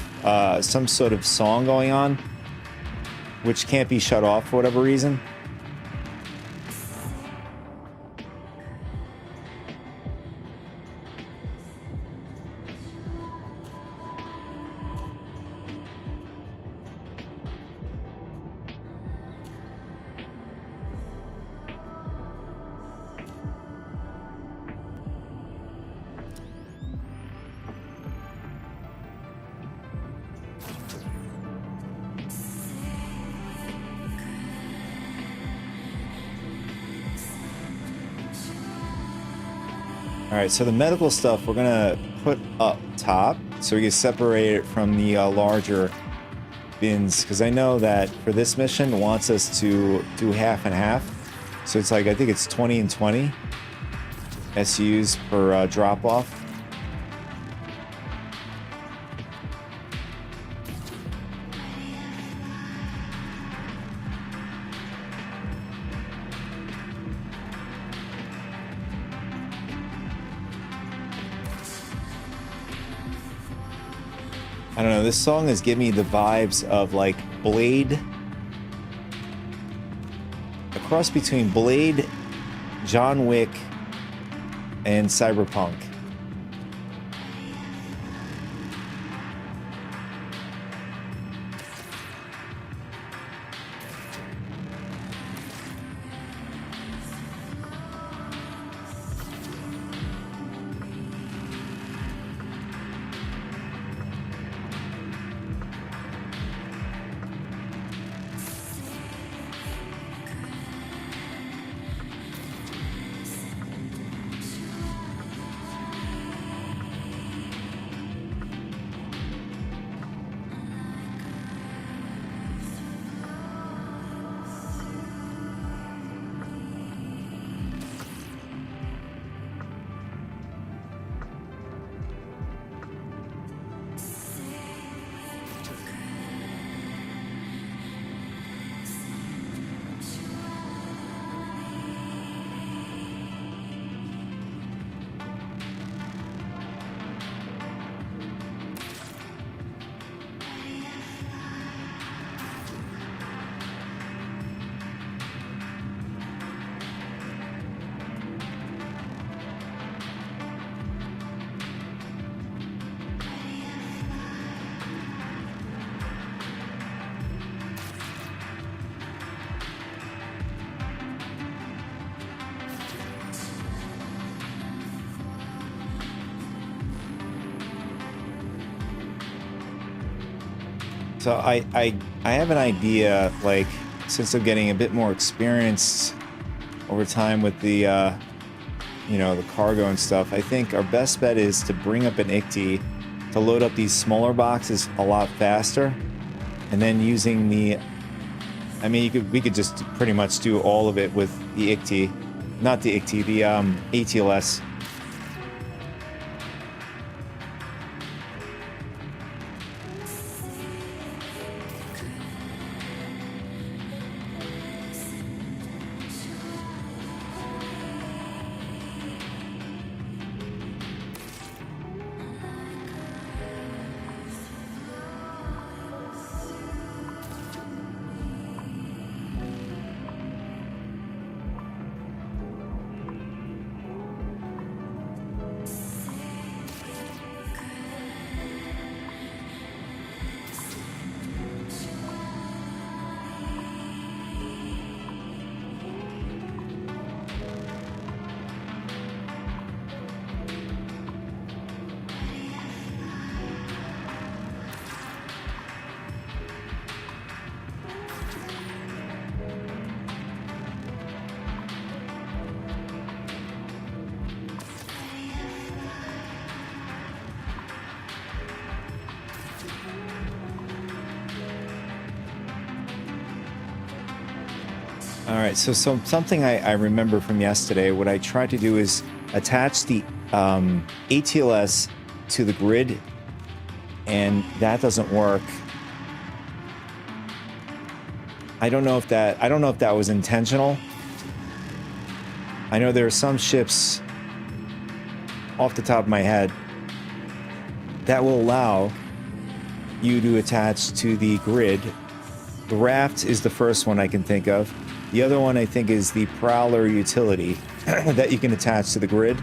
some sort of song going on, which can't be shut off for whatever reason. All right, so the medical stuff we're gonna put up top so we can separate it from the larger bins, because I know that for this mission it wants us to do half and half. So it's like, I think it's 20 and 20 SUs per drop off. I don't know, this song is giving me the vibes of like Blade, a cross between Blade, John Wick, and Cyberpunk. So I have an idea, like, since I'm getting a bit more experience over time with the, you know, the cargo and stuff, I think our best bet is to bring up an ICTY to load up these smaller boxes a lot faster, and then using the, I mean, we could just pretty much do all of it with the ICTY, not the ICTY, the ATLS. right, so something I remember from yesterday, what I tried to do is attach the ATLS to the grid, and that doesn't work. I don't know if that was intentional. I know there are some ships off the top of my head that will allow you to attach to the grid. The Raft is the first one I can think of. The other one I think is the Prowler utility that you can attach to the grid.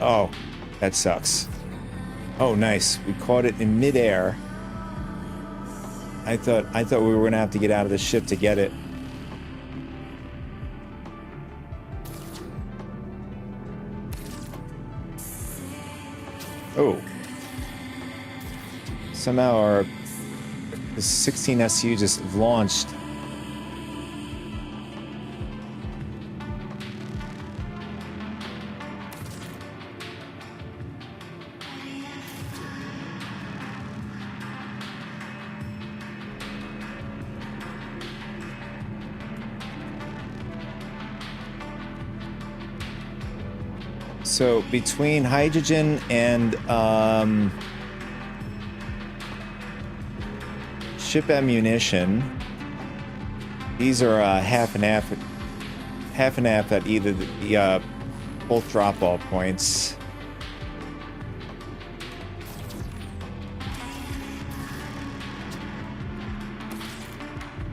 Oh, that sucks. Oh, nice. We caught it in midair. I thought we were gonna have to get out of the ship to get it. Oh. Somehow our 16 SU just launched. So between hydrogen and ship ammunition, these are half and half at either the both drop-off points.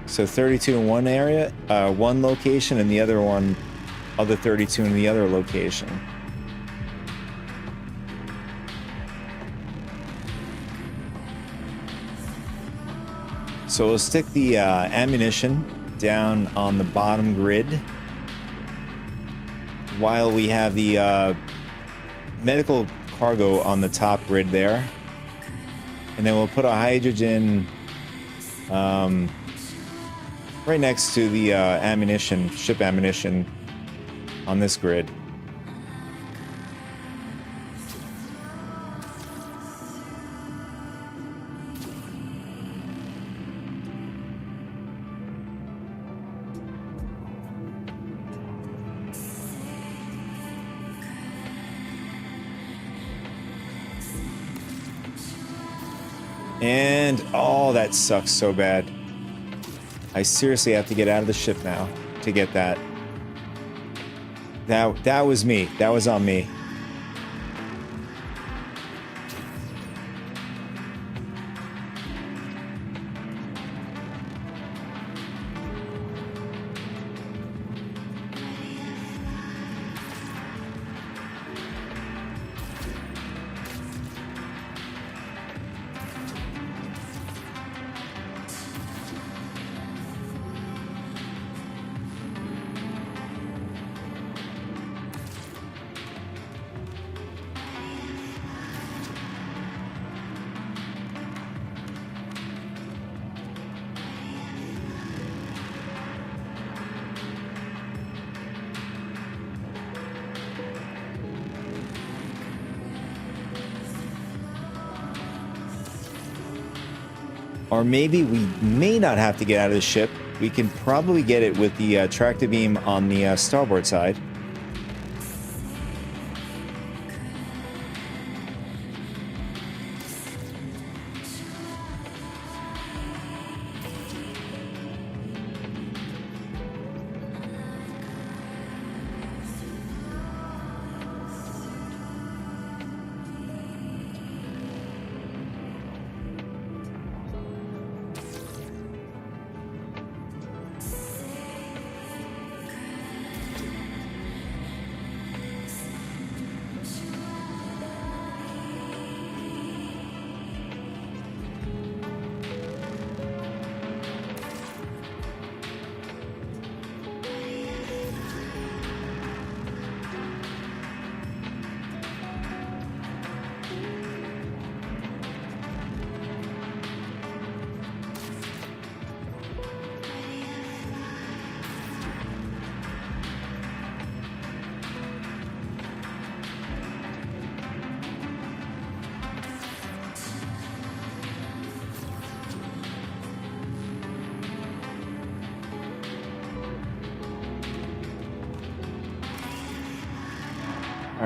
So 32 in one area, one location, and the other 32 in the other location. So we'll stick the ammunition down on the bottom grid while we have the medical cargo on the top grid there. And then we'll put a hydrogen right next to the ammunition, ship ammunition on this grid. And, oh, that sucks so bad. I seriously have to get out of the ship now to get that. That was me. That was on me. Or maybe we may not have to get out of the ship. We can probably get it with the tractor beam on the starboard side.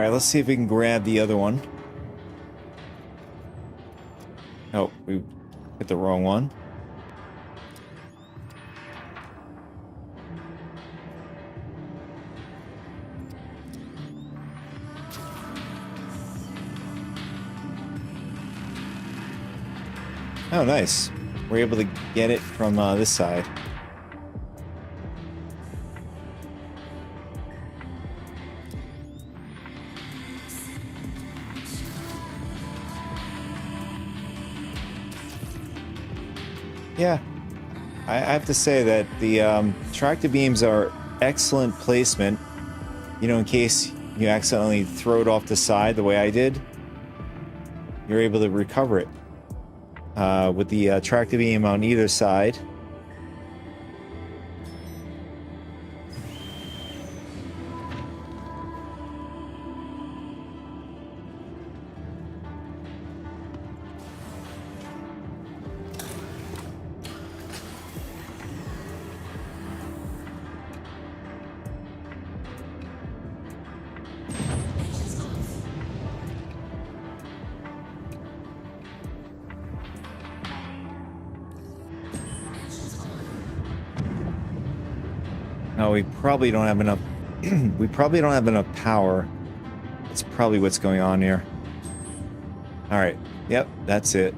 All right, let's see if we can grab the other one. Oh, we hit the wrong one. Oh, nice. We're able to get it from this side. Yeah, I have to say that the tractor beams are excellent placement. You know, in case you accidentally throw it off the side the way I did, you're able to recover it with the tractor beam on either side. No, we probably don't have enough. We probably don't have enough power. That's probably what's going on here. All right. Yep, that's it.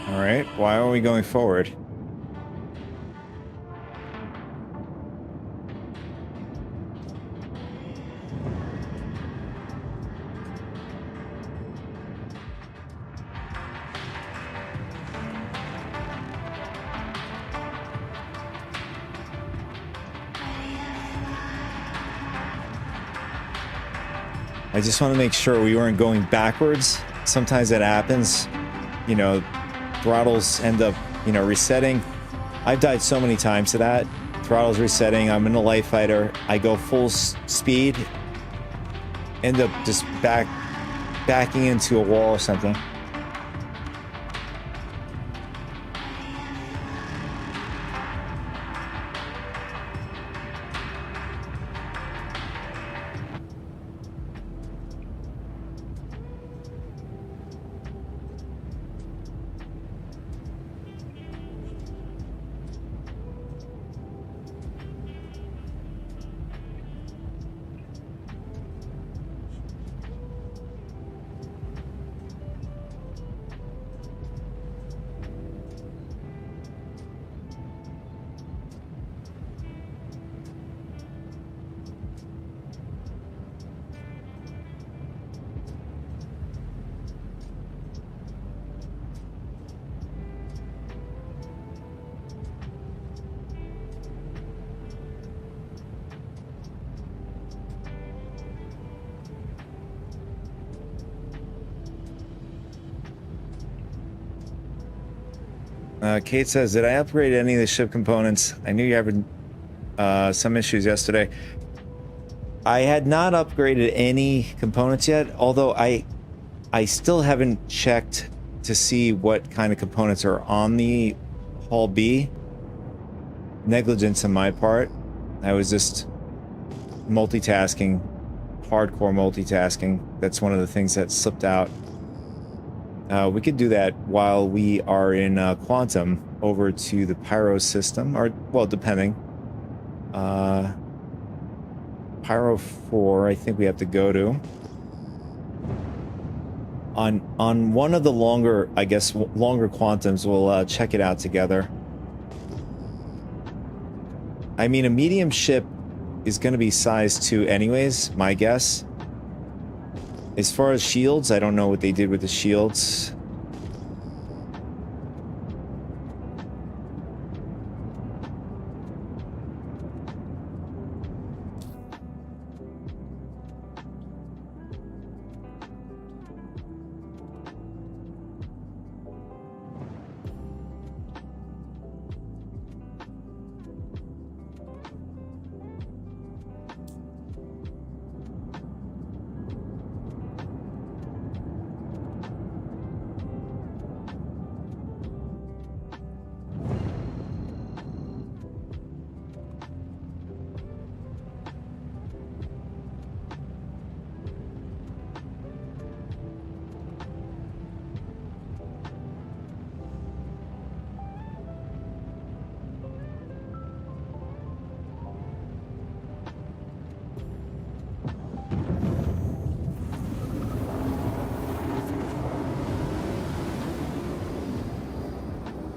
All right, why are we going forward? I just want to make sure we weren't going backwards. Sometimes that happens, you know. Throttles end up, you know, resetting. I've died so many times to that. Throttles resetting. I'm in a light fighter. I go full speed. End up just backing into a wall or something. Kate says, did I upgrade any of the ship components? I knew you had some issues yesterday. I had not upgraded any components yet, although I still haven't checked to see what kind of components are on the Hull B. Negligence on my part. I was just multitasking, hardcore multitasking. That's one of the things that slipped out. We could do that while we are in Quantum over to the Pyro system, or, well, depending. Pyro 4, I think we have to go to. On one of the longer, I guess, longer Quantums, we'll check it out together. I mean, a medium ship is going to be size 2 anyways, my guess. As far as shields, I don't know what they did with the shields.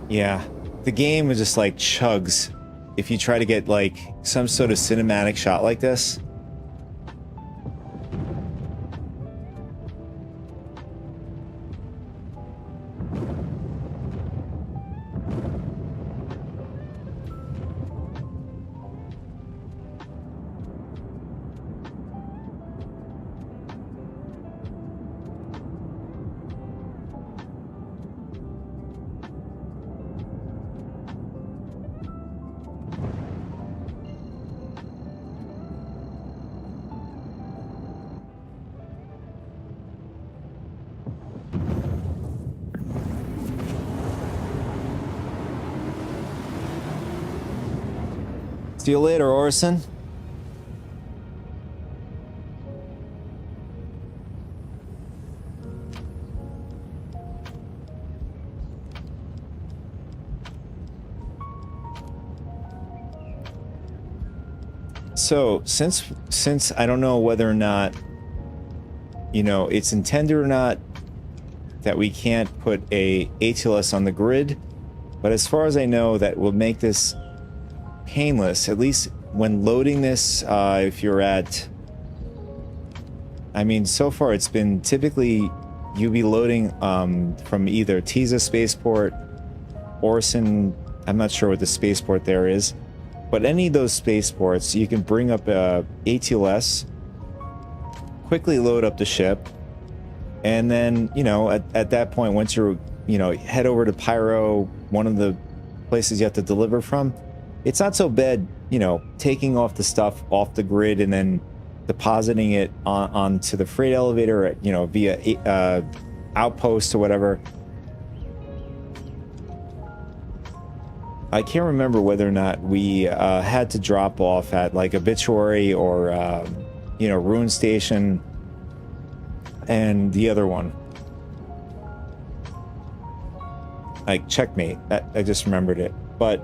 Yeah, the game is just like chugs if you try to get like some sort of cinematic shot like this. See you later, Orson. So, since I don't know whether or not, you know, it's intended or not that we can't put a ATLS on the grid, but as far as I know, that will make this painless, at least when loading this. If you're at, I mean, so far it's been typically you'll be loading from either Tiza spaceport, Orson, I'm not sure what the spaceport there is, but any of those spaceports, you can bring up a ATLS, quickly load up the ship, and then, you know, at that point, once you're, you know, head over to Pyro, one of the places you have to deliver from, it's not so bad, you know, taking off the stuff off the grid and then depositing it onto the freight elevator, you know, via outpost or whatever. I can't remember whether or not we had to drop off at like Obituary or, you know, Rune Station and the other one. Like Checkmate. I just remembered it. But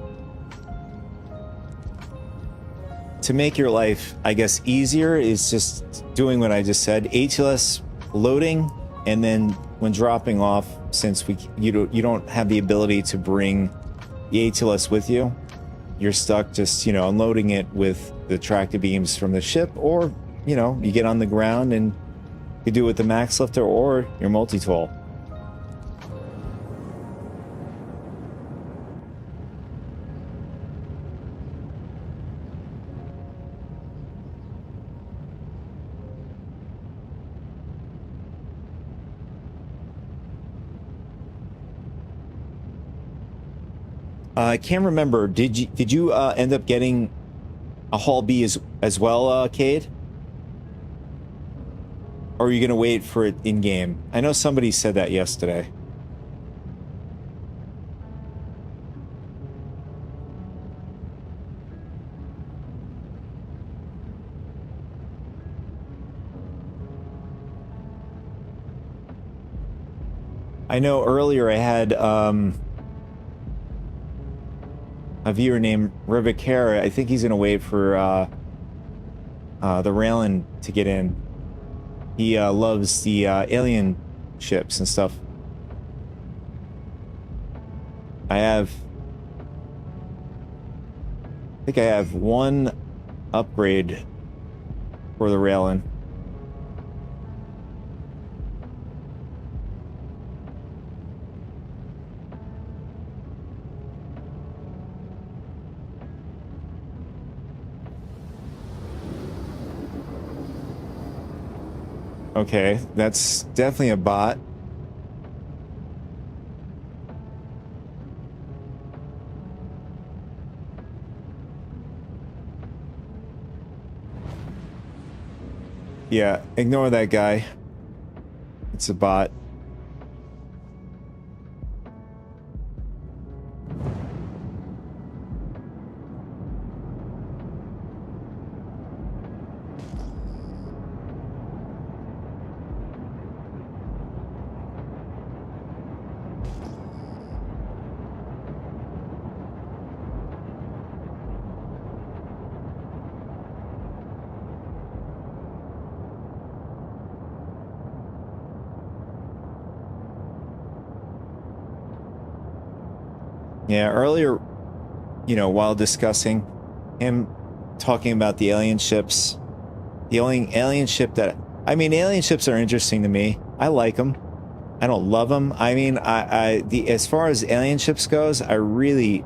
to make your life, I guess, easier is just doing what I just said. ATLS loading, and then when dropping off, since you don't have the ability to bring the ATLS with you, you're stuck just, you know, unloading it with the tractor beams from the ship, or, you know, you get on the ground and you do it with the max lifter or your multi-tool. I can't remember. Did you end up getting a Hall B as well, Cade? Or are you gonna wait for it in game? I know somebody said that yesterday. I know earlier I had a viewer named Rivicara. I think he's gonna wait for the Raylan to get in. He loves the alien ships and stuff. I think I have one upgrade for the Raylan. Okay, that's definitely a bot. Yeah, ignore that guy. It's a bot. Yeah, earlier, you know, while discussing him talking about the alien ships, the only alien ship that, I mean, alien ships are interesting to me. I like them. I don't love them. I mean, as far as alien ships goes, I really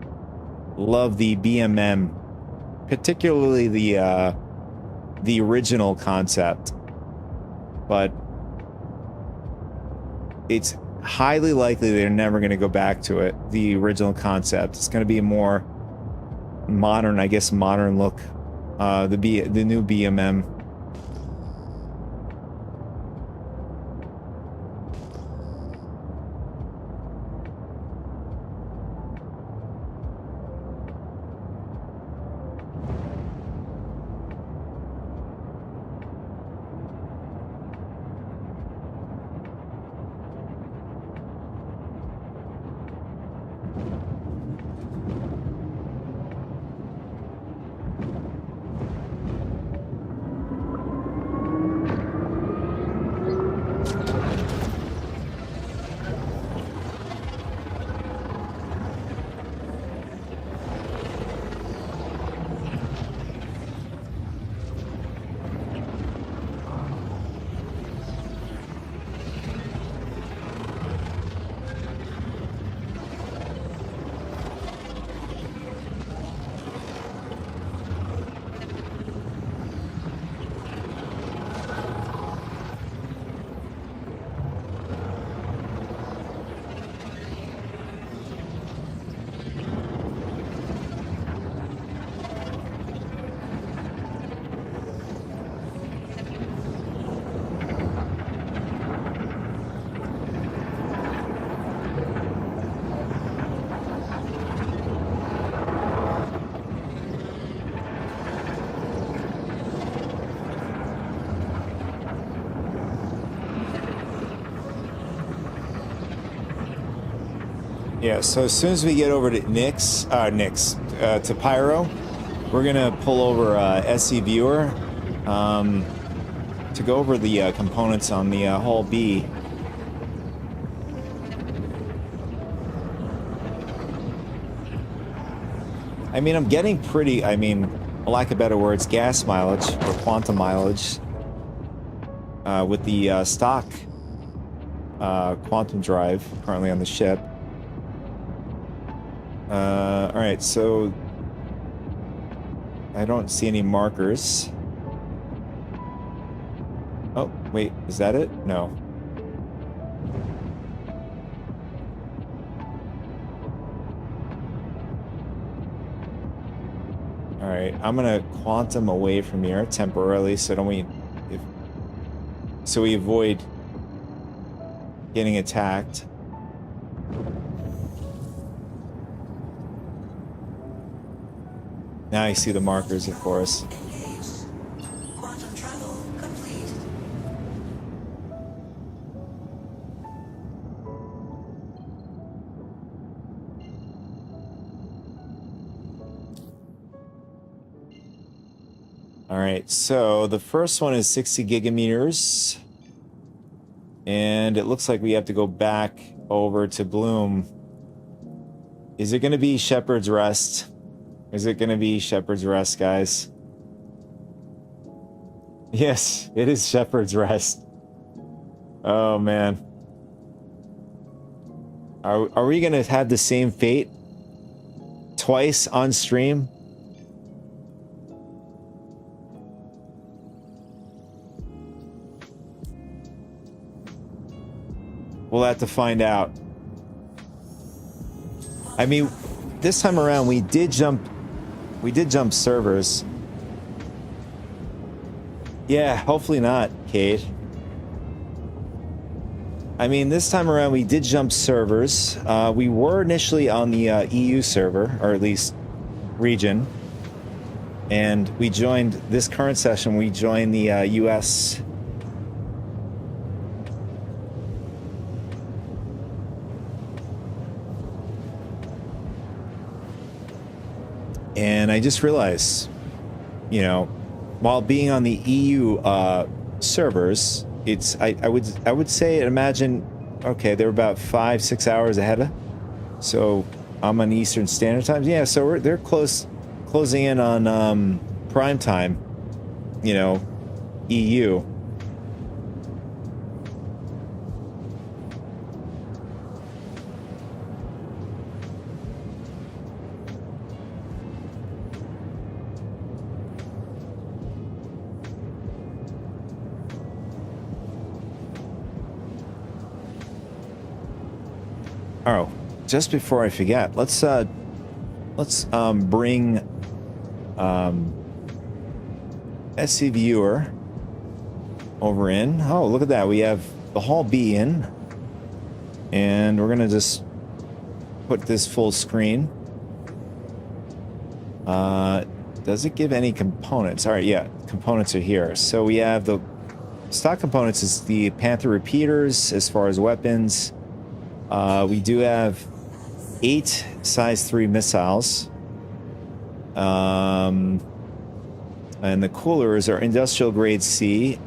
love the BMM, particularly the original concept. But it's highly likely they're never going to go back to it, the original concept. It's going to be a more modern, I guess, modern look. The new BMM. Yeah, so as soon as we get over to to Pyro, we're gonna pull over SC Viewer to go over the components on the Hull B. I mean, I'm getting pretty, I mean, for lack of better words, gas mileage or quantum mileage with the stock quantum drive currently on the ship. Alright, so I don't see any markers. Oh, wait, is that it? No. Alright, I'm gonna quantum away from here temporarily so we avoid getting attacked. Now I see the markers, of course. Engaged. Quantum travel complete. All right, so the first one is 60 gigameters. And it looks like we have to go back over to Bloom. Is it going to be Shepherd's Rest? Is it going to be Shepherd's Rest, guys? Yes, it is Shepherd's Rest. Oh, man. Are we going to have the same fate? Twice on stream? We'll have to find out. I mean, this time around we did jump servers. Yeah, hopefully not, Kate. I mean, this time around we did jump servers. We were initially on the EU server, or at least region. And we joined, this current session, we joined the US. And I just realized, you know, while being on the EU servers, it's I would say, imagine, okay, they're about 5-6 hours ahead. So I'm on Eastern Standard Time. Yeah, so they're closing in on prime time, you know, EU. Oh, just before I forget, let's bring SC Viewer over in. Oh, look at that. We have the Hall B in. And we're gonna just put this full screen. Does it give any components? All right, yeah, components are here. So we have the stock components is the Panther repeaters as far as weapons. We do have 8 size 3 missiles. And the coolers are industrial grade C.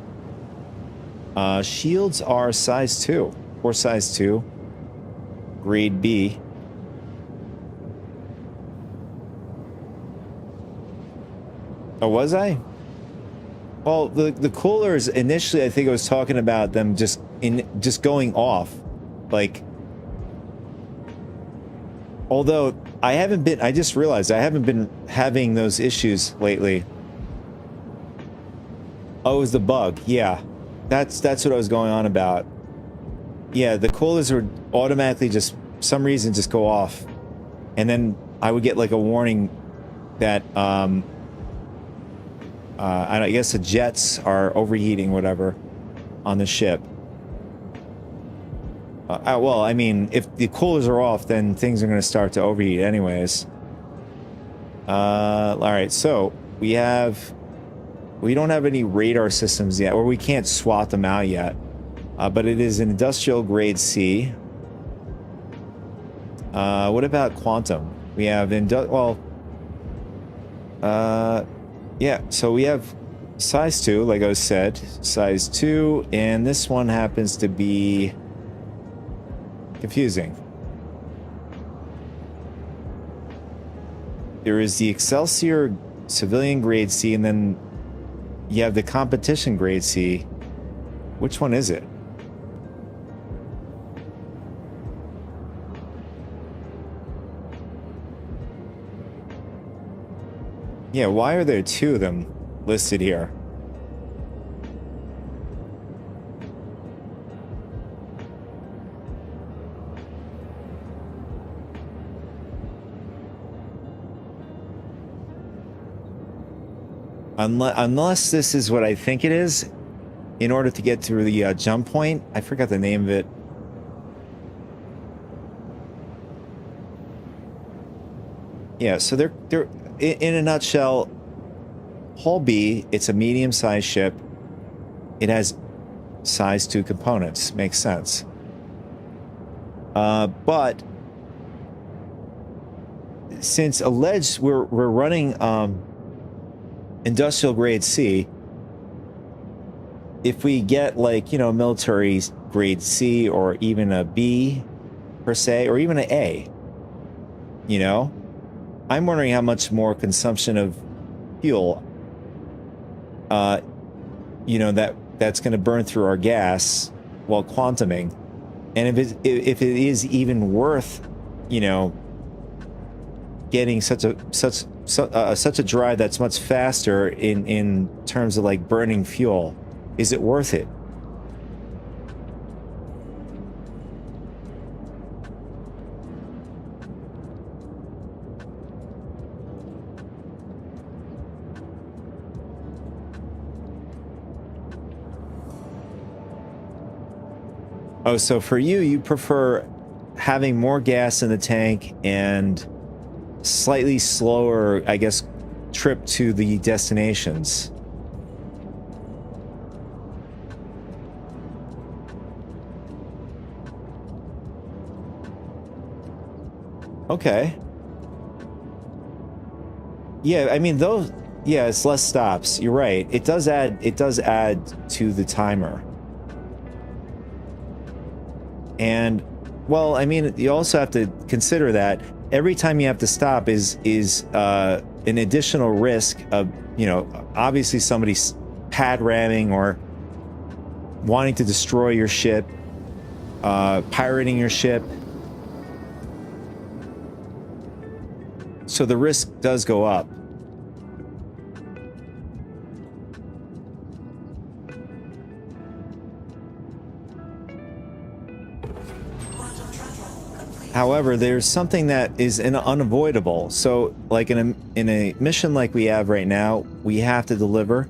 Shields are size 2 or size 2. Grade B. Oh, was I? Well, the coolers initially, I think I was talking about them just going off, like. Although I just realized I haven't been having those issues lately. Oh, it was the bug. Yeah, that's what I was going on about. Yeah, the coolers would automatically just, for some reason, just go off, and then I would get like a warning that I guess the jets are overheating, whatever, on the ship. Well, I mean, if the coolers are off, then things are going to start to overheat anyways. All right, so we don't have any radar systems yet, or we can't swap them out yet. But it is an industrial grade C. What about quantum? We have yeah, so we have size 2, like I said, size 2, and this one happens to be confusing. There is the Excelsior civilian grade C, and then you have the competition grade C. Which one is it? Yeah, why are there 2 of them listed here? Unless this is what I think it is, in order to get through the jump point. I forgot the name of it. Yeah, so they're in a nutshell, Hull B, it's a medium-sized ship. It has size 2 components. Makes sense. But since alleged we're running industrial grade C. If we get like, you know, military grade C or even a B per se, or even an A, you know, I'm wondering how much more consumption of fuel, you know, that's going to burn through our gas while quantuming. And if it is even worth, you know, getting such a drive that's much faster in terms of like burning fuel, is it worth it? Oh, so for you, you prefer having more gas in the tank and slightly slower, I guess, trip to the destinations. Okay. Yeah, I mean, those, yeah, it's less stops. You're right. It does add to the timer. And, well, I mean, you also have to consider that every time you have to stop is an additional risk of, you know, obviously somebody's pad ramming or wanting to destroy your ship, pirating your ship. So the risk does go up. However, there's something that is unavoidable. So, like in a mission like we have right now, we have to deliver.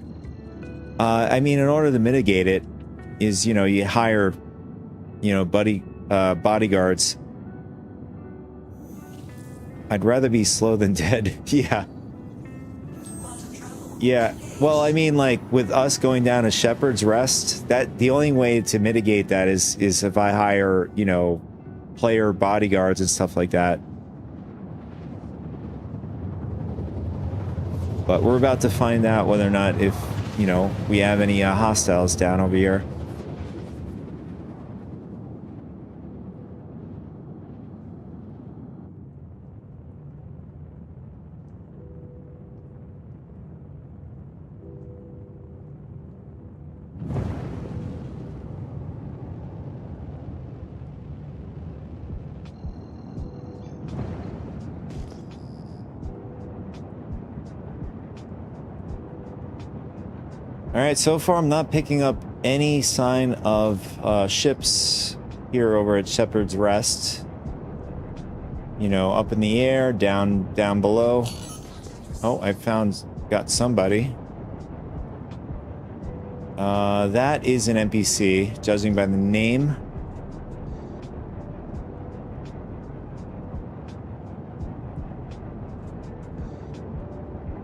I mean, in order to mitigate it, is, you know, you hire, you know, bodyguards. I'd rather be slow than dead. Yeah. Yeah. Well, I mean, like with us going down to Shepherd's Rest, that the only way to mitigate that is if I hire, you know, player bodyguards and stuff like that. But we're about to find out whether or not, if, you know, we have any hostiles down over here. Alright, so far I'm not picking up any sign of ships here over at Shepherd's Rest. You know, up in the air, down below. Oh, I got somebody. That is an NPC, judging by the name.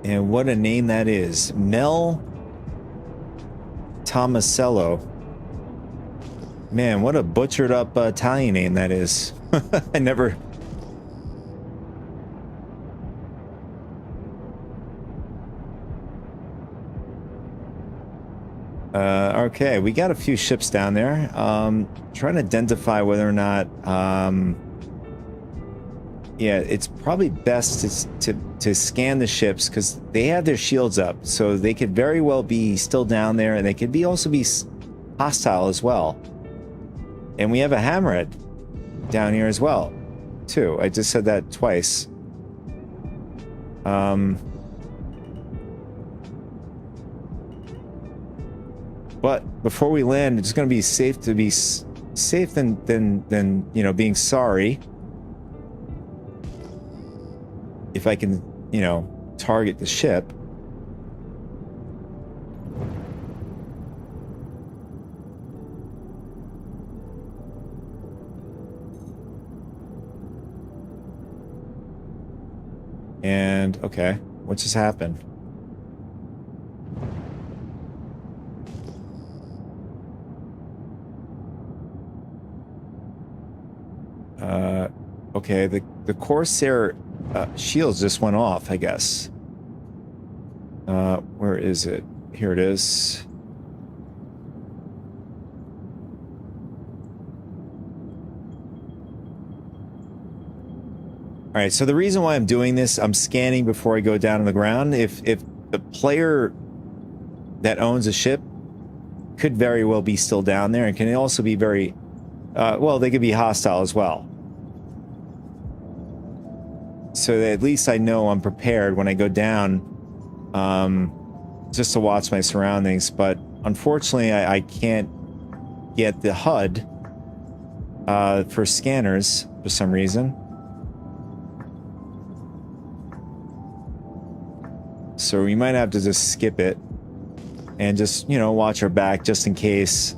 And what a name that is. Mel Tomasello. Man, what a butchered up Italian name that is. I never... Okay, we got a few ships down there. Trying to identify whether or not... yeah, it's probably best to scan the ships because they have their shields up, so they could very well be still down there, and they could also be hostile as well. And we have a hammerhead down here as well, too. I just said that twice. But before we land, it's going to be safe to be safe than you know, being sorry. If I can, you know, target the ship. And, okay, what just happened? Okay, the Corsair shields just went off, I guess. Where is it? Here it is. All right, so the reason why I'm doing this, I'm scanning before I go down on the ground. If the player that owns a ship could very well be still down there, and can also be very, well, they could be hostile as well. So that at least I know I'm prepared when I go down, just to watch my surroundings. But unfortunately, I can't get the HUD for scanners for some reason. So we might have to just skip it and just, you know, watch our back just in case.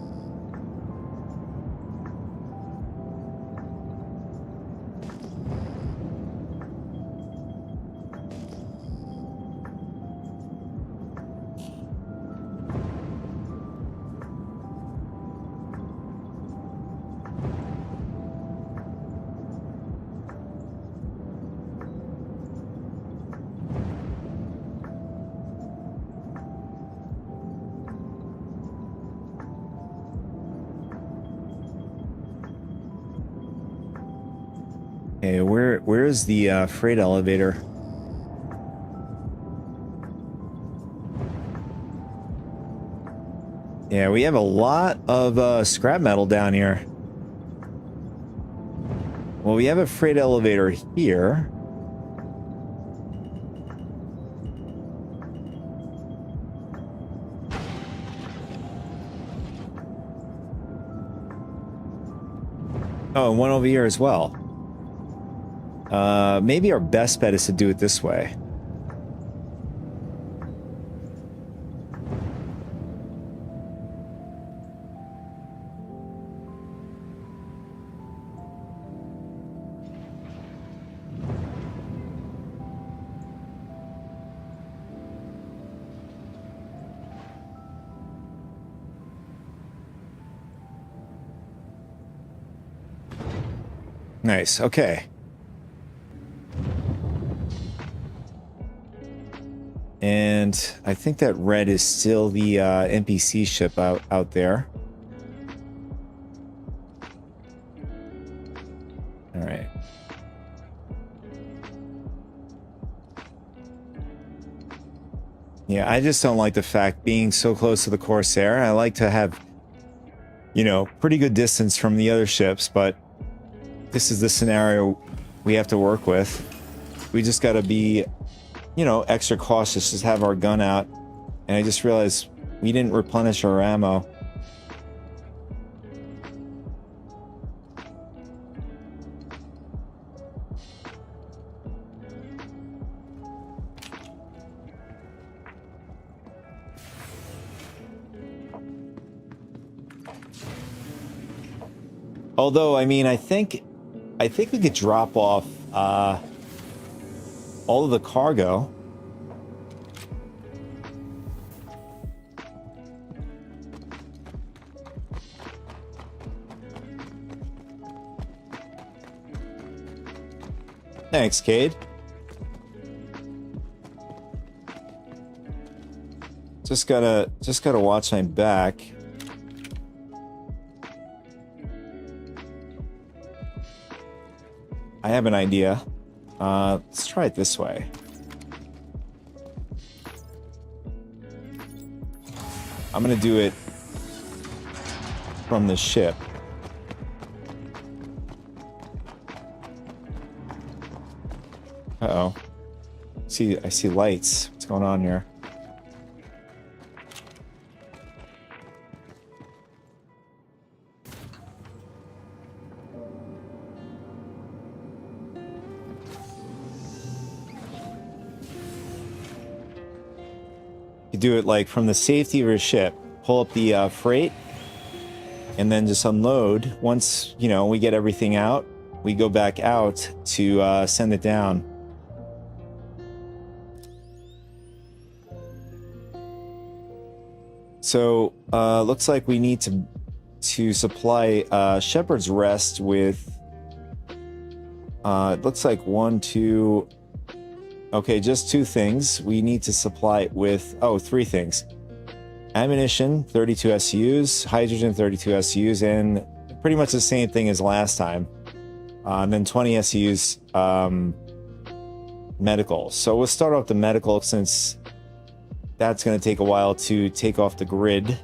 Okay, where is the freight elevator? Yeah, we have a lot of scrap metal down here. Well, we have a freight elevator here. Oh, and one over here as well. Maybe our best bet is to do it this way. Nice, okay. And I think that red is still the NPC ship out there. All right. Yeah, I just don't like the fact being so close to the Corsair. I like to have, you know, pretty good distance from the other ships, but this is the scenario we have to work with. We just got to be, you know, extra cautious, just have our gun out. And I just realized we didn't replenish our ammo. Although, I mean, I think we could drop off all of the cargo. Thanks, Cade. Just gotta watch my back. I have an idea. Let's try it this way. I'm gonna do it from the ship. Uh-oh. I see lights. What's going on here? You do it like from the safety of your ship. Pull up the freight and then just unload. Once, you know, we get everything out, we go back out to send it down. So, looks like we need to supply Shepherd's Rest with, it looks like 1, 2, Okay, just 2 things. We need to supply it with, 3 things. Ammunition, 32 SUs, hydrogen, 32 SUs, and pretty much the same thing as last time. And then 20 SUs medical. So we'll start off the medical since that's going to take a while to take off the grid.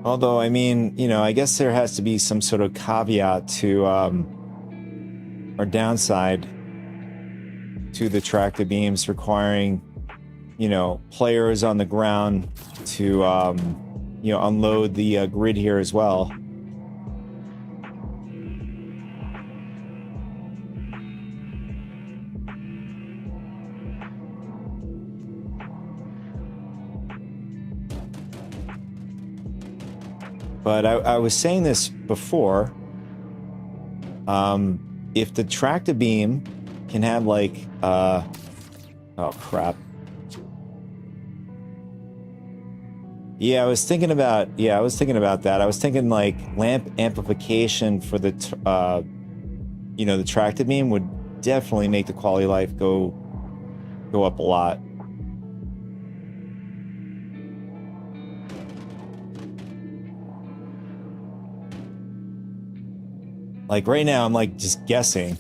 Although, I mean, you know, I guess there has to be some sort of caveat to, or downside to the tractor beams requiring, you know, players on the ground to, you know, unload the grid here as well. But I was saying this before. If the tractor beam can have like, oh crap. Yeah, I was thinking about that. I was thinking like lamp amplification for the, you know, the tractor beam would definitely make the quality of life go up a lot. Like right now, I'm like just guessing.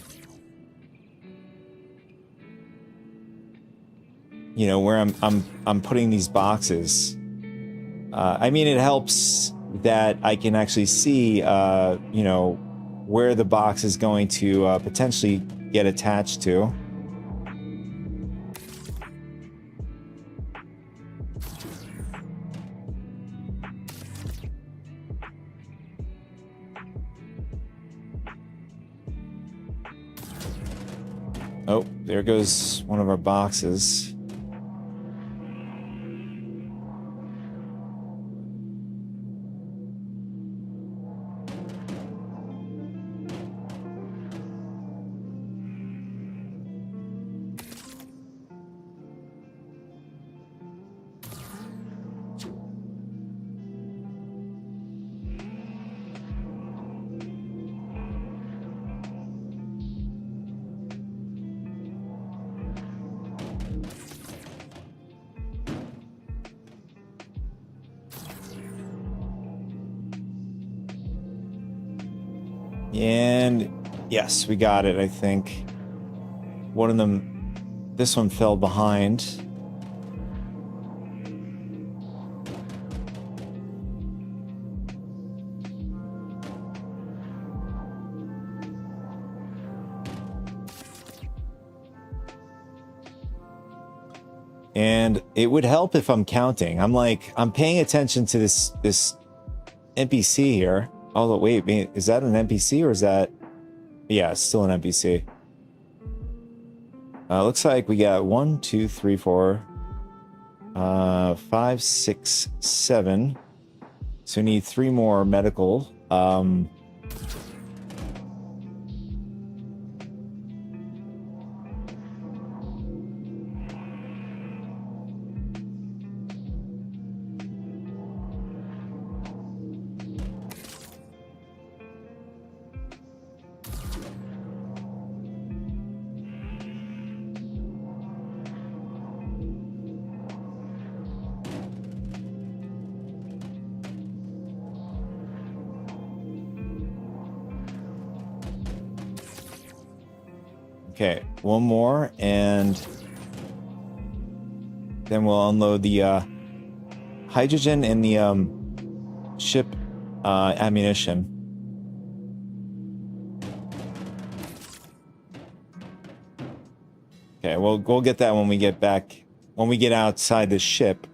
You know, where I'm putting these boxes. I mean, it helps that I can actually see, you know, where the box is going to potentially get attached to. Oh, there goes one of our boxes. And yes, we got it, I think. One of them, this one fell behind. And it would help if I'm counting. I'm paying attention to this NPC here. Oh, wait, is that an NPC or is that... Yeah, it's still an NPC. Looks like we got 1, 2, 3, 4, 5, 6, 7. So we need 3 more medical. Okay, one more, and then we'll unload the hydrogen and the ship ammunition. Okay, we'll get that when we get back, when we get outside the ship.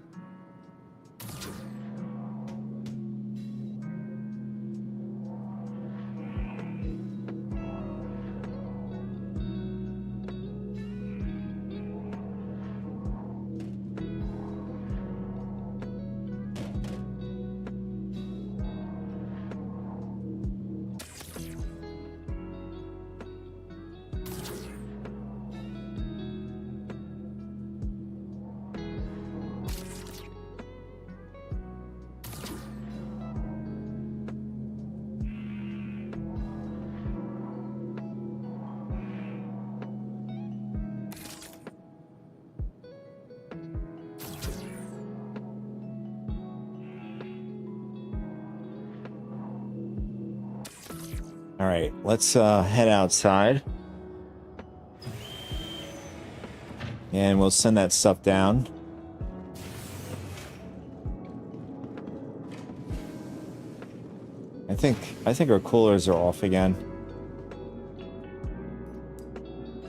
All right, let's head outside. And we'll send that stuff down. I think our coolers are off again.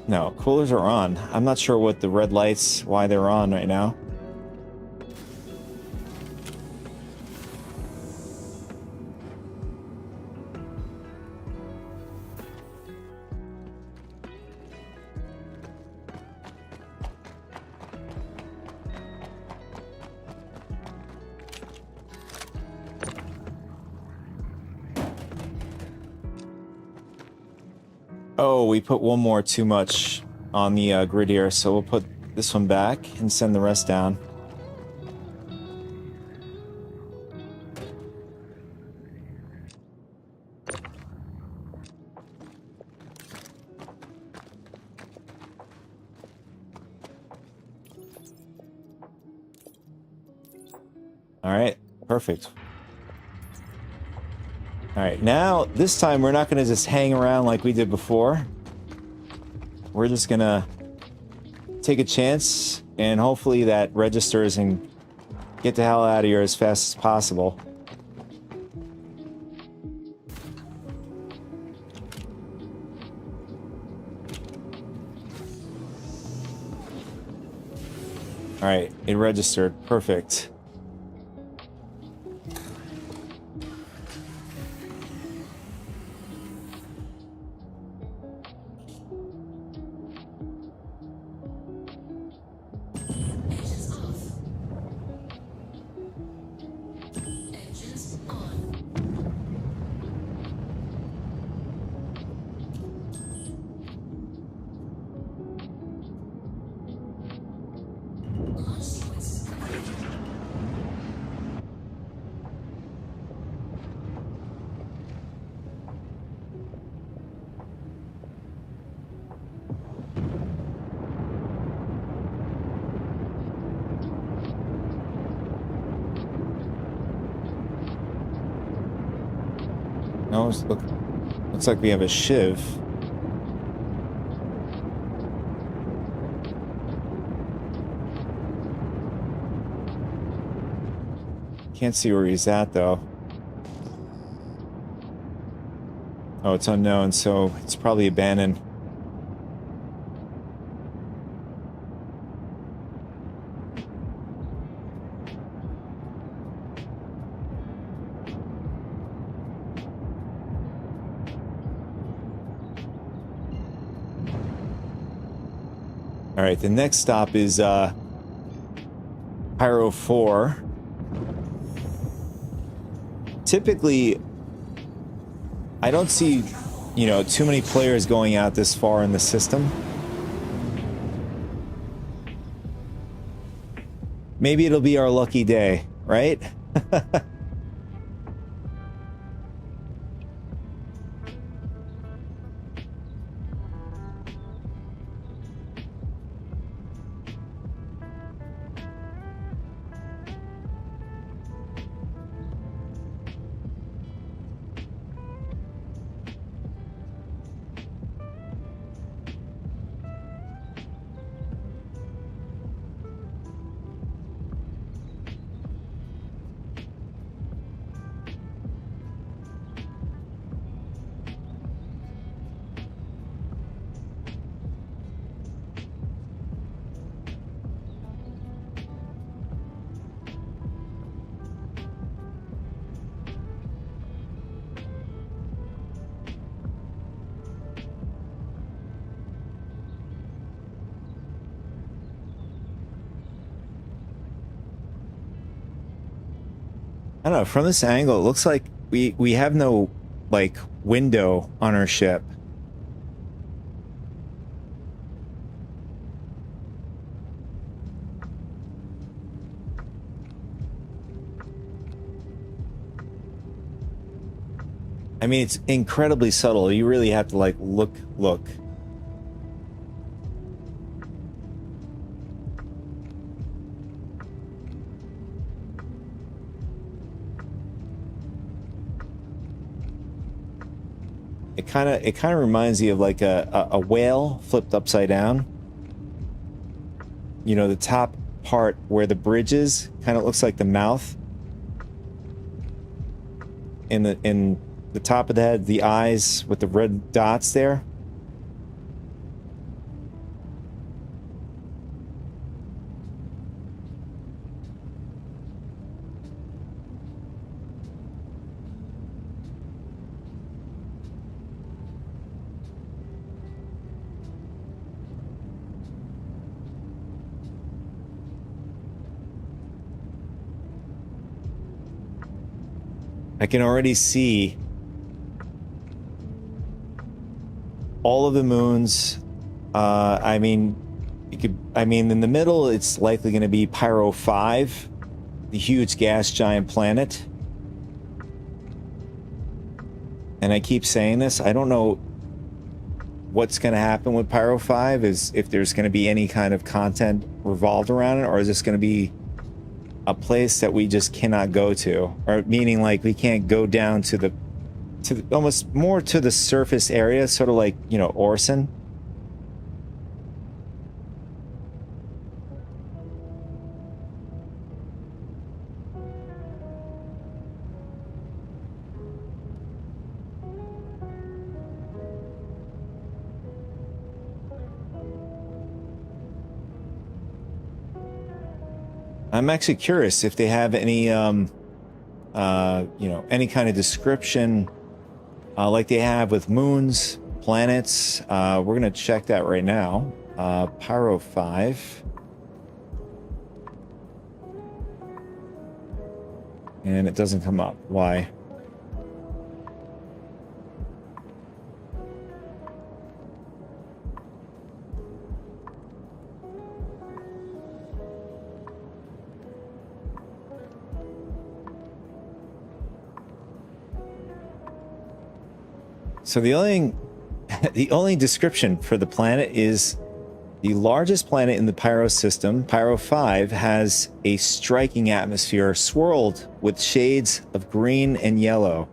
No, coolers are on. I'm not sure what the red lights, why they're on right now. Oh, we put one more too much on the grid here, so we'll put this one back and send the rest down. All right, perfect. All right, now this time we're not going to just hang around like we did before. We're just going to take a chance and hopefully that registers and get the hell out of here as fast as possible. All right, it registered. Perfect. Engines off. Engines on. Launch sequence complete. No, looks like we have a shiv. Can't see where he's at though. Oh, it's unknown, so it's probably abandoned. All right, the next stop is Pyro 4. Typically, I don't see, too many players going out this far in the system. Maybe it'll be our lucky day, right? I don't know, from this angle, it looks like we have no, like, window on our ship. I mean, it's incredibly subtle. You really have to, like, look. It kind of reminds you of like a whale flipped upside down. You know, the top part where the bridge is kind of looks like the mouth. In the top of the head, the eyes with the red dots there. I can already see all of the moons. I mean, in the middle, it's likely going to be Pyro 5, the huge gas giant planet. And I keep saying this, I don't know what's going to happen with Pyro 5, is if there's going to be any kind of content revolved around it, or is this going to be a place that we just cannot go to, or meaning like we can't go down to the almost more to the surface area, sort of like, you know, Orson. I'm actually curious if they have any, you know, any kind of description like they have with moons, planets. We're going to check that right now. Pyro 5. And it doesn't come up. Why? So the only description for the planet is the largest planet in the Pyro system. Pyro 5 has a striking atmosphere swirled with shades of green and yellow.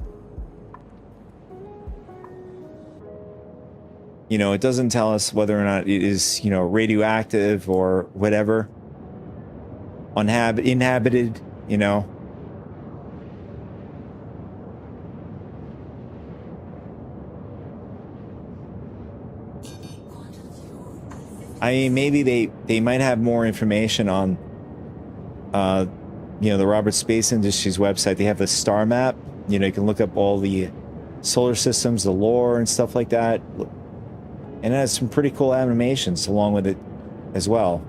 You know, it doesn't tell us whether or not it is, you know, radioactive or whatever. Inhabited, you know. I mean, maybe they might have more information on, you know, the Roberts Space Industries website. They have a star map. You know, you can look up all the solar systems, the lore, and stuff like that. And it has some pretty cool animations along with it as well.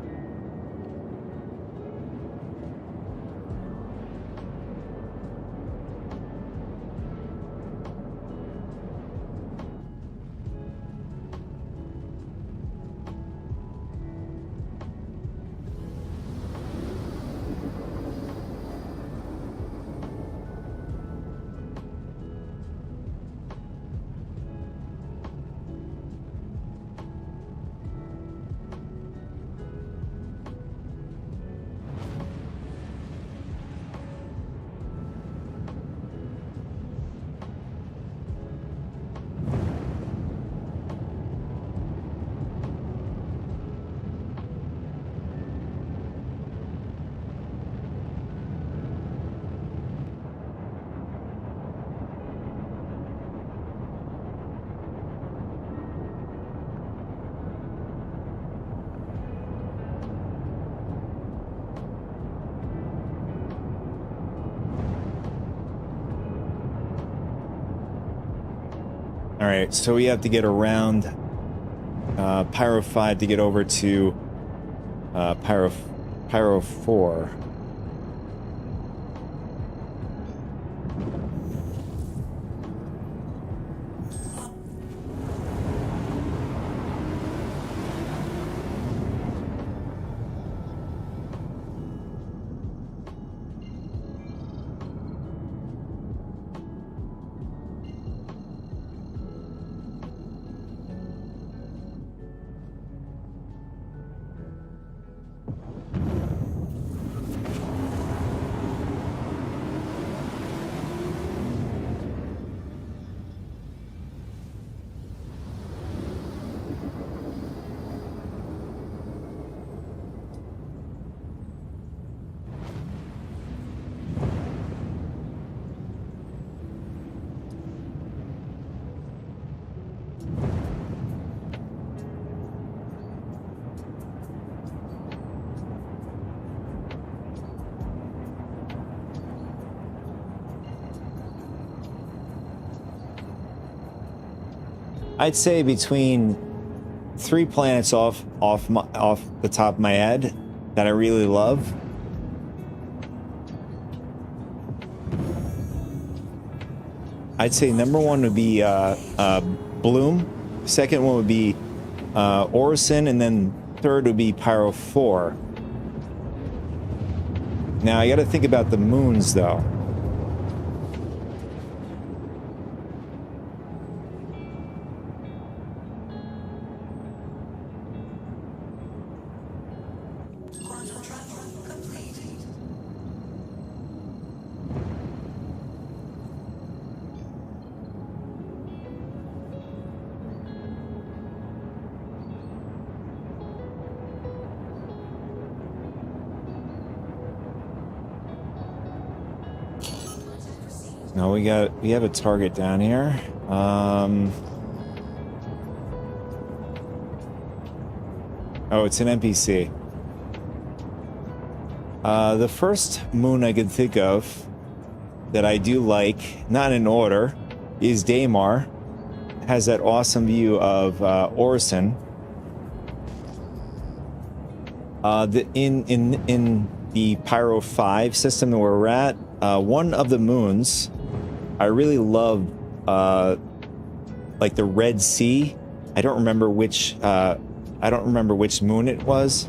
All right, so we have to get around Pyro 5 to get over to Pyro 4. I'd say between 3 planets off the top of my head that I really love. I'd say number 1 would be Bloom. Second one would be Orison, and then third would be Pyro 4. Now I got to think about the moons, though. Quantum travel complete. No, we have a target down here. Oh, it's an NPC. The first moon I could think of that I do like, not in order, is Daymar. Has that awesome view of Orison. In the Pyro 5 system where we're at, one of the moons I really love, like the Red Sea. I don't remember which moon it was.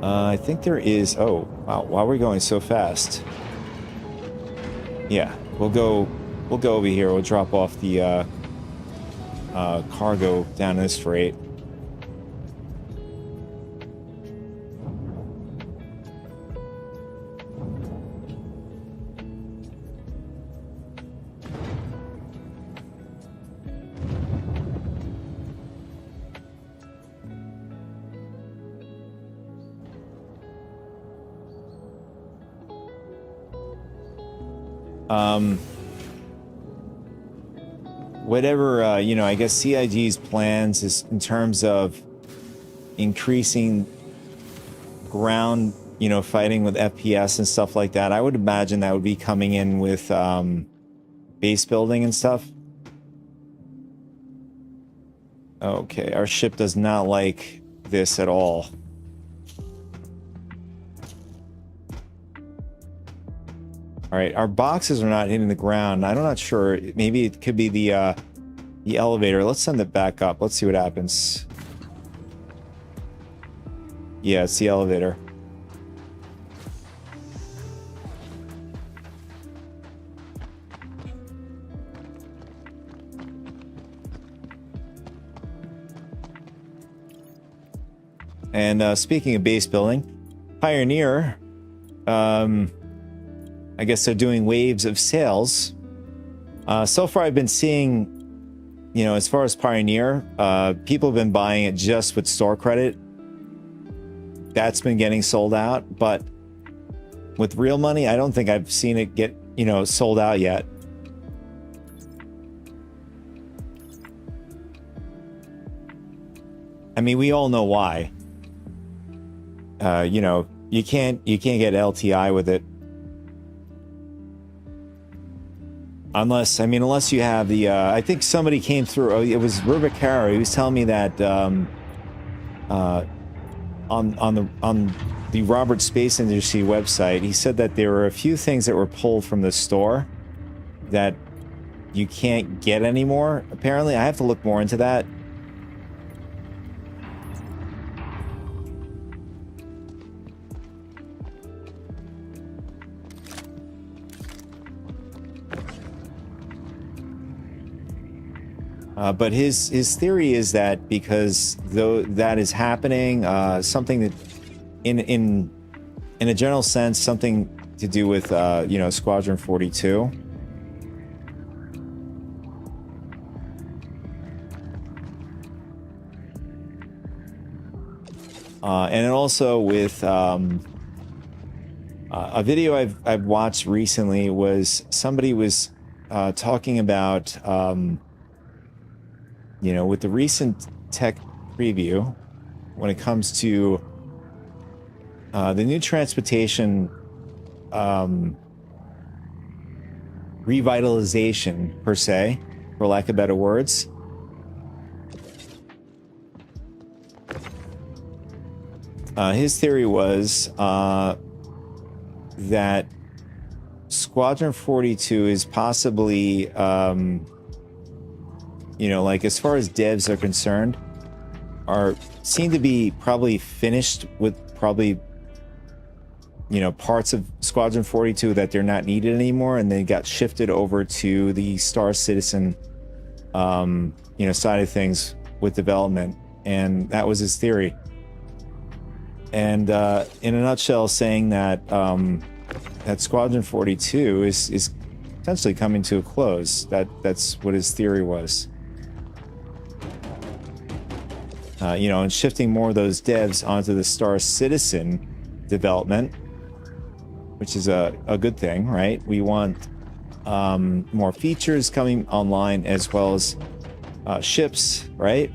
I think there is. Oh, wow! Why are we going so fast? Yeah, we'll go over here. We'll drop off the cargo down this freight. Whatever, I guess CIG's plans is in terms of increasing ground, fighting with FPS and stuff like that. I would imagine that would be coming in with base building and stuff. Okay, our ship does not like this at all. All right, our boxes are not hitting the ground. I'm not sure. Maybe it could be the elevator. Let's send it back up. Let's see what happens. Yeah, it's the elevator. And speaking of base building, Pioneer, I guess they're doing waves of sales. So far I've been seeing, as far as Pioneer, people have been buying it just with store credit. That's been getting sold out, but with real money, I don't think I've seen it get, sold out yet. I mean, we all know why. You can't get LTI with it. Unless you have the, I think somebody came through, it was Rubik Caro, he was telling me that on the Robert Space Industry website, he said that there were a few things that were pulled from the store that you can't get anymore, apparently. I have to look more into that. But his theory is that because though that is happening, something that, in a general sense, something to do with Squadron 42. And also with a video I've watched recently was somebody was talking about. With the recent tech preview, when it comes to the new transportation revitalization per se, for lack of better words. His theory was that Squadron 42 is possibly, you know, like as far as devs are concerned, seem to be probably finished with probably, you know, parts of Squadron 42 that they're not needed anymore, and they got shifted over to the Star Citizen, you know, side of things with development, and that was his theory. And in a nutshell, saying that that Squadron 42 is potentially coming to a close. That's what his theory was. You know, and shifting more of those devs onto the Star Citizen development, which is a good thing, right? We want more features coming online, as well as ships, right?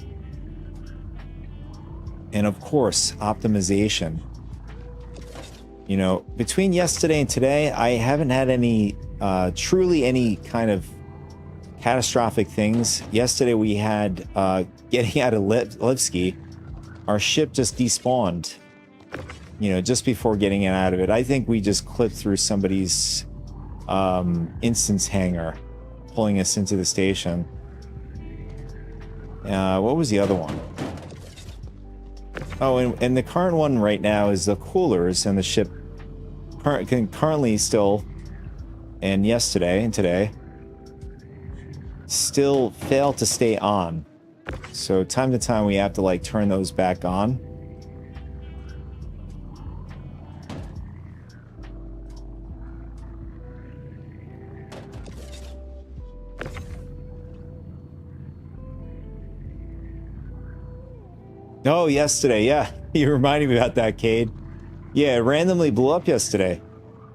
And of course, optimization. You know, between yesterday and today, I haven't had any, truly any kind of catastrophic things. Yesterday we had, getting out of Levski, our ship just despawned, you know, just before getting out of it. I think we just clipped through somebody's instance hangar, pulling us into the station. What was the other one? Oh, and the current one right now is the coolers, and the ship currently still, and yesterday and today, still fail to stay on. So time to time we have to like turn those back on. Oh, yesterday, yeah. You reminded me about that, Cade. Yeah, it randomly blew up yesterday.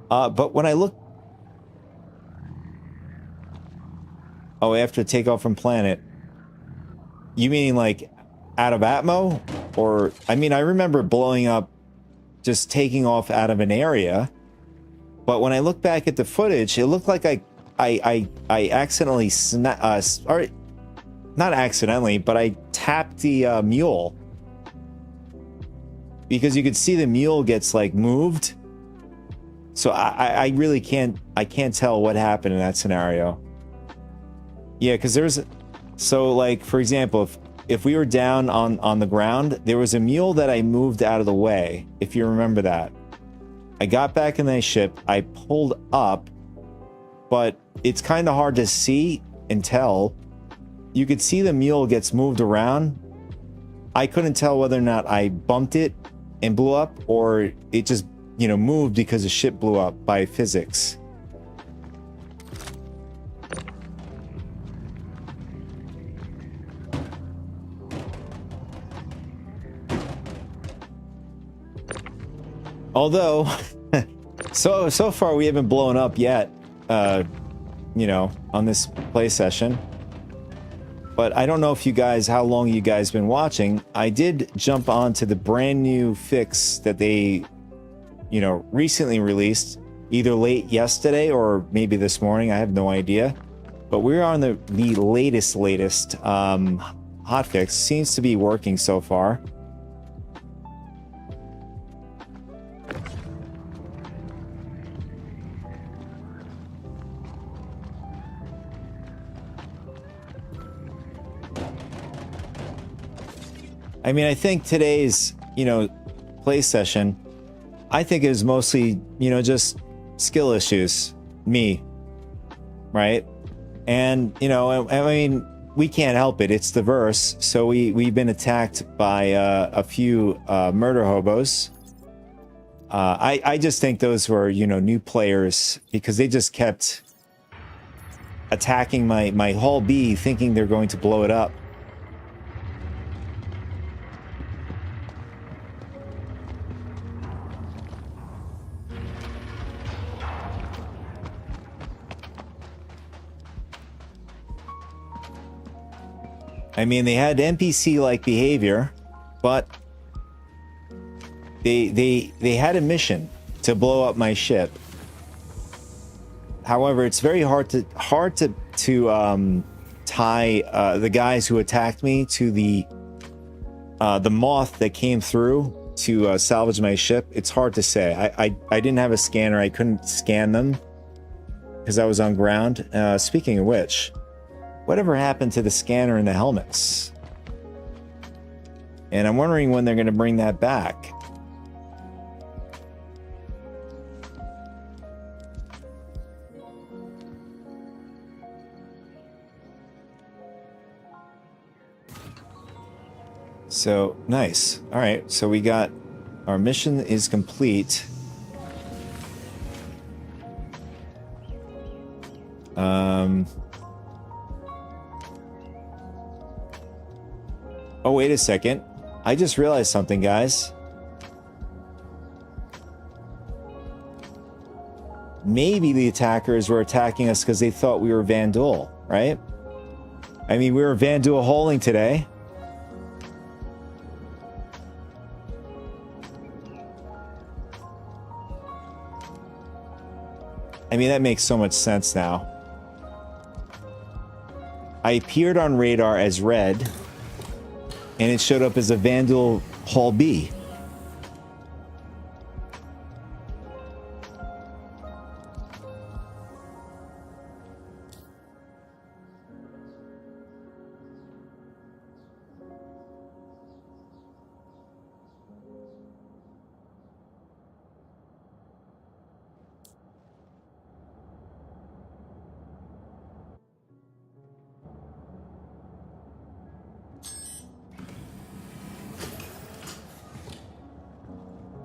But when I look... Oh, after takeoff from planet. You mean like out of Atmo? Or, I mean, I remember blowing up, just taking off out of an area. But when I look back at the footage, it looked like I accidentally or not accidentally, but I tapped the mule. Because you could see the mule gets like moved. So I really can't tell what happened in that scenario. Yeah, because there's, so like, for example, if we were down on the ground, there was a mule that I moved out of the way, if you remember that. I got back in the ship, I pulled up, but it's kind of hard to see and tell. You could see the mule gets moved around. I couldn't tell whether or not I bumped it and blew up, or it just, you know, moved because the ship blew up by physics. Although, so far we haven't blown up yet, you know, on this play session. But I don't know if you guys, how long you guys been watching. I did jump onto the brand new fix that they, you know, recently released, either late yesterday or maybe this morning. I have no idea. But we're on the latest hotfix. Seems to be working so far. I mean, I think today's, you know, play session, I think it was mostly, you know, just skill issues. Me. Right? And, you know, I mean, we can't help it. It's the verse. So we've been attacked by a few murder hobos. I just think those were, you know, new players, because they just kept attacking my hull B, thinking they're going to blow it up. I mean, they had NPC-like behavior, but they had a mission to blow up my ship. However, it's very hard to tie the guys who attacked me to the moth that came through to salvage my ship. It's hard to say. I didn't have a scanner. I couldn't scan them because I was on ground. Speaking of which, whatever happened to the scanner and the helmets? And I'm wondering when they're going to bring that back. So, nice. All right, so we got... Our mission is complete. Oh, wait a second. I just realized something, guys. Maybe the attackers were attacking us because they thought we were Vanduul, right? I mean, we were Vanduul holing today. I mean, that makes so much sense now. I appeared on radar as red, and it showed up as a Vanduul Hull B.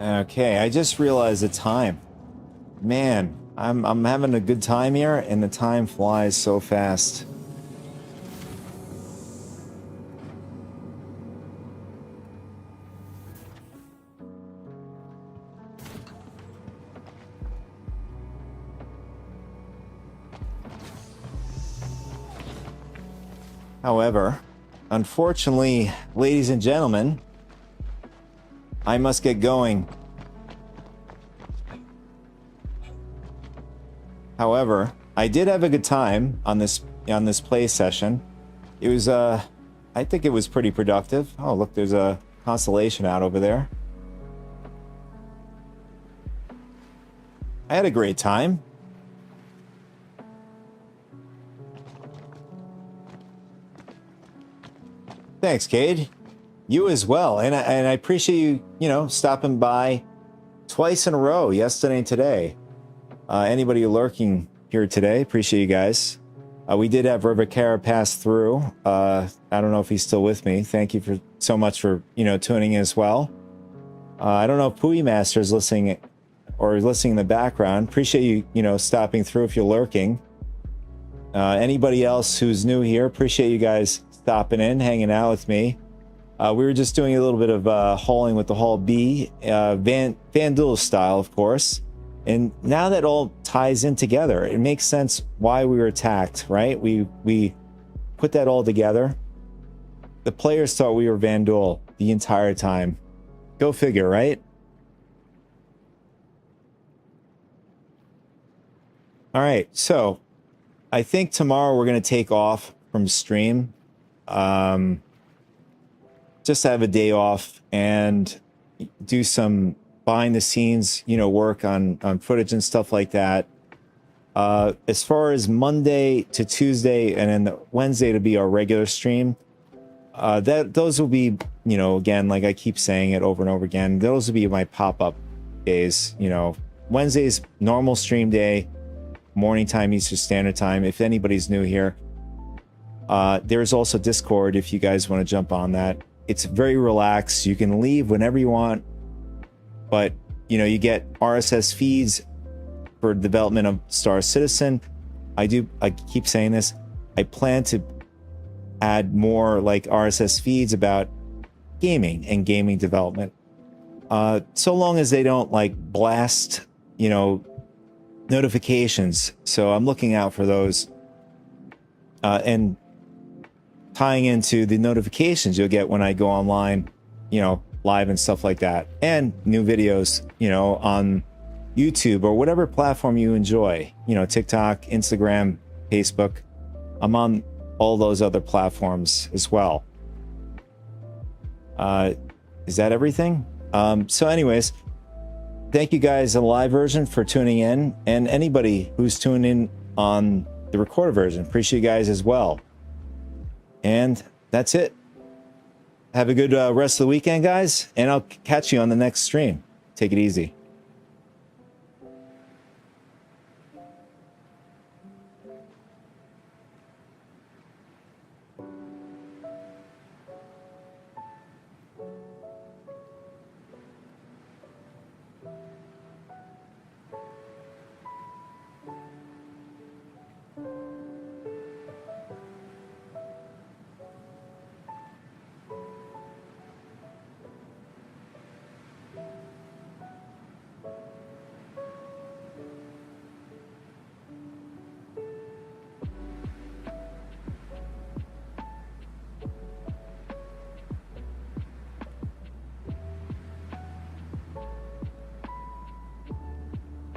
Okay, I just realized the time. Man, I'm having a good time here, and the time flies so fast. However, unfortunately, ladies and gentlemen, I must get going. However, I did have a good time on this play session. It was I think it was pretty productive. Oh, look, there's a constellation out over there. I had a great time. Thanks, Cade. You as well, and I appreciate you, stopping by twice in a row, yesterday and today. Anybody lurking here today, appreciate you guys. We did have River pass through. I don't know if he's still with me. Thank you so much for tuning in as well. I don't know if Pui Master is listening or listening in the background. Appreciate you stopping through if you're lurking. Anybody else who's new here, appreciate you guys stopping in, hanging out with me. We were just doing a little bit of hauling with the Hull B, Vanduul style, of course. And now that all ties in together, it makes sense why we were attacked, right? We put that all together. The players thought we were Vanduul the entire time. Go figure, right? All right, so I think tomorrow we're going to take off from stream. Just have a day off and do some behind the scenes, work on footage and stuff like that. As far as Monday to Tuesday and then Wednesday to be our regular stream, those will be, again, like I keep saying it over and over again, those will be my pop-up days. Wednesday's normal stream day, morning time, Eastern Standard Time. If anybody's new here, there's also Discord if you guys want to jump on that. It's very relaxed. You can leave whenever you want, but you get RSS feeds for development of Star Citizen. I keep saying this. I plan to add more like RSS feeds about gaming and gaming development. So long as they don't like blast, notifications. So I'm looking out for those. And tying into the notifications you'll get when I go online, live and stuff like that, and new videos, on YouTube, or whatever platform you enjoy. You know, TikTok, Instagram, Facebook. I'm on all those other platforms as well. Is that everything? So anyways, thank you guys in the live version for tuning in, and anybody who's tuning in on the recorded version. Appreciate you guys as well. And that's it. Have a good rest of the weekend, guys, and I'll catch you on the next stream. Take it easy.